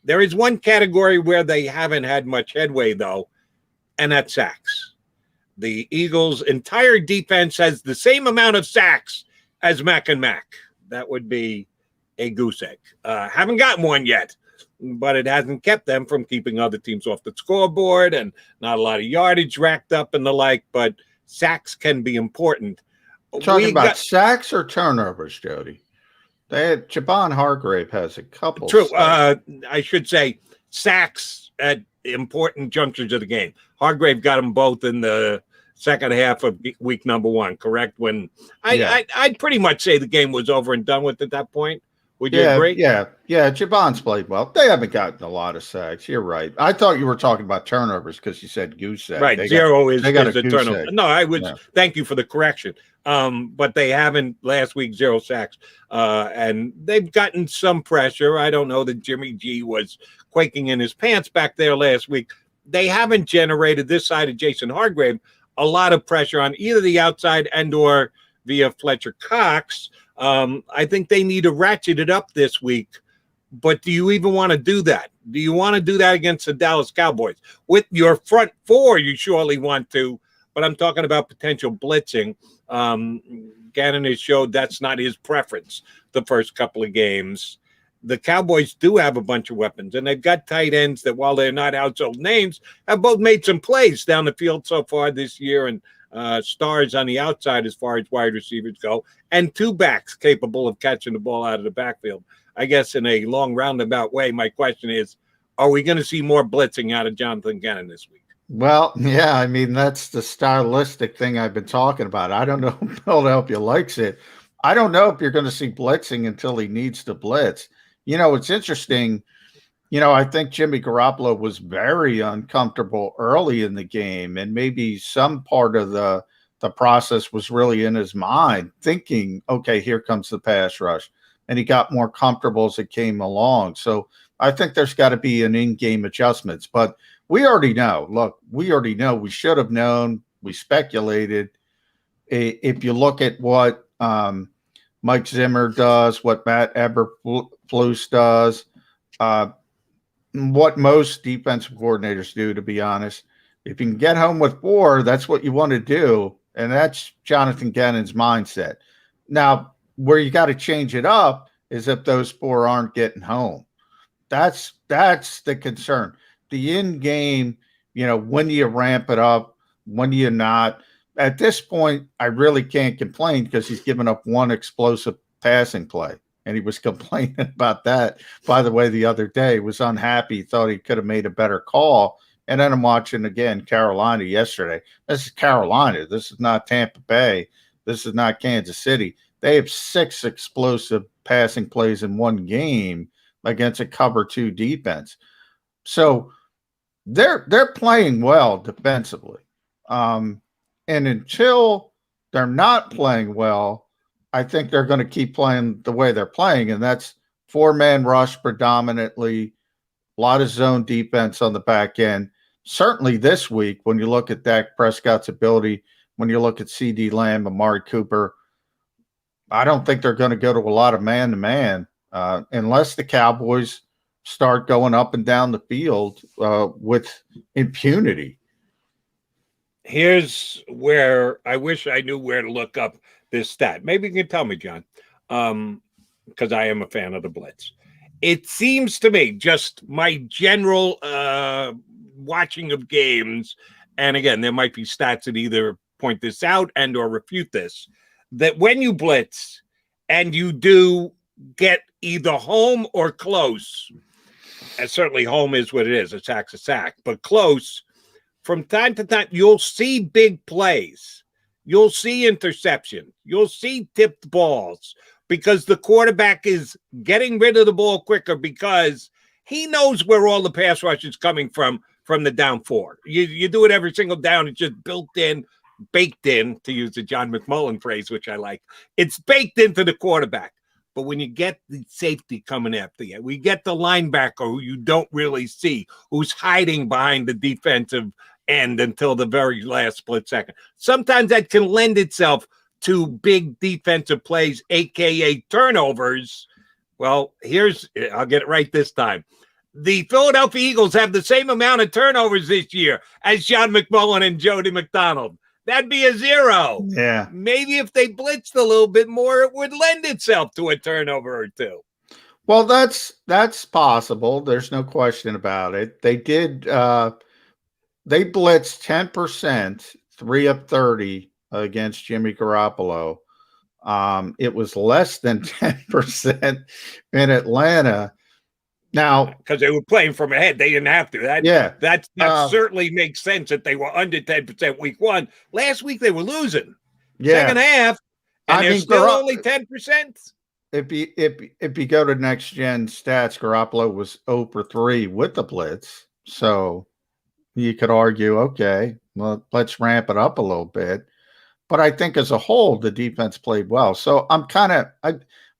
S1: There is one category where they haven't had much headway, though, and that's sacks. The Eagles' entire defense has the same amount of sacks as Mac and Mac. That would be a goose egg. Haven't gotten one yet, but it hasn't kept them from keeping other teams off the scoreboard and not a lot of yardage racked up and the like, but sacks can be important.
S2: Talking about sacks or turnovers, Jody? Javon Hargrave has a couple.
S1: True. I should say sacks at important junctures of the game. Hargrave got them both in the second half of week number 1, correct? When
S2: Yeah.
S1: I'd pretty much say the game was over and done with at that point. Would you agree?
S2: Yeah. Javon's played well. They haven't gotten a lot of sacks. You're right. I thought you were talking about turnovers because you said goose egg.
S1: Right.
S2: They
S1: Zero
S2: got
S1: is the
S2: goose
S1: turnover.
S2: egg.
S1: No, I would
S2: Yeah.
S1: thank you for the correction. But they haven't last week, 0 sacks. And they've gotten some pressure. I don't know that Jimmy G was quaking in his pants back there last week. They haven't generated this side of Jason Hargrave a lot of pressure on either the outside and or via Fletcher Cox. I think they need to ratchet it up this week. But do you even want to do that? Do you want to do that against the Dallas Cowboys? With your front 4, you surely want to, but I'm talking about potential blitzing. Gannon has showed that's not his preference the first couple of games. The Cowboys do have a bunch of weapons, and they've got tight ends that, while they're not household names, have both made some plays down the field so far this year, and stars on the outside as far as wide receivers go, and 2 backs capable of catching the ball out of the backfield. I guess in a long roundabout way, my question is, are we going to see more blitzing out of Jonathan Gannon this week?
S2: Well, yeah, I mean, that's the stylistic thing I've been talking about. I don't know if Philadelphia likes it. I don't know if you're going to see blitzing until he needs to blitz. You know, it's interesting. You know, I think Jimmy Garoppolo was very uncomfortable early in the game, and maybe some part of the process was really in his mind, thinking, okay, here comes the pass rush. And he got more comfortable as it came along. So I think there's got to be an in-game adjustments. But we already know. Look, we already know. We should have known. We speculated. If you look at what Mike Zimmer does, what Matt Eberflus does, what most defensive coordinators do, to be honest, if you can get home with 4, that's what you want to do. And that's Jonathan Gannon's mindset. Now, where you got to change it up is if those 4 aren't getting home. That's the concern. The end game, you know, when do you ramp it up? When do you not? At this point, I really can't complain because he's given up 1 explosive passing play. And he was complaining about that, by the way, the other day. He was unhappy, thought he could have made a better call. And then I'm watching again Carolina yesterday. This is Carolina. This is not Tampa Bay. This is not Kansas City. They have 6 explosive passing plays in 1 game against a cover 2 defense. So they're playing well defensively. And until they're not playing well, I think they're going to keep playing the way they're playing, and that's 4-man rush predominantly, a lot of zone defense on the back end. Certainly this week, when you look at Dak Prescott's ability, when you look at CD Lamb, Amari Cooper, I don't think they're going to go to a lot of man-to-man unless the Cowboys start going up and down the field with impunity.
S1: Here's where I wish I knew where to look up this stat. Maybe you can tell me, John, because I am a fan of the blitz. It seems to me, just my general watching of games, and again, there might be stats that either point this out and or refute this, that when you blitz and you do get either home or close, and certainly home is what it is, a sack's a sack, but close, from time to time, you'll see big plays. You'll see interception. You'll see tipped balls because the quarterback is getting rid of the ball quicker because he knows where all the pass rush is coming from the down 4. You do it every single down. It's just built in, baked in, to use the John McMullen phrase, which I like. It's baked into the quarterback. But when you get the safety coming after you, we get the linebacker who you don't really see, who's hiding behind the defensive end until the very last split second. Sometimes that can lend itself to big defensive plays, a.k.a. turnovers. Well, I'll get it right this time. The Philadelphia Eagles have the same amount of turnovers this year as John McMullen and Jody McDonald. That'd be a 0.
S2: Yeah.
S1: Maybe if they blitzed a little bit more, it would lend itself to a turnover or 2.
S2: Well, that's possible. There's no question about it. They did they blitzed 10%, 3 of 30 against Jimmy Garoppolo. It was less than 10% in Atlanta. Now,
S1: because they were playing from ahead. They didn't have to. That certainly makes sense that they were under 10% week one. Last week they were losing. Second half, and they're still only 10%.
S2: If you go to next gen stats, Garoppolo was 0 for 3 with the blitz. So you could argue, okay, well, let's ramp it up a little bit. But I think as a whole, the defense played well. So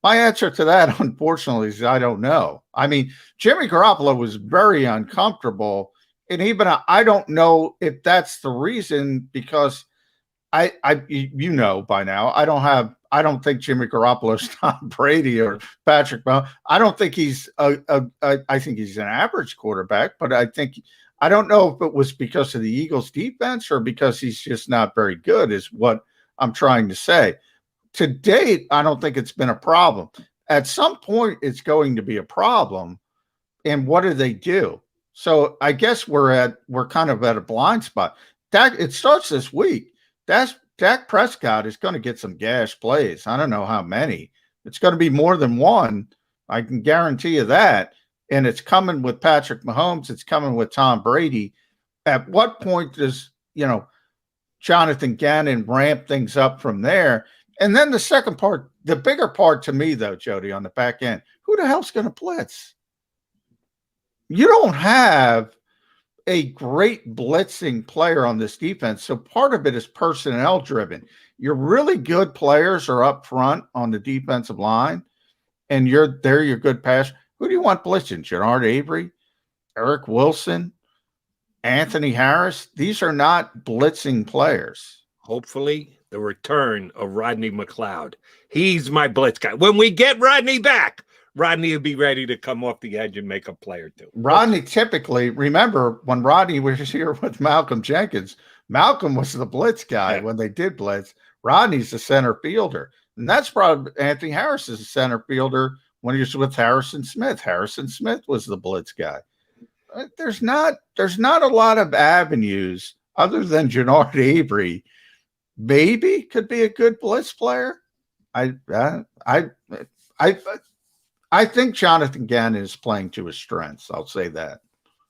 S2: my answer to that, unfortunately, is I don't know. I mean, Jimmy Garoppolo was very uncomfortable. And even I don't know if that's the reason, because you know by now, I don't think Jimmy Garoppolo is Tom Brady or Patrick Mahomes. I don't think he's I think he's an average quarterback, but I don't know if it was because of the Eagles defense or because he's just not very good, is what I'm trying to say. To date, I don't think it's been a problem. At some point, it's going to be a problem. And what do they do? So I guess we're kind of at a blind spot. It starts this week. Dak Prescott is going to get some gash plays. I don't know how many. It's going to be more than one. I can guarantee you that. And it's coming with Patrick Mahomes. It's coming with Tom Brady. At what point does, Jonathan Gannon ramp things up from there? And then the second part, the bigger part to me, though, Jody, on the back end, who the hell's going to blitz? You don't have a great blitzing player on this defense. So part of it is personnel driven. Your really good players are up front on the defensive line, and you're good pass. Who do you want blitzing? Jannard Avery, Eric Wilson, Anthony Harris? These are not blitzing players.
S1: Hopefully, the return of Rodney McLeod. He's my blitz guy. When we get Rodney back, Rodney will be ready to come off the edge and make a play or two.
S2: Rodney typically, remember when Rodney was here with Malcolm Jenkins, Malcolm was the blitz guy when they did blitz. Rodney's the center fielder. And that's probably Anthony Harris is a center fielder when he was with Harrison Smith. Harrison Smith was the blitz guy. There's not a lot of avenues other than Jannard Avery. Maybe could be a good blitz player. I think Jonathan Gannon is playing to his strengths. I'll say that.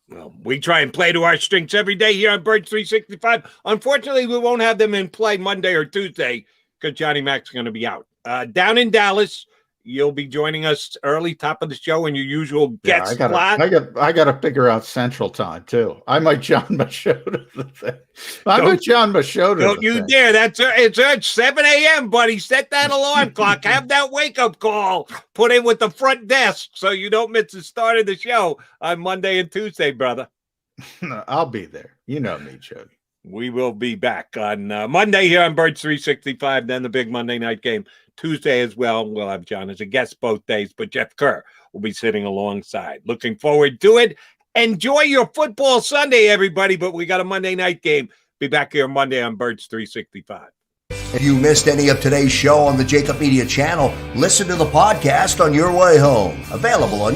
S1: Well, we try and play to our strengths every day here on Birds 365. Unfortunately, we won't have them in play Monday or Tuesday because Johnny Mac's going to be out. Down in Dallas, you'll be joining us early, top of the show, in your usual guest slot.
S2: I got to figure out Central Time too. I might John Machota the thing. John Machota.
S1: Don't you dare! It's 7 a.m., buddy. Set that alarm clock. Have that wake up call put in with the front desk so you don't miss the start of the show on Monday and Tuesday, brother.
S2: I'll be there. You know me, Jody.
S1: We will be back on Monday here on Birds 365. Then the big Monday night game. Tuesday as well. We'll have John as a guest both days, but Jeff Kerr will be sitting alongside. Looking forward to it. Enjoy your football Sunday, everybody, but we got a Monday night game. Be back here Monday on Birds 365.
S12: If you missed any of today's show on the JAKIB Media channel, listen to the podcast on your way home. Available on